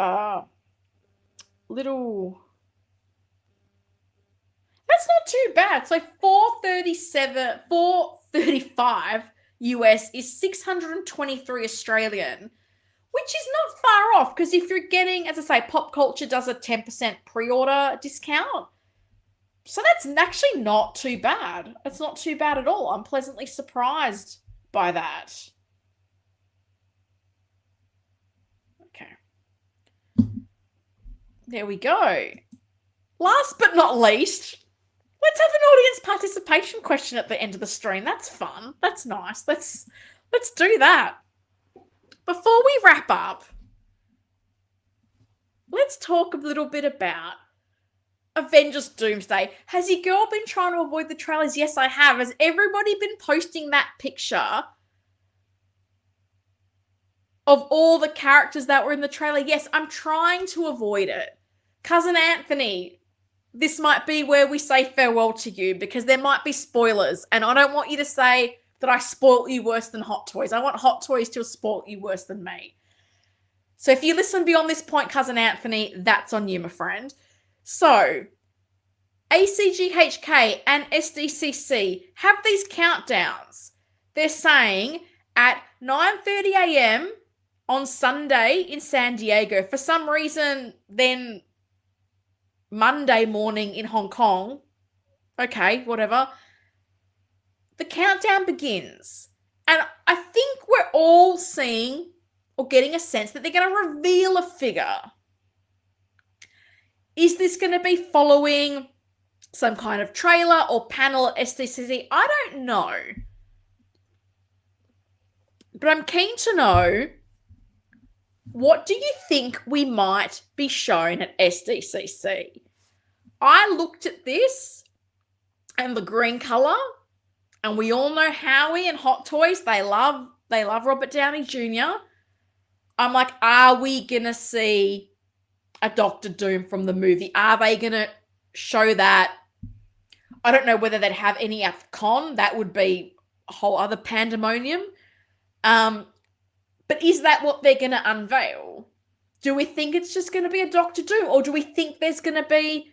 That's not too bad. So $435 US is 623 Australian, which is not far off, because if you're getting, as I say, Pop Culture does a 10% pre-order discount. So that's actually not too bad. It's not too bad at all. I'm pleasantly surprised by that. Okay. There we go. Last but not least, let's have an audience participation question at the end of the stream. That's fun. That's nice. Let's do that. Before we wrap up, let's talk a little bit about Avengers Doomsday. Has your girl been trying to avoid the trailers? Yes, I have. Has everybody been posting that picture of all the characters that were in the trailer? Yes, I'm trying to avoid it. Cousin Anthony, this might be where we say farewell to you, because there might be spoilers, and I don't want you to say that I spoilt you worse than Hot Toys. I want Hot Toys to have spoilt you worse than me. So if you listen beyond this point, Cousin Anthony, that's on you, my friend. So, ACGHK and SDCC have these countdowns. They're saying at 9:30 a.m. on Sunday in San Diego. For some reason, then Monday morning in Hong Kong. Okay, whatever. The countdown begins. And I think we're all seeing or getting a sense that they're going to reveal a figure. Is this going to be following some kind of trailer or panel at SDCC? I don't know. But I'm keen to know, what do you think we might be shown at SDCC? I looked at this and the green color, and we all know Howie and Hot Toys, they love Robert Downey Jr. I'm like, are we going to see a Doctor Doom from the movie? Are they going to show that? I don't know whether they'd have any at the con. That would be a whole other pandemonium. But is that what they're going to unveil? Do we think it's just going to be a Doctor Doom? Or do we think there's going to be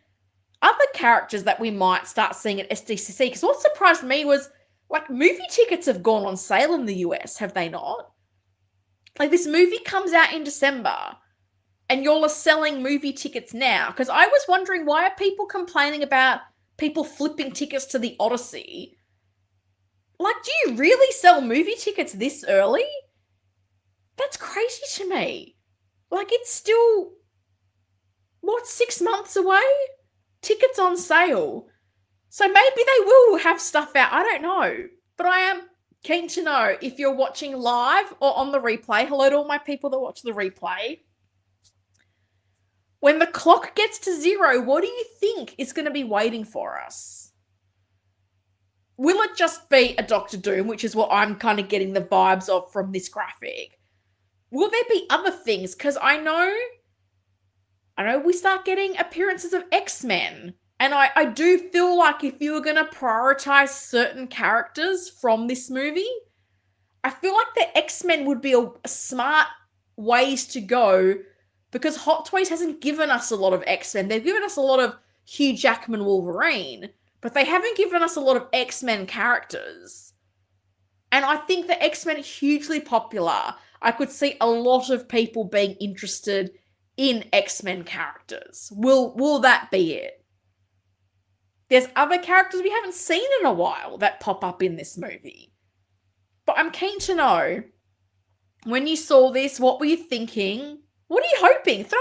other characters that we might start seeing at SDCC? Because what surprised me was, like, movie tickets have gone on sale in the US, have they not? Like, this movie comes out in December and y'all are selling movie tickets now. Because I was wondering, why are people complaining about people flipping tickets to the Odyssey? Like, do you really sell movie tickets this early? That's crazy to me. Like, it's still, 6 months away? Tickets on sale. So maybe they will have stuff out. I don't know. But I am keen to know if you're watching live or on the replay. Hello to all my people that watch the replay. When the clock gets to 0, what do you think is going to be waiting for us? Will it just be a Doctor Doom, which is what I'm kind of getting the vibes of from this graphic? Will there be other things? Because I know we start getting appearances of X-Men. And I do feel like if you were going to prioritize certain characters from this movie, I feel like the X-Men would be a smart ways to go, because Hot Toys hasn't given us a lot of X-Men. They've given us a lot of Hugh Jackman Wolverine, but they haven't given us a lot of X-Men characters. And I think the X-Men are hugely popular. I could see a lot of people being interested in X-Men characters. Will that be it? There's other characters we haven't seen in a while that pop up in this movie. But I'm keen to know, when you saw this, what were you thinking? What are you hoping? Throw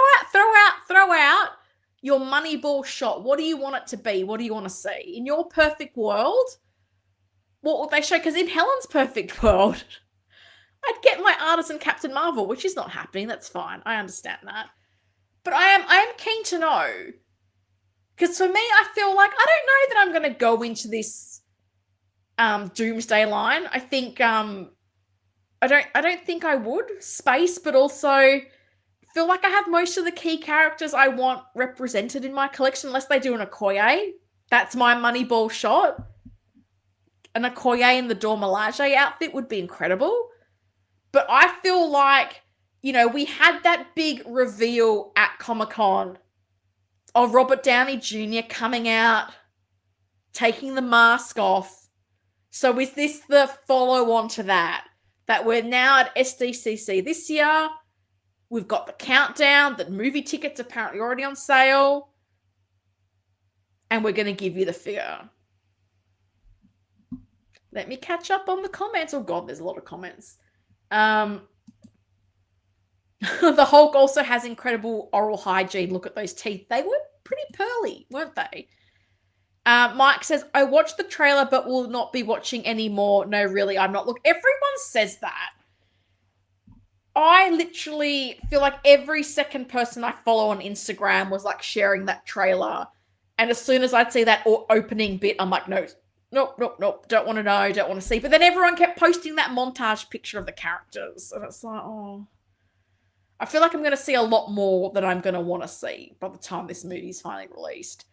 out your Moneyball shot. What do you want it to be? What do you want to see? In your perfect world, what would they show? Because in Helen's perfect world, I'd get my Artisan Captain Marvel, which is not happening. That's fine. I understand that. But I am keen to know. Because for me, I feel like I don't know that I'm going to go into this Doomsday line. I think I don't think I would. Space, but also feel like I have most of the key characters I want represented in my collection, unless they do an Okoye. That's my Moneyball shot. An Okoye in the Dora Milaje outfit would be incredible. But I feel like, we had that big reveal at Comic-Con of Robert Downey Jr. coming out, taking the mask off. So is this the follow-on to that? That we're now at SDCC this year. We've got the countdown. The movie tickets apparently already on sale. And we're going to give you the figure. Let me catch up on the comments. Oh, God, there's a lot of comments. The Hulk also has incredible oral hygiene. Look at those teeth. They were pretty pearly, weren't they? Mike says, I watched the trailer but will not be watching anymore. No, really, I'm not. Look, everyone says that. I literally feel like every second person I follow on Instagram was like sharing that trailer. And as soon as I'd see that opening bit, I'm like, nope, don't want to know, don't want to see. But then everyone kept posting that montage picture of the characters. And it's like, oh. I feel like I'm going to see a lot more than I'm going to want to see by the time this movie's finally released.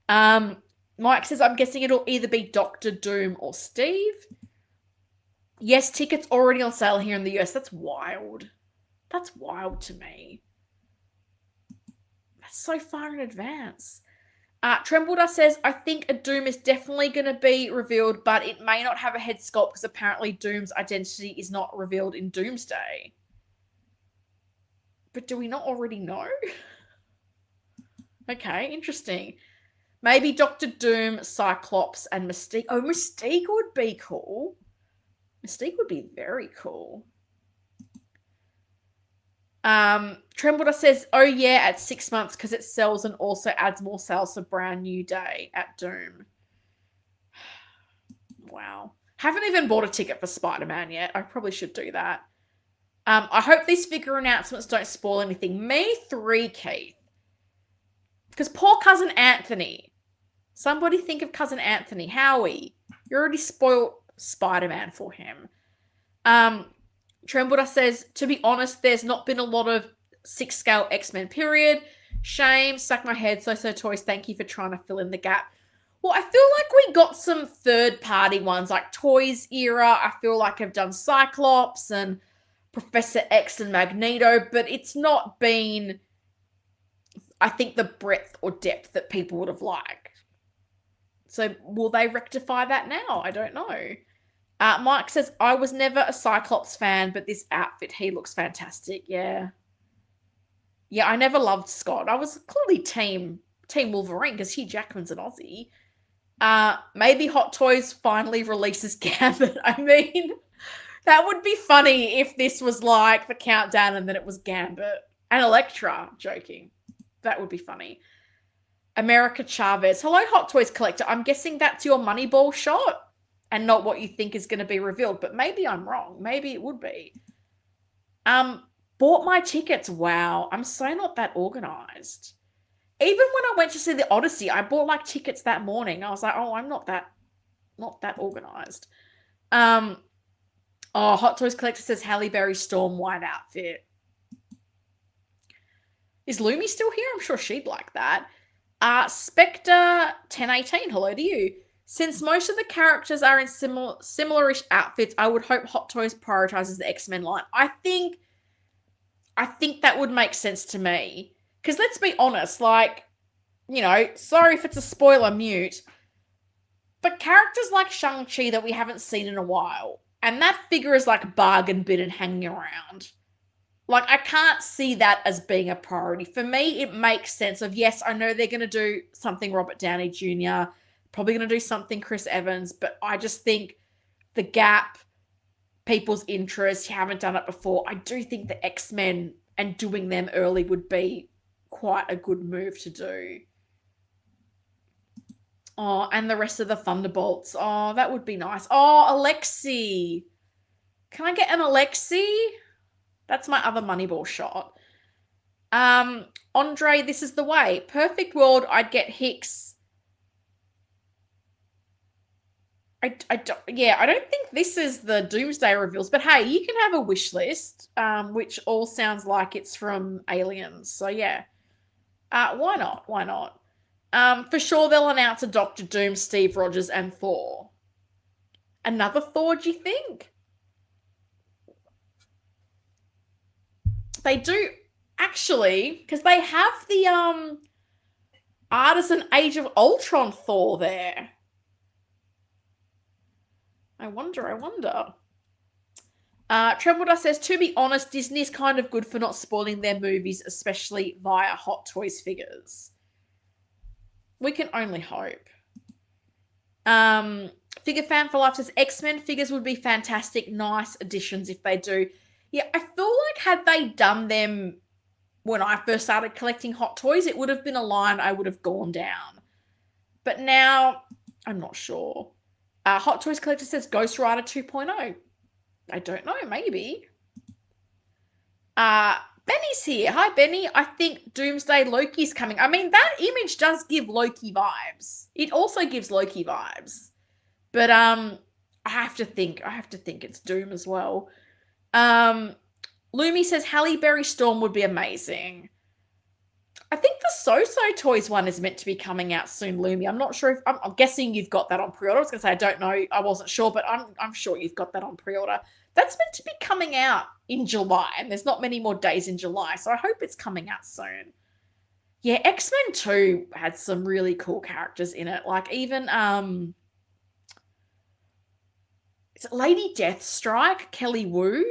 Mike says, I'm guessing it'll either be Doctor Doom or Steve. Yes, tickets already on sale here in the US. That's wild. That's wild to me. That's so far in advance. Trembledar says, I think a Doom is definitely going to be revealed, but it may not have a head sculpt because apparently Doom's identity is not revealed in Doomsday. But do we not already know? Okay, interesting. Maybe Doctor Doom, Cyclops, and Mystique. Oh, Mystique would be cool. Mystique would be very cool. Trembler says, oh yeah, at 6 months because it sells and also adds more sales for Brand New Day at Doom. Wow. Haven't even bought a ticket for Spider-Man yet. I probably should do that. I hope these figure announcements don't spoil anything. Me 3, Keith. Because poor cousin Anthony. Somebody think of cousin Anthony. Howie. You already spoiled Spider-Man for him. Trembler says, to be honest, there's not been a lot of 6-scale X-Men period. Shame, suck my head, so toys, thank you for trying to fill in the gap. Well, I feel like we got some third-party ones, like Toys era. I feel like I've done Cyclops and Professor X and Magneto, but it's not been, I think, the breadth or depth that people would have liked. So will they rectify that now? I don't know. Mike says, I was never a Cyclops fan, but this outfit, he looks fantastic. Yeah. Yeah, I never loved Scott. I was clearly team Wolverine because Hugh Jackman's an Aussie. Maybe Hot Toys finally releases Gambit. I mean, that would be funny if this was like the countdown and then it was Gambit. And Elektra, joking. That would be funny. America Chavez. Hello, Hot Toys Collector. I'm guessing that's your Moneyball shot and not what you think is going to be revealed. But maybe I'm wrong. Maybe it would be. Bought my tickets. Wow. I'm so not that organized. Even when I went to see the Odyssey, I bought like tickets that morning. I was like, oh, I'm not that organized. Hot Toys Collector says Halle Berry Storm white outfit. Is Lumi still here? I'm sure she'd like that. Spectre 1018, hello to you. Since most of the characters are in similar-ish outfits, I would hope Hot Toys prioritizes the X-Men line. I think that would make sense to me. Because let's be honest, like, you know, sorry if it's a spoiler mute, but characters like Shang-Chi that we haven't seen in a while, and that figure is like bargain bin and hanging around. Like, I can't see that as being a priority. For me, it makes sense of, yes, I know they're going to do something Robert Downey Jr., probably going to do something Chris Evans, but I just think the gap, people's interest, you haven't done it before. I do think the X-Men and doing them early would be quite a good move to do. Oh, and the rest of the Thunderbolts. Oh, that would be nice. Oh, Alexi. Can I get an Alexi? That's my other Moneyball shot. Andre, this is the way. Perfect world, I'd get Hicks. I don't think this is the Doomsday reveals, but hey, you can have a wish list, which all sounds like it's from Aliens. So yeah, why not? Why not? For sure, they'll announce a Doctor Doom, Steve Rogers, and Thor. Another Thor, do you think? They do, actually, because they have the Artisan Age of Ultron Thor there. I wonder. Trembledore says, to be honest, Disney is kind of good for not spoiling their movies, especially via Hot Toys figures. We can only hope. Figure Fan for Life says, X-Men figures would be fantastic, nice additions if they do. Yeah, I feel like had they done them when I first started collecting Hot Toys, it would have been a line I would have gone down. But now, I'm not sure. Hot Toys Collector says Ghost Rider 2.0. I don't know, maybe. Benny's here. Hi, Benny. I think Doomsday Loki's coming. I mean, that image does give Loki vibes. It also gives Loki vibes. But I have to think it's Doom as well. Lumi says Halle Berry Storm would be amazing. I think the So-So Toys one is meant to be coming out soon, Lumi. I'm not sure if I'm guessing you've got that on pre-order. I was gonna say I don't know. I wasn't sure, but I'm sure you've got that on pre-order. That's meant to be coming out in July, and there's not many more days in July, so I hope it's coming out soon. Yeah, X-Men 2 had some really cool characters in it. Like even is it Lady Deathstrike, Kelly Wu?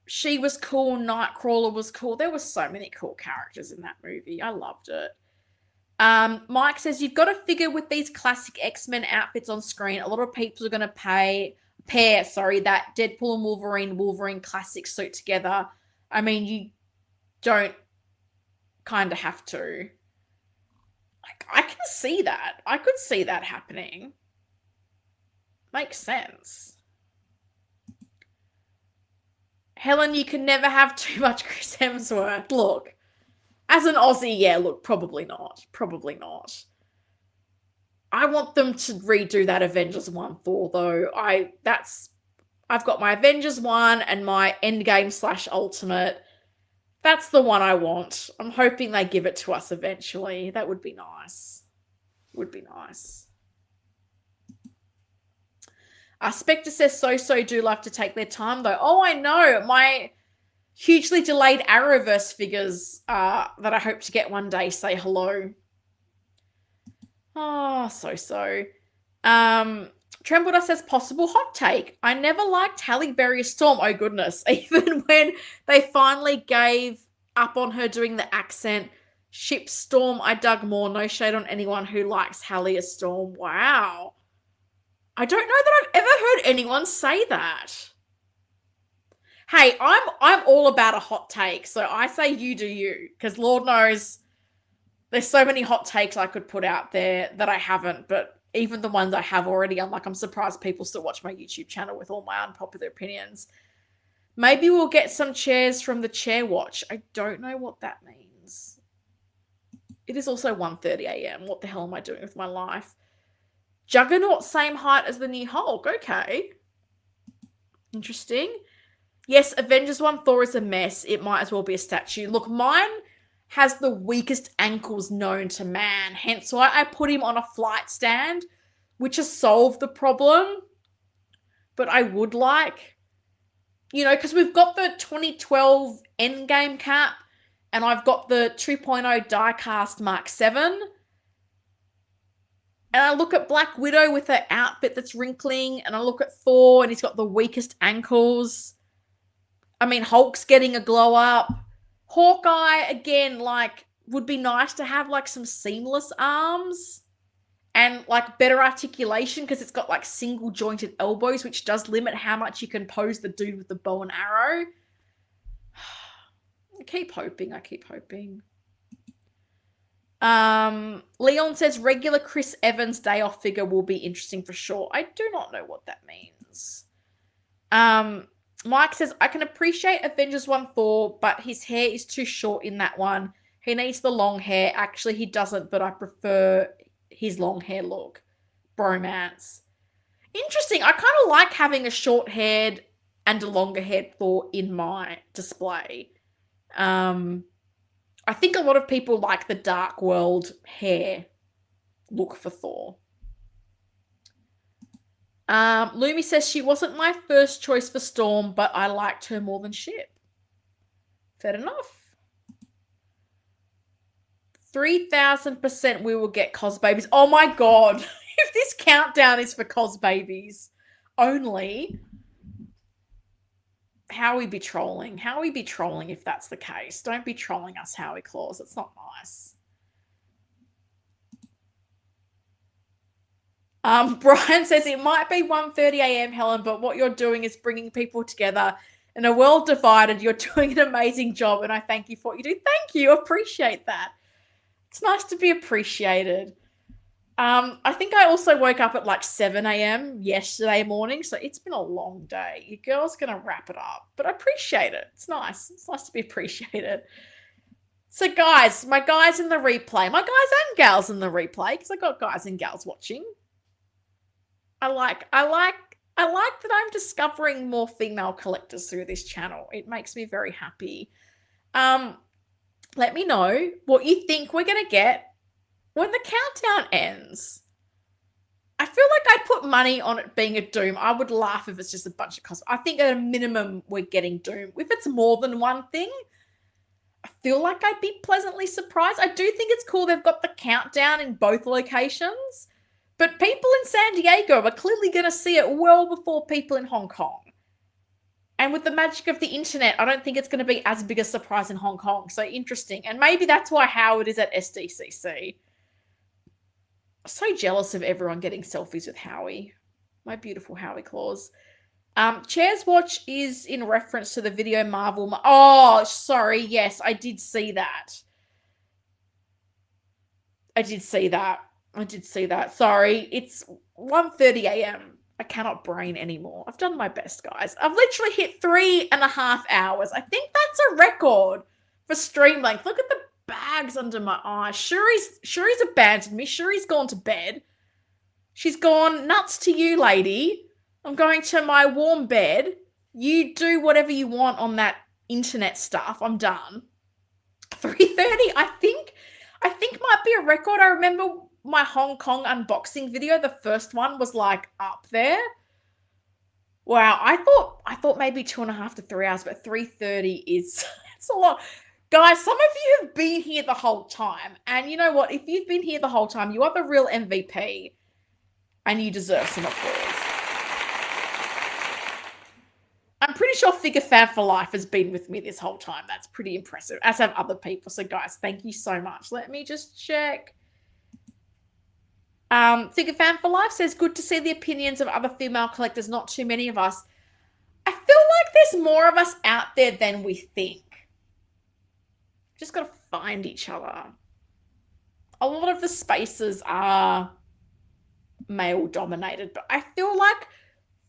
She was cool. Nightcrawler was cool. There were so many cool characters in that movie. I loved it. Mike says, you've got to figure with these classic X-Men outfits on screen, a lot of people are going to pair that Deadpool and Wolverine classic suit together. I mean, you don't kind of have to. I can see that. I could see that happening. Makes sense. Helen, you can never have too much Chris Hemsworth. Look, as an Aussie, yeah, look, probably not. Probably not. I want them to redo that Avengers 1 Thor, though. I've got my Avengers 1 and my Endgame / Ultimate. That's the one I want. I'm hoping they give it to us eventually. That would be nice. Would be nice. Spectre says so do love to take their time, though. Oh, I know. My hugely delayed Arrowverse figures that I hope to get one day say hello. Oh, so. Trembledor says, possible hot take. I never liked Halle Berry's Storm. Oh, goodness. Even when they finally gave up on her doing the accent, ship Storm, I dug more. No shade on anyone who likes Halle as Storm. Wow. I don't know that I've ever heard anyone say that. Hey, I'm all about a hot take, so I say you do you, because Lord knows there's so many hot takes I could put out there that I haven't, but even the ones I have already, I'm surprised people still watch my YouTube channel with all my unpopular opinions. Maybe we'll get some chairs from the Chair Watch. I don't know what that means. It is also 1:30 a.m. What the hell am I doing with my life? Juggernaut, same height as the new Hulk. Okay. Interesting. Yes, Avengers 1 Thor is a mess. It might as well be a statue. Look, mine has the weakest ankles known to man. Hence why I put him on a flight stand, which has solved the problem. But I would like, because we've got the 2012 Endgame cap and I've got the 2.0 diecast Mark 7. And I look at Black Widow with her outfit that's wrinkling, and I look at Thor and he's got the weakest ankles. I mean, Hulk's getting a glow up. Hawkeye, again, would be nice to have, some seamless arms and, better articulation because it's got, single jointed elbows, which does limit how much you can pose the dude with the bow and arrow. I keep hoping. Leon says regular Chris Evans day off figure will be interesting for sure. I do not know what that means. Mike says, I can appreciate Avengers 1 Thor, but his hair is too short in that one. He needs the long hair. Actually, he doesn't, but I prefer his long hair look. Bromance. Interesting. I kind of like having a short-haired and a longer-haired Thor in my display. I think a lot of people like the Dark World hair look for Thor. Lumi says she wasn't my first choice for Storm, but I liked her more than Ship. Fair enough. 3,000% we will get cos babies. Oh my god. If this countdown is for cos babies only, Howie be trolling. Howie be trolling if that's the case. Don't be trolling us, Howie Claus. It's not nice. Brian says it might be 1:30 a.m., Helen, but what you're doing is bringing people together. In a world divided, you're doing an amazing job, and I thank you for what you do. Thank you. Appreciate that. It's nice to be appreciated. I think I also woke up at 7 a.m. yesterday morning, so it's been a long day. Your girl's going to wrap it up, but I appreciate it. It's nice. It's nice to be appreciated. So, guys, my guys in the replay, my guys and gals in the replay, because I got guys and gals watching. I like that I'm discovering more female collectors through this channel. It makes me very happy. Let me know what you think we're going to get when the countdown ends. I feel like I'd put money on it being a Doom. I would laugh if it's just a bunch of costumes. I think at a minimum we're getting Doom. If it's more than one thing, I feel like I'd be pleasantly surprised. I do think it's cool they've got the countdown in both locations, but people in San Diego are clearly going to see it well before people in Hong Kong. And with the magic of the internet, I don't think it's going to be as big a surprise in Hong Kong. So interesting. And maybe that's why Howard is at SDCC. So jealous of everyone getting selfies with Howie. My beautiful Howie Claus. Chairs Watch is in reference to the video Marvel. Oh, sorry. Yes, I did see that. Sorry. It's 1:30 a.m. I cannot brain anymore. I've done my best, guys. I've literally hit 3.5 hours. I think that's a record for stream length. Look at the bags under my eyes. Shuri's abandoned me. Shuri's gone to bed. She's gone nuts to you, lady. I'm going to my warm bed. You do whatever you want on that internet stuff. I'm done. 3:30, I think might be a record. I remember my Hong Kong unboxing video, the first one was like up there. Wow, I thought maybe 2.5 to 3 hours, but 3:30 is it's a lot. Guys, some of you have been here the whole time. And you know what? If you've been here the whole time, you are the real MVP. And you deserve some applause. I'm pretty sure Figure Fan for Life has been with me this whole time. That's pretty impressive, as have other people. So, guys, thank you so much. Let me just check. Figure Fan for Life says, good to see the opinions of other female collectors, not too many of us. I feel like there's more of us out there than we think. Just got to find each other. A lot of the spaces are male dominated, but I feel like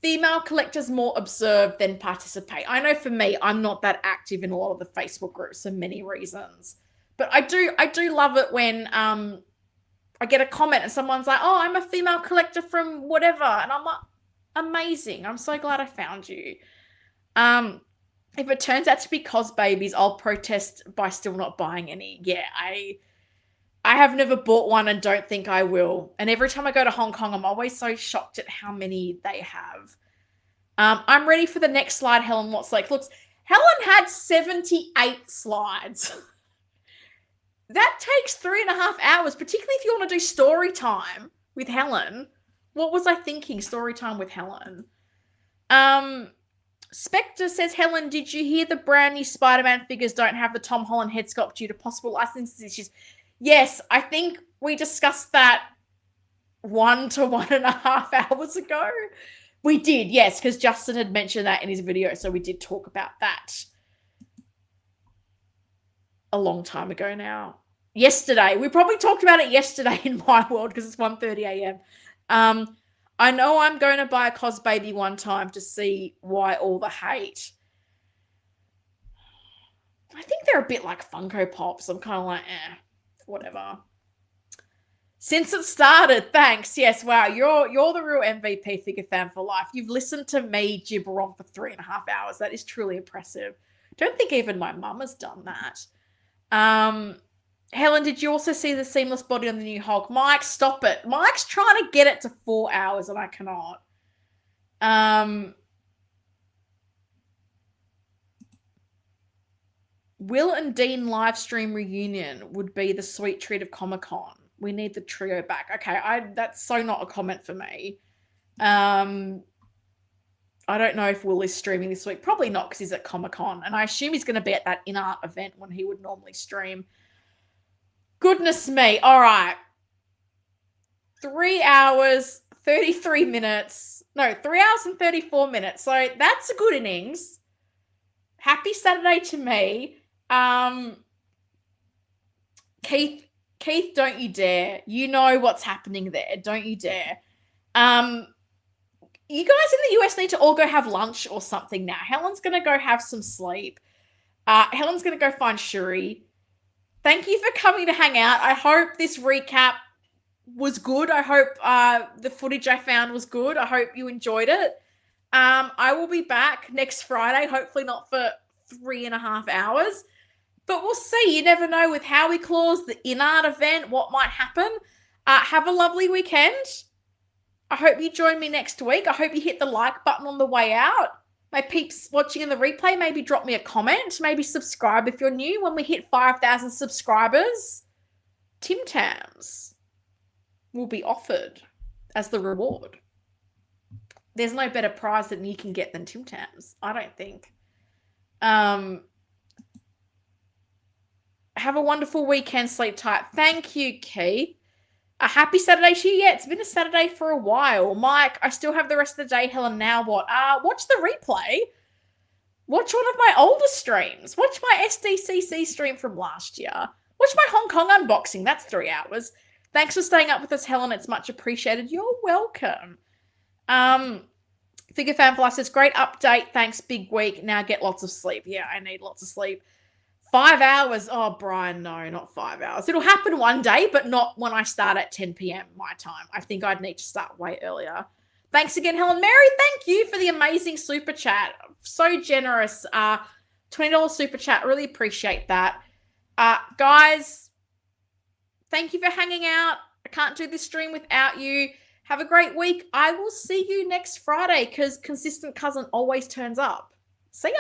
female collectors more observe than participate. I know for me, I'm not that active in a lot of the Facebook groups for many reasons, but I do love it when I get a comment and someone's like, oh, I'm a female collector from whatever, and I'm like, amazing, I'm so glad I found you. If it turns out to be cos babies, I'll protest by still not buying any. Yeah, I have never bought one and don't think I will. And every time I go to Hong Kong, I'm always so shocked at how many they have. I'm ready for the next slide, Helen Watts-Lake. Looks, Helen had 78 slides. That takes 3.5 hours, particularly if you want to do story time with Helen. What was I thinking? Story time with Helen. Spectre says, Helen, did you hear the brand new Spider-Man figures don't have the Tom Holland head sculpt due to possible licensing issues? Yes, I think we discussed that 1 to 1.5 hours ago. We did, yes, because Justin had mentioned that in his video, so we did talk about that a long time ago now. Yesterday. We probably talked about it yesterday in my world because it's 1:30 a.m. I know I'm going to buy a cos baby one time to see why all the hate. I think they're a bit like Funko Pops. I'm kind of like, whatever. Since it started, thanks. Yes, wow, you're the real MVP, Figure Fan for Life. You've listened to me gibber on for 3.5 hours. That is truly impressive. Don't think even my mum has done that. Helen, did you also see the seamless body on the new Hulk? Mike, stop it. Mike's trying to get it to 4 hours and I cannot. Will and Dean live stream reunion would be the sweet treat of Comic-Con. We need the trio back. Okay, that's so not a comment for me. I don't know if Will is streaming this week. Probably not because he's at Comic-Con. And I assume he's going to be at that InArt event when he would normally stream. Goodness me. All right. 3 hours, 33 minutes. No, 3 hours and 34 minutes. So that's a good innings. Happy Saturday to me. Keith, don't you dare. You know what's happening there. Don't you dare. You guys in the US need to all go have lunch or something now. Helen's going to go have some sleep. Helen's going to go find Shuri. Thank you for coming to hang out. I hope this recap was good. I hope the footage I found was good. I hope you enjoyed it. I will be back next Friday, hopefully not for 3.5 hours. But we'll see. You never know with Howie Claus, the InArt event, what might happen. Have a lovely weekend. I hope you join me next week. I hope you hit the like button on the way out. My peeps watching in the replay, maybe drop me a comment. Maybe subscribe if you're new. When we hit 5,000 subscribers, Tim Tams will be offered as the reward. There's no better prize that you can get than Tim Tams, I don't think. Have a wonderful weekend. Sleep tight. Thank you, Key. A happy Saturday to you. Yeah, it's been a Saturday for a while. Mike, I still have the rest of the day. Helen, now what? Watch the replay. Watch one of my older streams. Watch my SDCC stream from last year. Watch my Hong Kong unboxing. That's 3 hours. Thanks for staying up with us, Helen. It's much appreciated. You're welcome. Figure Fan for Life says, great update. Thanks, big week. Now get lots of sleep. Yeah, I need lots of sleep. 5 hours. Oh, Brian, no, not 5 hours. It'll happen one day, but not when I start at 10 p.m. my time. I think I'd need to start way earlier. Thanks again, Helen. Mary, thank you for the amazing super chat. So generous. $20 super chat. Really appreciate that. Guys, thank you for hanging out. I can't do this stream without you. Have a great week. I will see you next Friday because consistent cousin always turns up. See ya.